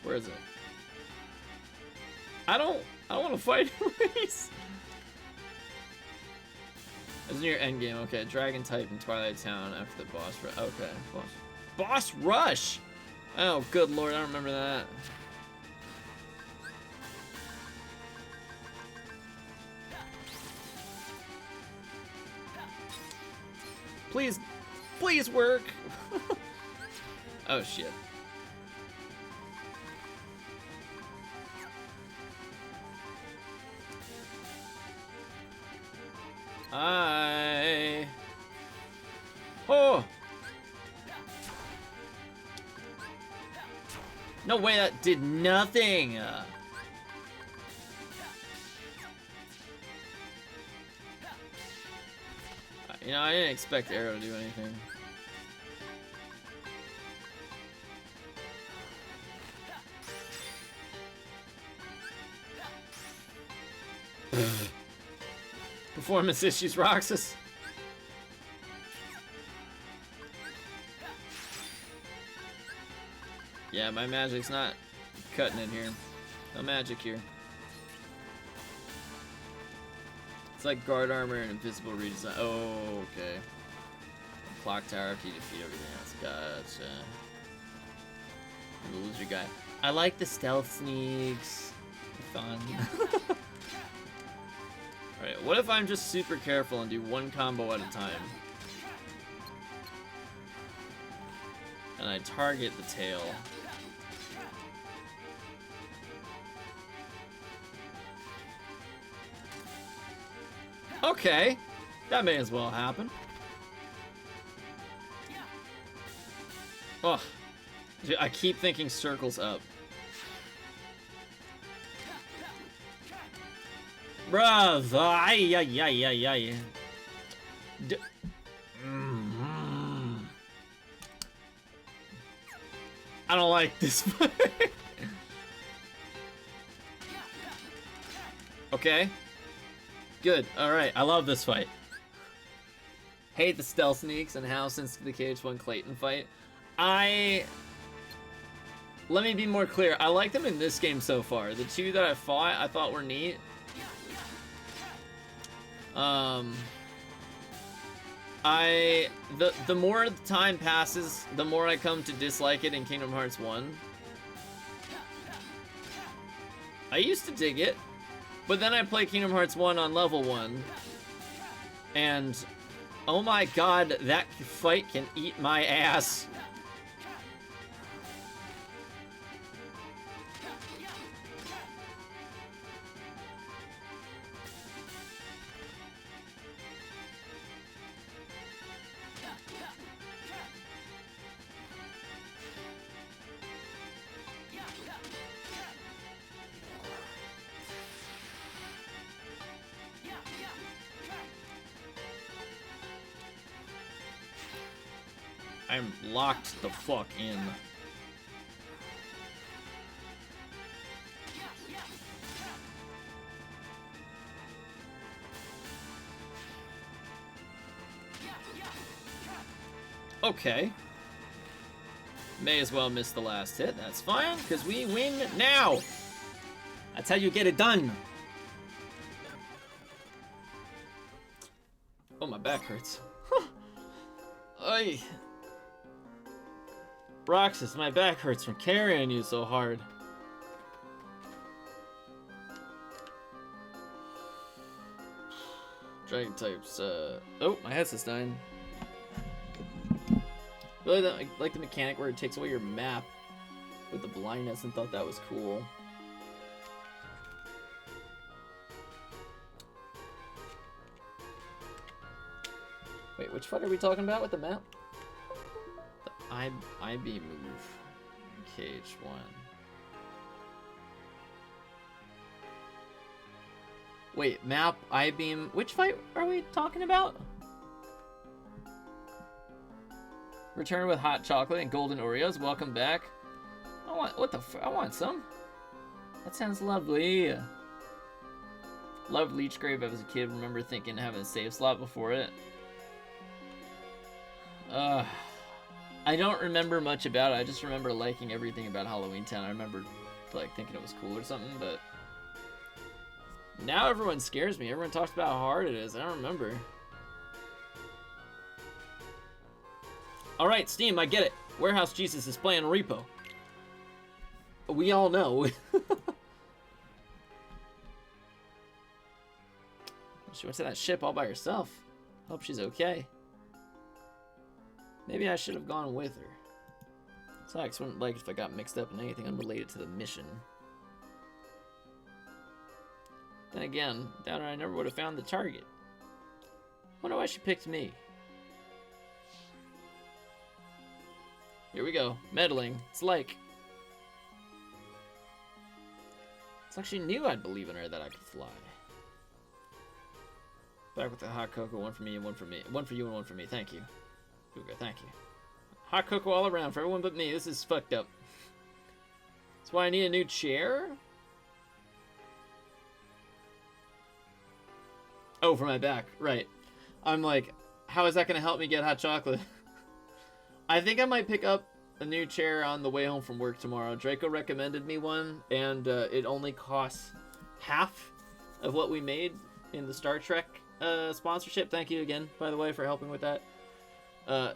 Where is it? I don't want to fight Reese. It's near endgame. Okay, Dragon type in Twilight Town after the boss rush. Okay, boss rush. Oh, good lord, I don't remember that. Please work. Oh shit. Oh! No way, that did nothing! You know, I didn't expect Arrow to do anything. Performance issues, Roxas. Yeah, my magic's not cutting it here. No magic here. It's like guard armor and invisible redesign. Oh, okay. Clock tower after you defeat everything else. Gotcha. You lose your guy. I like the stealth sneaks. Fun. Alright, what if I'm just super careful and do one combo at a time? And I target the tail. Okay, that may as well happen. Oh, I keep thinking circles up. Bruh, ay, ay, ay, ay, ay. I don't like this. Okay. Good. Alright, I love this fight. Hate the stealth sneaks and how since the KH1 Clayton fight. Let me be more clear. I like them in this game so far. The two that I fought, I thought were neat. The more time passes, the more I come to dislike it in Kingdom Hearts 1. I used to dig it, but then I played Kingdom Hearts 1 on level 1, and oh my god, that fight can eat my ass. I'm locked the fuck in. Okay. May as well miss the last hit. That's fine, because we win now. That's how you get it done. Oh, my back hurts. Oy. Roxas, my back hurts from carrying you so hard. Dragon types, oh, my headset's dying. Really I like the mechanic where it takes away your map with the blindness and thought that was cool. Wait, which fight are we talking about with the map? The IB move. KH1. Wait, map, I-beam. Which fight are we talking about? Return with hot chocolate and golden Oreos. Welcome back. I want, what the I want some. That sounds lovely. Loved Leechgrave as a kid. Remember thinking having a save slot before it. I don't remember much about it. I just remember liking everything about Halloween Town. I remember like thinking it was cool or something, but now everyone scares me. Everyone talks about how hard it is. I don't remember. Alright, Steam, I get it. Warehouse Jesus is playing Repo. We all know. She went to that ship all by herself. Hope she's okay. Maybe I should have gone with her. Sykes wouldn't like if I got mixed up in anything unrelated to the mission. Then again, down there I never would have found the target. Wonder why she picked me. Here we go. Meddling. It's like she knew I'd believe in her that I could fly. Back with the hot cocoa. One for me and one for me. One for you and one for me. Thank you. Cougar, thank you. Hot cocoa all around for everyone but me. This is fucked up. That's why I need a new chair? Oh, for my back. Right. I'm like, how is that going to help me get hot chocolate? I think I might pick up a new chair on the way home from work tomorrow. Draco recommended me one, and it only costs half of what we made in the Star Trek sponsorship. Thank you again, by the way, for helping with that.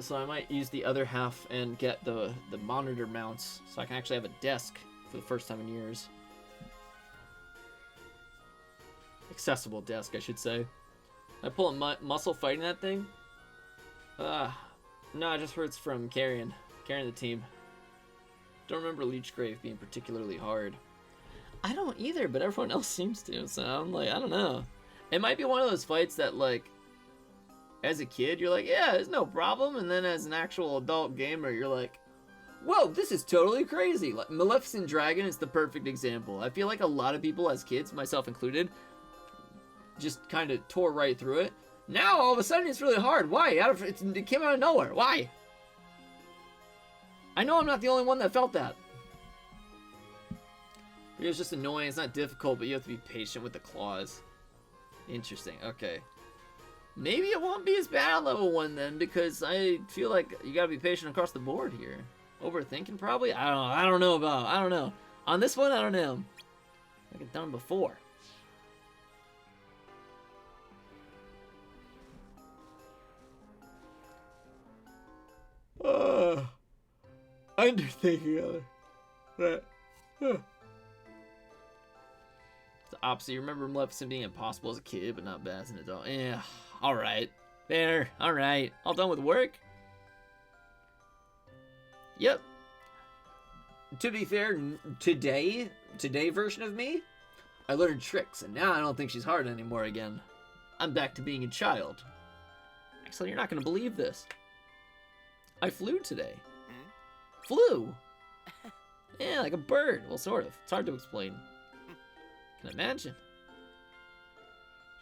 So I might use the other half and get the monitor mounts, so I can actually have a desk for the first time in years. Accessible desk, I should say. I pull a muscle fighting that thing? No, it just hurts from carrying the team. Don't remember Leechgrave being particularly hard. I don't either, but everyone else seems to, so I'm like, I don't know. It might be one of those fights that, like, as a kid, you're like, yeah, there's no problem. And then as an actual adult gamer, you're like, whoa, this is totally crazy. Like, Maleficent Dragon is the perfect example. I feel like a lot of people as kids, myself included, just kind of tore right through it. Now, all of a sudden, it's really hard. Why? It came out of nowhere. Why? I know I'm not the only one that felt that. It was just annoying. It's not difficult, but you have to be patient with the claws. Interesting. Okay. Maybe it won't be as bad on level 1 then, because I feel like you gotta be patient across the board here. Overthinking probably? I don't know. On this one, I don't know. Like I've done before. Underthinking of it. It's the opposite. You remember Maleficent being impossible as a kid, but not bad as an adult. Yeah, alright. There, alright. All done with work? Yep. To be fair, today version of me, I learned tricks, and now I don't think she's hard anymore again. I'm back to being a child. Actually, you're not going to believe this. I flew today. Flew? Yeah, like a bird. Well, sort of. It's hard to explain. Can imagine.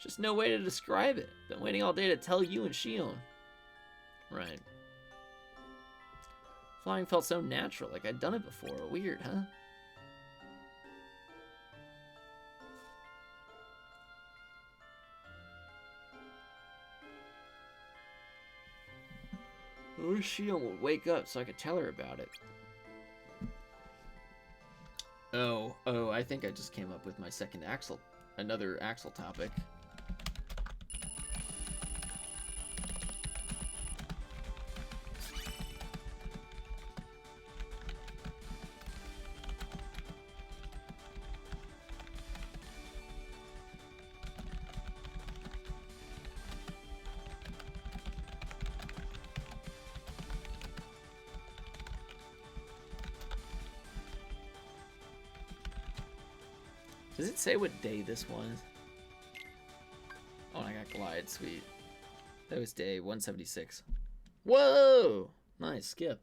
Just no way to describe it. Been waiting all day to tell you and Shion. Right. Flying felt so natural, like I'd done it before. Weird, huh? I wish Shion would wake up so I could tell her about it. Oh, I think I just came up with my second another Axel topic. Does it say what day this was? Oh, I got glide, sweet. That was day 176. Whoa! Nice, skip.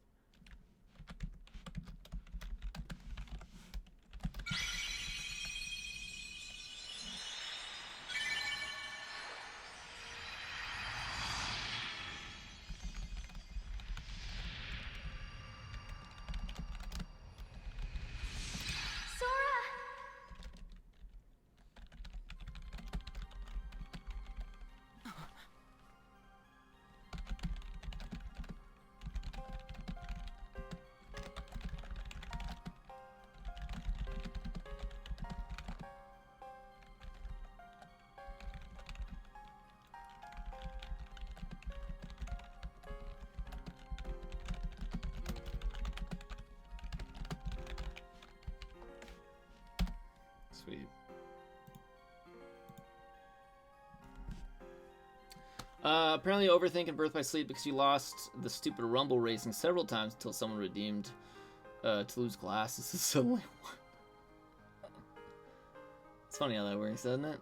Sweet. Apparently overthinking Birth by Sleep because you lost the stupid Rumble racing several times until someone redeemed Toulouse glasses is suddenly one. It's funny how that works, doesn't it?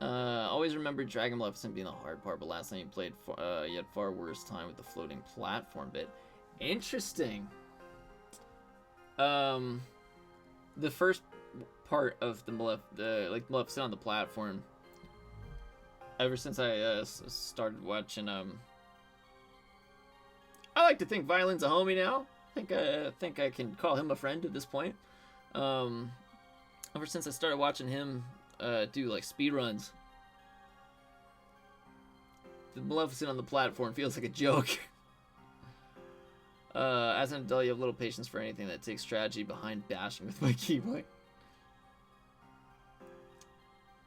Always remember Dragon Maleficent being the hard part, but last time you played, you had far worse time with the floating platform bit. Interesting. The first part of the Maleficent on the platform, ever since I started watching, I like to think Violin's a homie now. I think I can call him a friend at this point. Ever since I started watching him do like speed runs, the Maleficent on the platform feels like a joke. As an adult, you have little patience for anything that takes strategy behind bashing with my keyboard.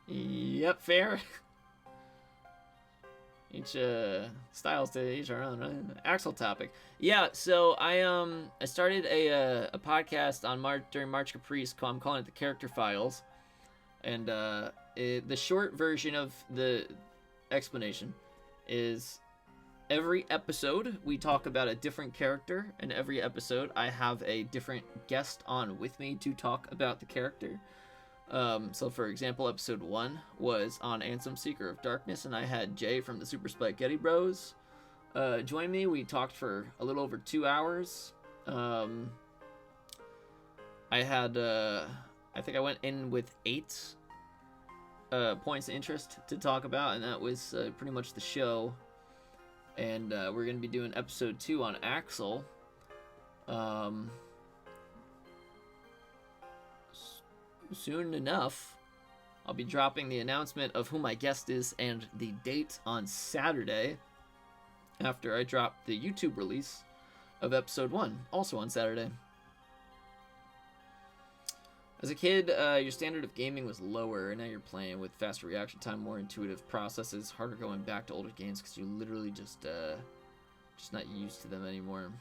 Yep, fair. Each styles to each our own, right? Axel topic. Yeah, so I started a podcast on during March Caprice. I'm calling it the Character Files, and the short version of the explanation is every episode we talk about a different character, and every episode I have a different guest on with me to talk about the character. So for example, episode 1 was on Ansem Seeker of Darkness, and I had Jay from the Super Spaghetti Bros join me. We talked for a little over 2 hours. I had, I think I went in with 8 points of interest to talk about, and that was pretty much the show. And we're going to be doing episode 2 on Axel. Soon enough, I'll be dropping the announcement of who my guest is and the date on Saturday, after I drop the YouTube release of episode 1, also on Saturday. As a kid, your standard of gaming was lower, and now you're playing with faster reaction time, more intuitive processes, harder going back to older games because you're literally just not used to them anymore.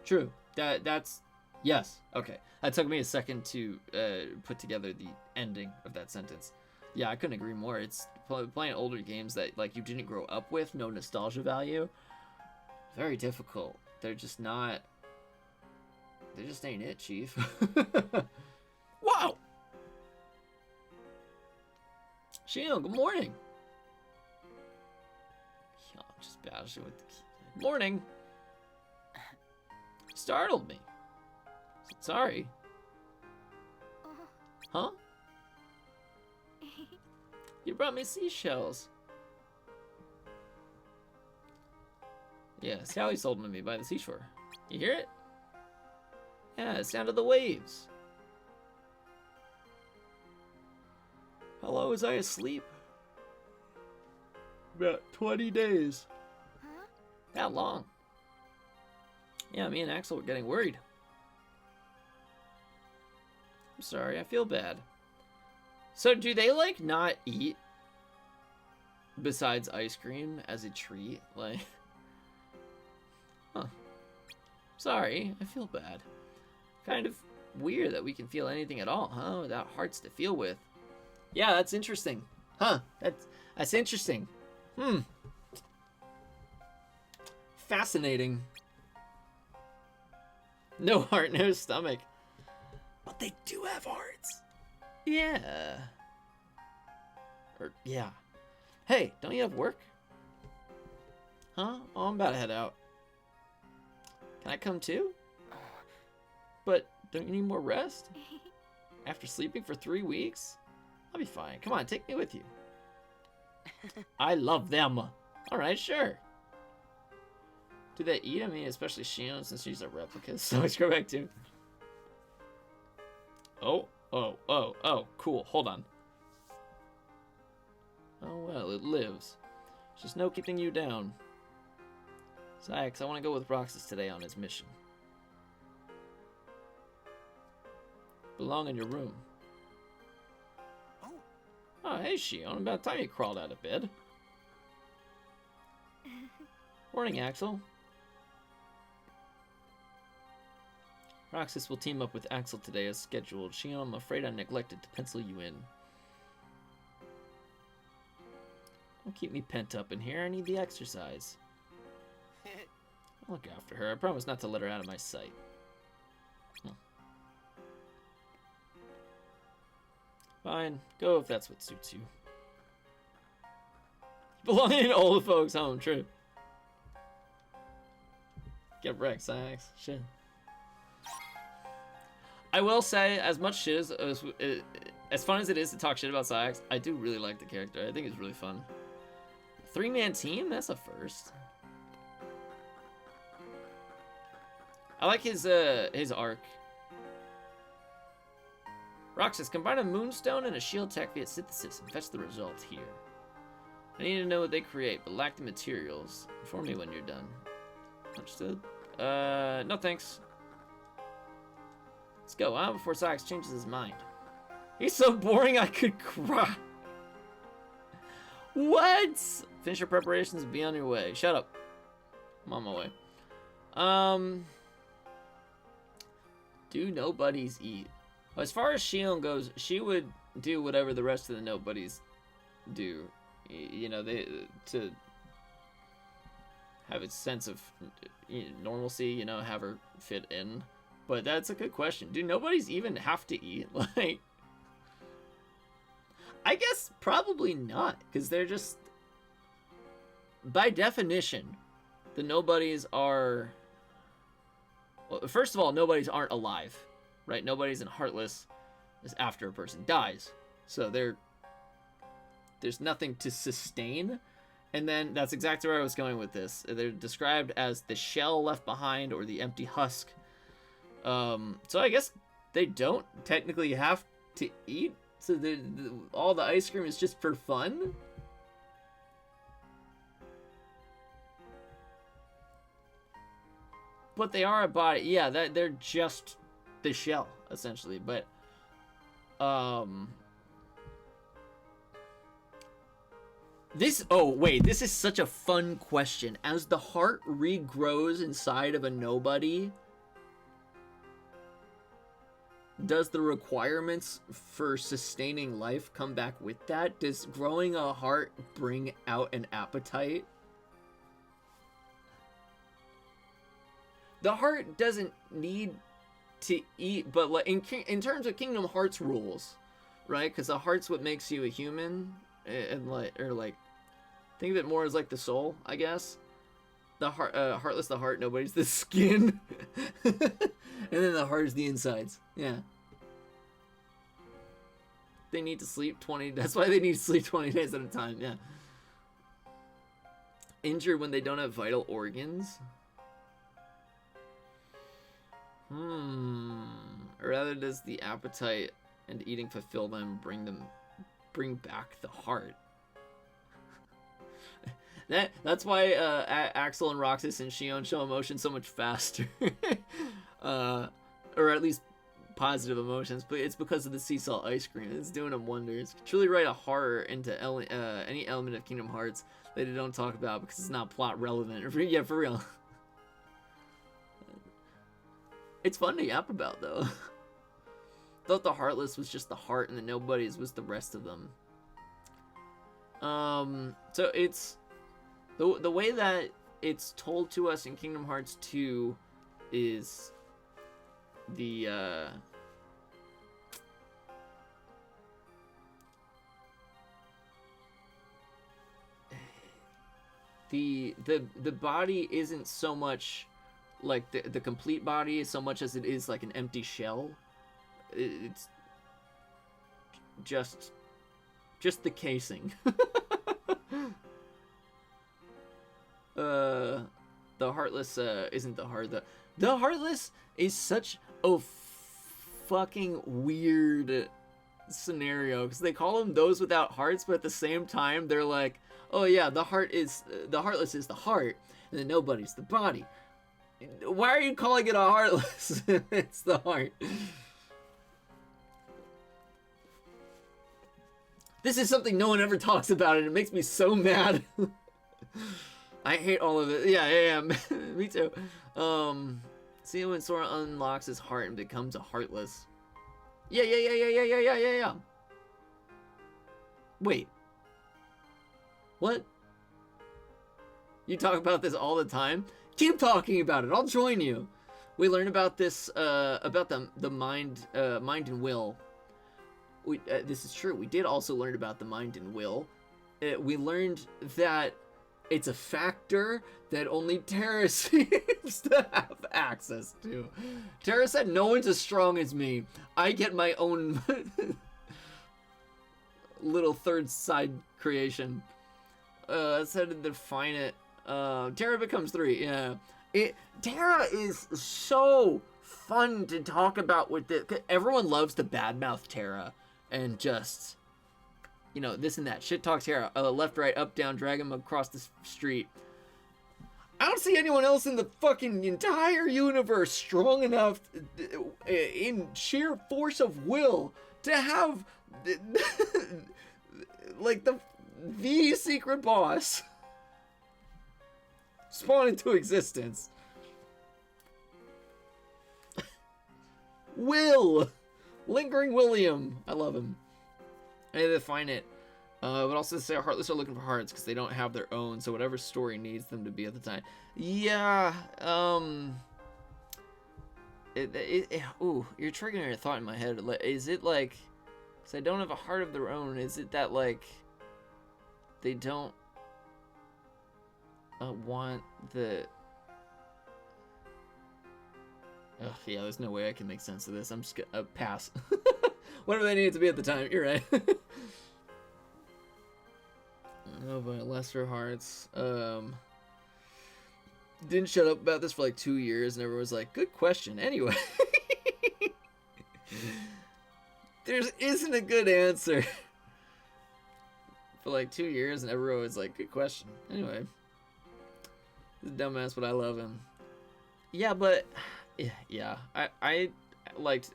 True. That's yes. Okay. That took me a second to put together the ending of that sentence. Yeah, I couldn't agree more. It's playing older games that like you didn't grow up with, no nostalgia value. Very difficult. They're just not. They just ain't it, Chief. Wow! Shion, good morning. Yeah, I'm just bashing with the key. Morning. Startled me. Sorry. Huh? You brought me seashells. Yeah, Sally sold them to me by the seashore. You hear it? Yeah, the sound of the waves. Hello, was I asleep? About 20 days. Huh? That long. Yeah, me and Axel were getting worried. I'm sorry, I feel bad. So do they, like, not eat besides ice cream as a treat? Like, huh. Sorry, I feel bad. Kind of weird that we can feel anything at all, huh? Without hearts to feel with. Yeah, that's interesting. Huh, that's interesting. Fascinating. No heart, no stomach. But they do have hearts. Yeah. Or, yeah. Hey, don't you have work? Huh? Oh, I'm about to head out. Can I come too? But don't you need more rest? After sleeping for 3 weeks? I'll be fine. Come on, take me with you. I love them. Alright, sure. Do they eat? I mean, especially Shion, since she's a replica. So let's go back to. Oh, cool. Hold on. Oh, well, it lives. There's just no keeping you down. Sykes, I want to go with Roxas today on his mission. Belong in your room. Oh, hey, Shion. About time you crawled out of bed. Morning, Axel. Roxas will team up with Axel today as scheduled. Shion, I'm afraid I neglected to pencil you in. Don't keep me pent up in here. I need the exercise. I'll look after her. I promise not to let her out of my sight. Fine. Go if that's what suits you. Belong in old folks' home. True. Get wrecked, Sykes. Shit. I will say, as much shit as fun as it is to talk shit about Sykes, I do really like the character. I think it's really fun. 3-man team? That's a first. I like his arc. Roxas, combine a moonstone and a shield tech via synthesis and fetch the result here. I need to know what they create, but lack the materials. Inform me when you're done. Understood? No thanks. Let's go, huh? Before Sykes changes his mind. He's so boring I could cry. What? Finish your preparations and be on your way. Shut up. I'm on my way. Do nobodies eat? As far as Shion goes, she would do whatever the rest of the nobodies do. You know, to have a sense of normalcy, you know, have her fit in. But that's a good question. Do nobodies even have to eat? Like, I guess probably not, because they're just, by definition, the nobodies are, well, first of all, nobodies aren't alive, right? Nobodies and heartless is after a person dies. So there's nothing to sustain. And then that's exactly where I was going with this. They're described as the shell left behind or the empty husk. So I guess they don't technically have to eat. So all the ice cream is just for fun? But they are a body. Yeah, they're just the shell, essentially. But, this is such a fun question. As the heart regrows inside of a nobody, does the requirements for sustaining life come back with that? Does growing a heart bring out an appetite? The heart doesn't need to eat, but like in terms of Kingdom Hearts rules, right? Because the heart's what makes you a human, and like think of it more as like the soul, I guess. The heart, heartless, the heart, nobody's the skin, and then the heart is the insides. Yeah. They need to sleep 20. That's why they need to sleep 20 days at a time. Yeah. Injured when they don't have vital organs. Or rather, does the appetite and eating fulfill them, bring back the heart? That's why Axel and Roxas and Shion show emotion so much faster, or at least positive emotions. But it's because of the sea salt ice cream. It's doing them wonders. Truly write a horror into any element of Kingdom Hearts that they don't talk about because it's not plot relevant. Yeah, for real. It's fun to yap about, though. Thought the Heartless was just the heart and the Nobodies was the rest of them. So it's the way that it's told to us in Kingdom Hearts 2 is the body isn't so much like the complete body so much as it is like an empty shell. It's just the casing. The Heartless isn't the heart. The Heartless is such a fucking weird scenario because they call them those without hearts, but at the same time they're like, oh yeah, the Heartless is the heart, and then nobody's the body. Why are you calling it a Heartless? It's the heart. This is something no one ever talks about, and it makes me so mad. I hate all of it. Yeah. Me too. See when Sora unlocks his heart and becomes a Heartless. Yeah. Wait. What? You talk about this all the time? Keep talking about it. I'll join you. We learned about this, about the mind and will. This is true. We did also learn about the mind and will. We learned that it's a factor that only Terra seems to have access to. Terra said, no one's as strong as me. I get my own little third side creation. That's how to define it. Terra becomes 3, yeah. Terra is so fun to talk about with this. Everyone loves to badmouth Terra and just, you know, this and that. Shit talk Terra. Left, right, up, down, drag him across the street. I don't see anyone else in the fucking entire universe strong enough in sheer force of will to have like the secret boss spawn into existence. Will! Lingering William. I love him. I need to find it. But also say Heartless are looking for hearts because they don't have their own, so whatever story needs them to be at the time. Yeah, Ooh, you're triggering a thought in my head. Is it like, because they don't have a heart of their own, is it that, like, they don't want the... Ugh, yeah, there's no way I can make sense of this. I'm just gonna pass. Whatever they needed to be at the time, you're right. Oh, but lesser hearts. Didn't shut up about this for like 2 years, and everyone was like, good question. Anyway. There isn't a good answer. For like 2 years, and everyone was like, good question. Anyway. This dumbass, but I love him. Yeah, but... Yeah, I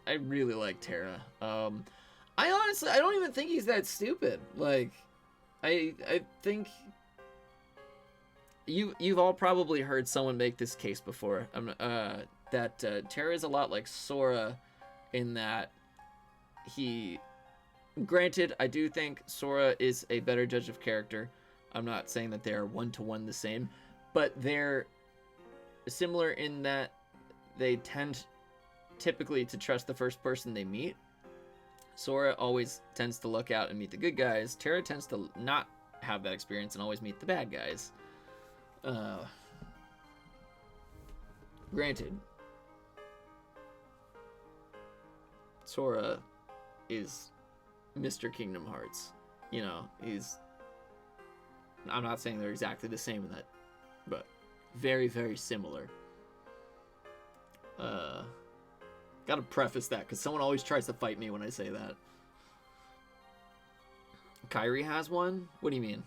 really like Terra. I honestly, I don't even think he's that stupid. Like, I think you've all probably heard someone make this case before. That Terra is a lot like Sora, in that he. Granted, I do think Sora is a better judge of character. I'm not saying that they are one-to-one the same, but they're similar in that they tend typically to trust the first person they meet. Sora always tends to look out and meet the good guys. Terra tends to not have that experience and always meet the bad guys. Granted, Sora is Mr. Kingdom Hearts. You know, I'm not saying they're exactly the same in that, but very, very similar. Gotta preface that, because someone always tries to fight me when I say that. Kyrie has one? What do you mean?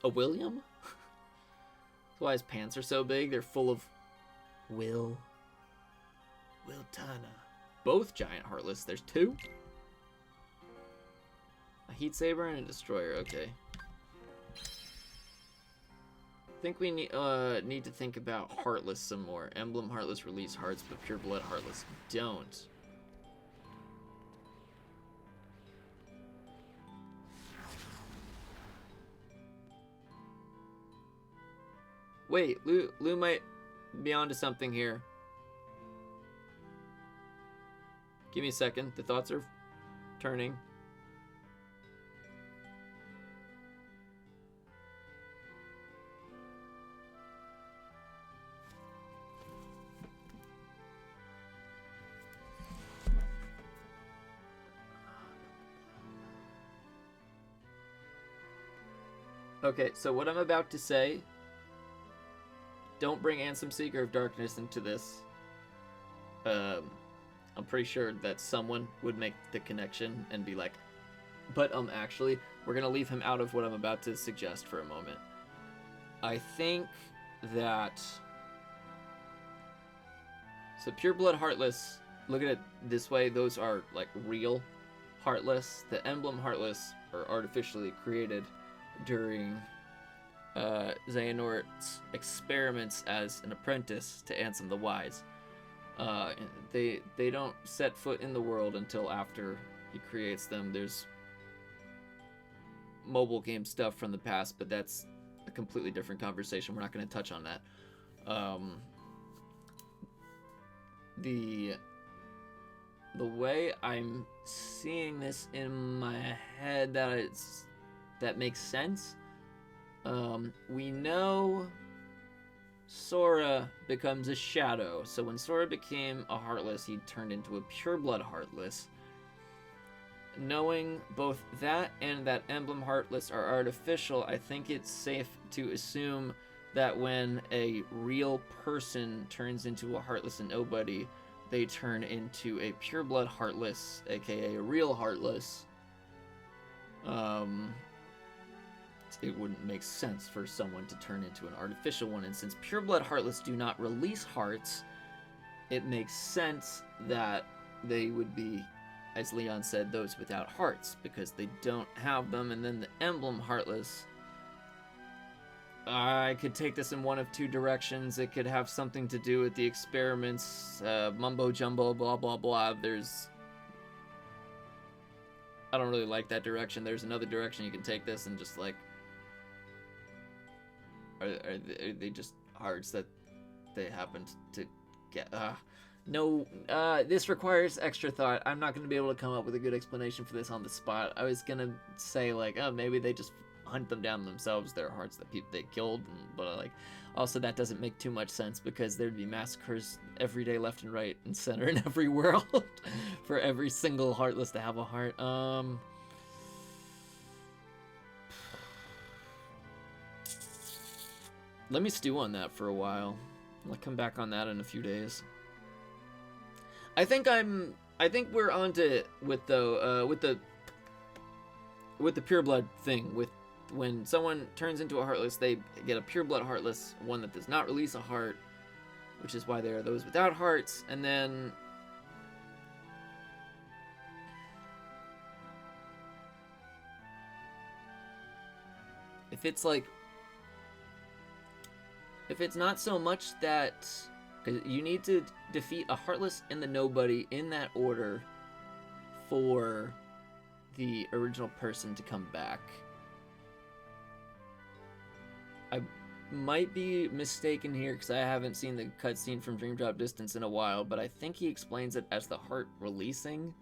A William? That's why his pants are so big. They're full of Wiltana. Both giant heartless. There's two? A Heat Saber and a Destroyer. Okay. I think we need to think about Heartless some more. Emblem Heartless release hearts, but Pure Blood Heartless don't. Wait, Lou might be onto something here. Give me a second. The thoughts are turning. Okay, so what I'm about to say, don't bring Ansem Seeker of Darkness into this. I'm pretty sure that someone would make the connection and be like, but actually, we're going to leave him out of what I'm about to suggest for a moment. I think that... So Pure Blood Heartless, look at it this way, those are like real Heartless. The Emblem Heartless are artificially created during Xehanort's experiments as an apprentice to Ansem the Wise. They don't set foot in the world until after he creates them. There's mobile game stuff from the past, but that's a completely different conversation. We're not going to touch on that. The way I'm seeing this in my head that makes sense. We know Sora becomes a shadow. So when Sora became a Heartless, he turned into a Pure Blood Heartless. Knowing both that and that Emblem Heartless are artificial, I think it's safe to assume that when a real person turns into a Heartless and nobody, they turn into a Pure Blood Heartless, aka a real Heartless. It wouldn't make sense for someone to turn into an artificial one, and since Pure Blood Heartless do not release hearts, it makes sense that they would be, as Leon said, those without hearts, because they don't have them. And then the Emblem Heartless, I could take this in one of two directions. It could have something to do with the experiments, mumbo jumbo, blah blah blah. I don't really like that direction. There's another direction you can take this, and just like, are they just hearts that they happened to get? No, this requires extra thought. I'm not going to be able to come up with a good explanation for this on the spot. I was going to say, like, oh, maybe they just hunt them down themselves. There are hearts that people they killed, but, like, also that doesn't make too much sense because there'd be massacres every day, left and right and center in every world for every single heartless to have a heart. Let me stew on that for a while. I'll come back on that in a few days. I think we're on to with the pure blood thing. With when someone turns into a heartless, they get a pure blood heartless, one that does not release a heart, which is why there are those without hearts. And then if it's not so much that, because you need to defeat a heartless and the nobody in that order for the original person to come back. I might be mistaken here because I haven't seen the cutscene from Dream Drop Distance in a while, but I think he explains it as the heart releasing.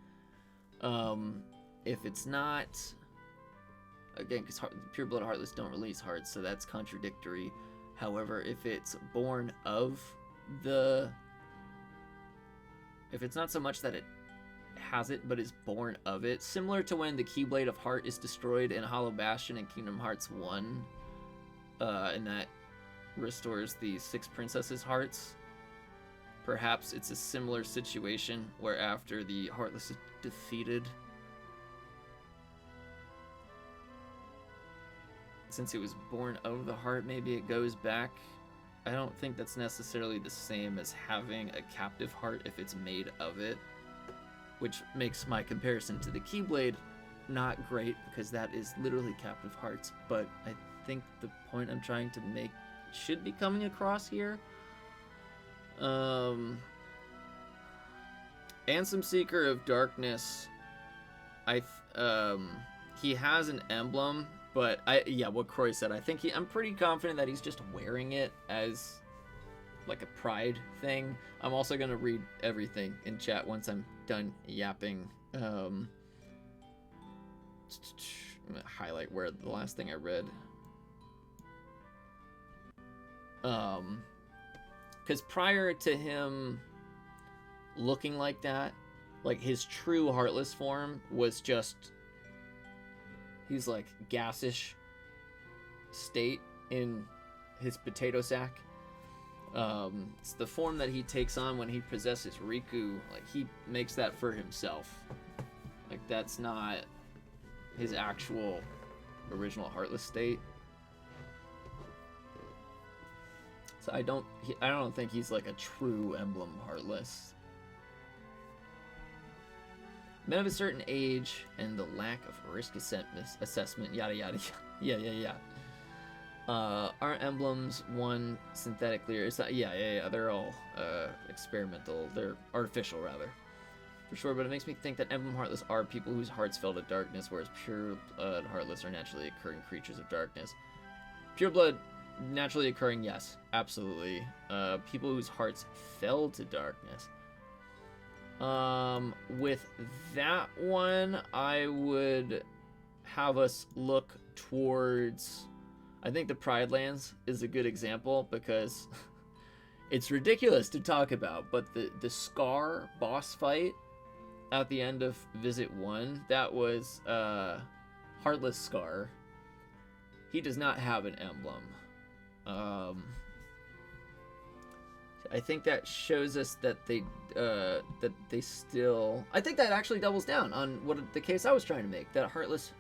If it's not, again, because pure blood heartless don't release hearts, so that's contradictory. However, if it's born of if it's not so much that it has it, but is born of it, similar to when the Keyblade of Heart is destroyed in Hollow Bastion in Kingdom Hearts 1, and that restores the 6 princesses' hearts. Perhaps it's a similar situation where after the Heartless is defeated, since it was born of the heart, maybe it goes back. I don't think that's necessarily the same as having a captive heart if it's made of it, which makes my comparison to the Keyblade not great because that is literally captive hearts, but I think the point I'm trying to make should be coming across here. Ansem Seeker of Darkness, he has an emblem, but what Croy said, I'm pretty confident that he's just wearing it as like a pride thing. I'm also gonna read everything in chat once I'm done yapping. I'm gonna highlight where the last thing I read. Because prior to him looking like that, like his true Heartless form was just, he's like gassish state in his potato sack. It's the form that he takes on when he possesses Riku. Like, he makes that for himself. Like, that's not his actual original Heartless state. So I don't think he's like a true emblem Heartless. Men of a certain age and the lack of risk assessment, yada yada yada. Yeah. Aren't emblems one synthetically? It's not, yeah. They're all experimental. They're artificial, rather, for sure. But it makes me think that emblem Heartless are people whose hearts fell to darkness, whereas pure blood Heartless are naturally occurring creatures of darkness. Pure blood, naturally occurring, yes, absolutely. People whose hearts fell to darkness. With that one, I would have us look towards, I think the Pride Lands is a good example because it's ridiculous to talk about, but the Scar boss fight at the end of Visit 1, that was Heartless Scar. He does not have an emblem. I think that shows us that they still, I think that actually doubles down on what the case I was trying to make, that Heartless,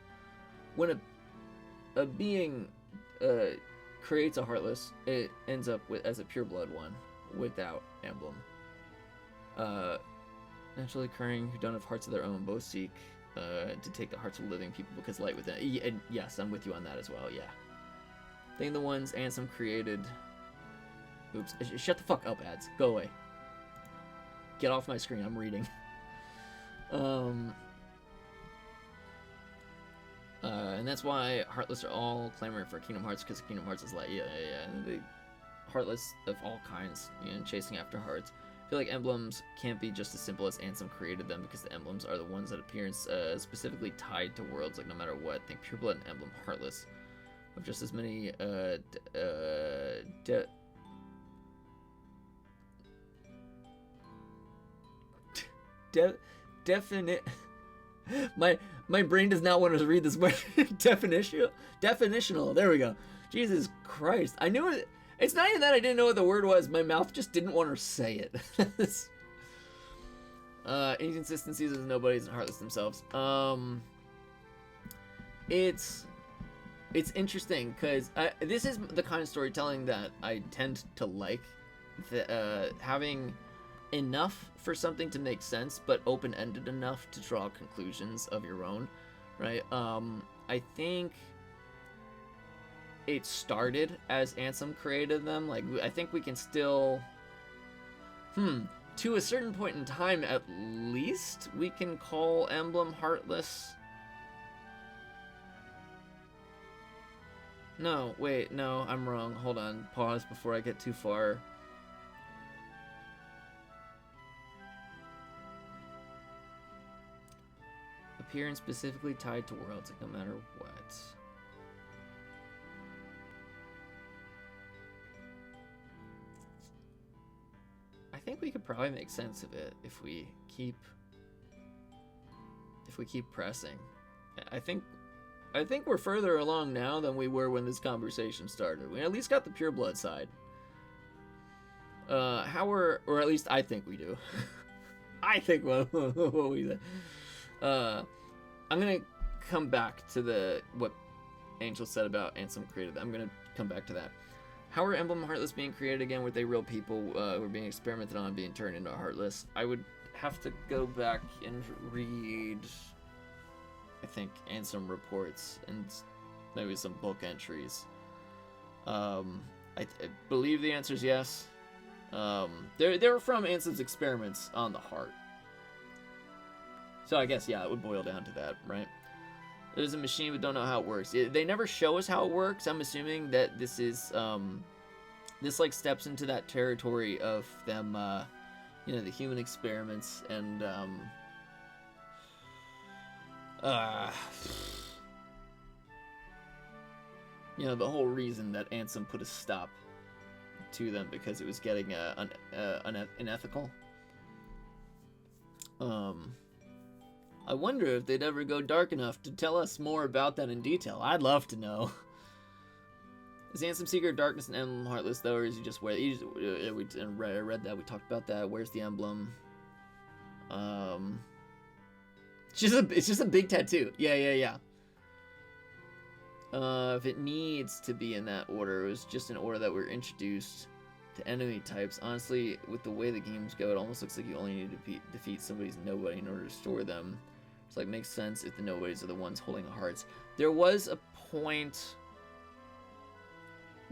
when a being creates a Heartless, it ends up as a pure blood one without emblem. Naturally occurring who don't have hearts of their own, both seek to take the hearts of living people because light within. And yes, I'm with you on that as well. Yeah, I think the ones Ansem created. Oops, shut the fuck up, ads. Go away. Get off my screen, I'm reading. And that's why Heartless are all clamoring for Kingdom Hearts, because Kingdom Hearts is like, yeah. And the Heartless of all kinds, chasing after hearts. I feel like emblems can't be just as simple as Ansem created them, because the emblems are the ones that appear specifically tied to worlds, like no matter what. Think Pureblood and Emblem Heartless have just as many definite. My brain does not want to read this word. Definitional. There we go. Jesus Christ. I knew it. It's not even that I didn't know what the word was. My mouth just didn't want to say it. Inconsistencies as nobodies and Heartless themselves. It's interesting because this is the kind of storytelling that I tend to like. Having enough for something to make sense, but open-ended enough to draw conclusions of your own, right? I think it started as Ansem created them. Like, I think we can still, to a certain point in time, at least, we can call Emblem Heartless. No, wait, no, I'm wrong. Hold on, pause before I get too far. Appearance specifically tied to worlds, like no matter what. I think we could probably make sense of it if we keep pressing. I think we're further along now than we were when this conversation started. We at least got the Pureblood side. Or at least I think we do. I think what we said. I'm gonna come back to what Angel said about Ansem created. I'm gonna come back to that. How are Emblem Heartless being created again? Were they real people who were being experimented on, being turned into Heartless? I would have to go back and read, I think, Ansem reports and maybe some book entries. I believe the answer is yes. They were from Ansem's experiments on the heart. So I guess, yeah, it would boil down to that, right? There's a machine, but don't know how it works. They never show us how it works. I'm assuming that this is, this, like, steps into that territory of them, you know, the human experiments and, you know, the whole reason that Ansem put a stop to them because it was getting, unethical. I wonder if they'd ever go dark enough to tell us more about that in detail. I'd love to know. Is Ansem Seeker Darkness and Emblem Heartless, though, or is he just wear? I read that. We talked about that. Where's the emblem? It's just a big tattoo. Yeah. If it needs to be in that order, it was just an order that we're introduced to enemy types. Honestly, with the way the games go, it almost looks like you only need to defeat somebody's nobody in order to store them. It's like, makes sense if the nobodies are the ones holding the hearts. There was a point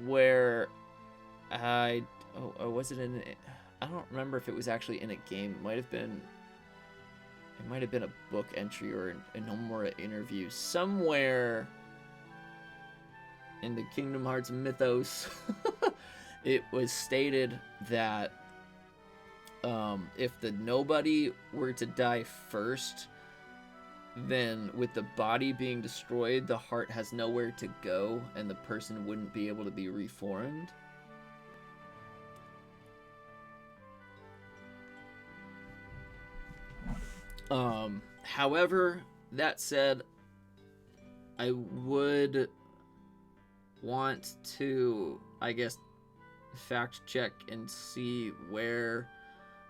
where was it in? I don't remember if it was actually in a game. It might have been a book entry or a Nomura interview somewhere in the Kingdom Hearts mythos. It was stated that if the nobody were to die first, then with the body being destroyed, the heart has nowhere to go, and the person wouldn't be able to be reformed. However, that said, I would want to, I guess, fact check and see where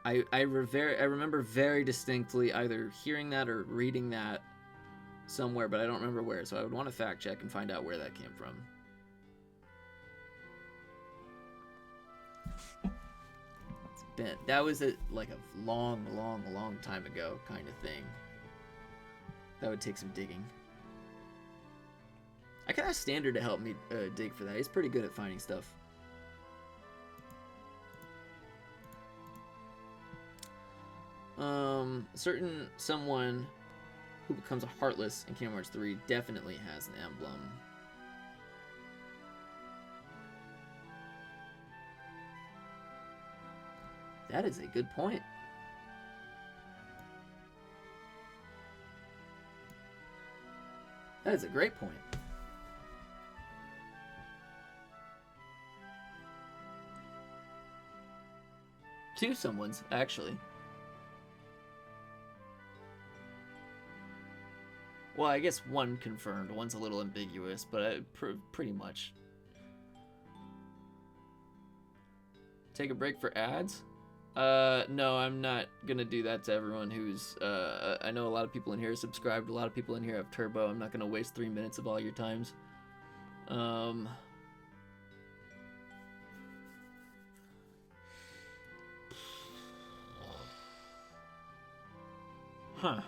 I remember very distinctly either hearing that or reading that somewhere, but I don't remember where, so I would want to fact check and find out where that came from. That was like a long time ago kind of thing. That would take some digging. I could ask Standard to help me dig for that. He's pretty good at finding stuff. Certain someone who becomes a Heartless in Kingdom Hearts 3 definitely has an emblem. That is a good point. That is a great point. Two someones, actually. Well, I guess one confirmed. One's a little ambiguous, but pretty much. Take a break for ads? No, I'm not gonna do that to everyone who's, I know a lot of people in here are subscribed, a lot of people in here have Turbo. I'm not gonna waste 3 minutes of all your times. Huh.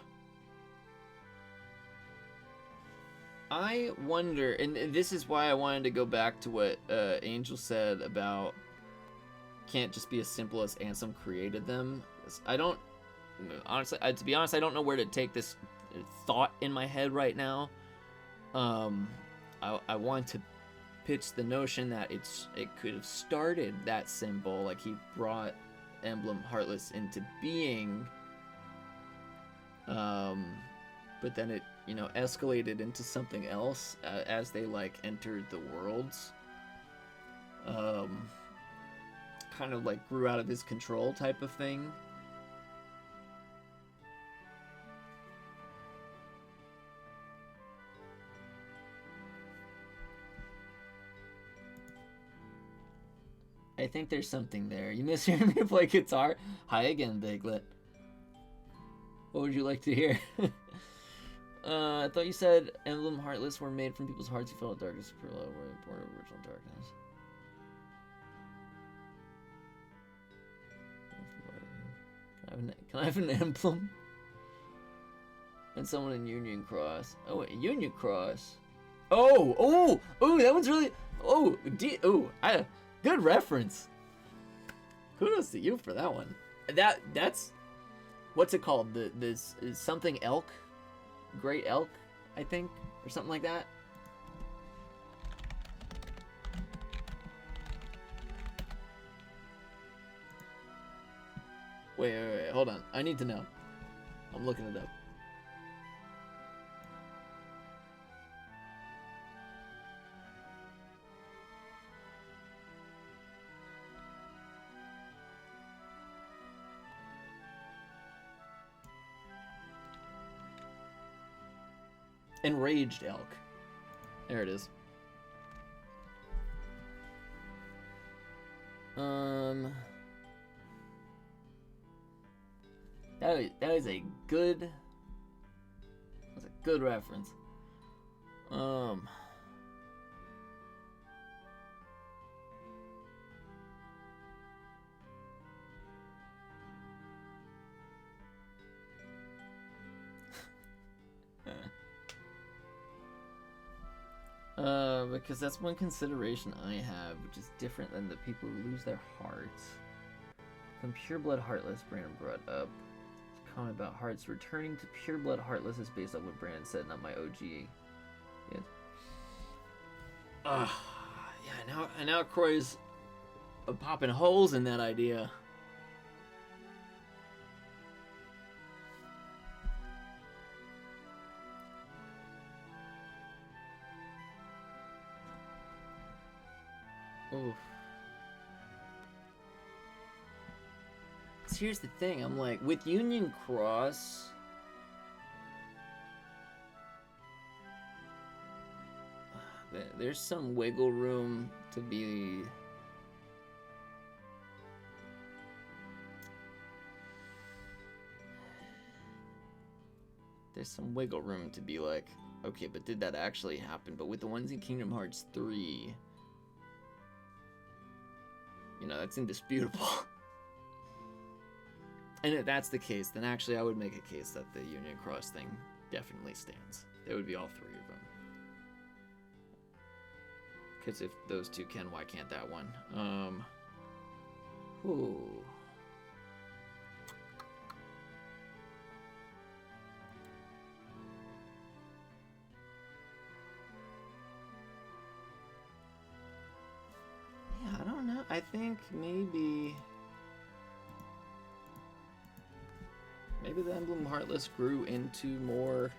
I wonder, and this is why I wanted to go back to what Angel said about can't just be as simple as Ansem created them. I don't, honestly, to be honest, I don't know where to take this thought in my head right now. I want to pitch the notion that it could have started that symbol, like he brought Emblem Heartless into being, but then it, you know, escalated into something else as they like entered the worlds. Kind of like grew out of his control type of thing. I think there's something there. You miss hearing me play guitar? Hi again, Biglet. What would you like to hear? I thought you said Emblem Heartless were made from people's hearts who felt darkness were born of original darkness. Can I have an emblem? And someone in Union Cross. Oh, wait, Union Cross. Oh, that one's really. Good reference. Kudos to you for that one. That's what's it called? This is something elk, Great Elk, I think, or something like that. Wait, hold on. I need to know. I'm looking it up. Enraged elk. There it is. That is a good. That's a good reference. Because that's one consideration I have, which is different than the people who lose their hearts. From Pureblood Heartless, Brandon brought up a comment about hearts. Returning to Pureblood Heartless is based on what Brandon said, not my OG. Yes. Yeah, now Croy's popping holes in that idea. Oof. So here's the thing, I'm like, with Union Cross, there's some wiggle room to be. There's some wiggle room to be like, okay, but did that actually happen? But with the ones in Kingdom Hearts 3, you know, that's indisputable. And if that's the case, then actually I would make a case that the Union Cross thing definitely stands. It would be all three of them. Because if those two can, why can't that one? Ooh. Yeah, I don't know. I think maybe Maybe the emblem Heartless grew into more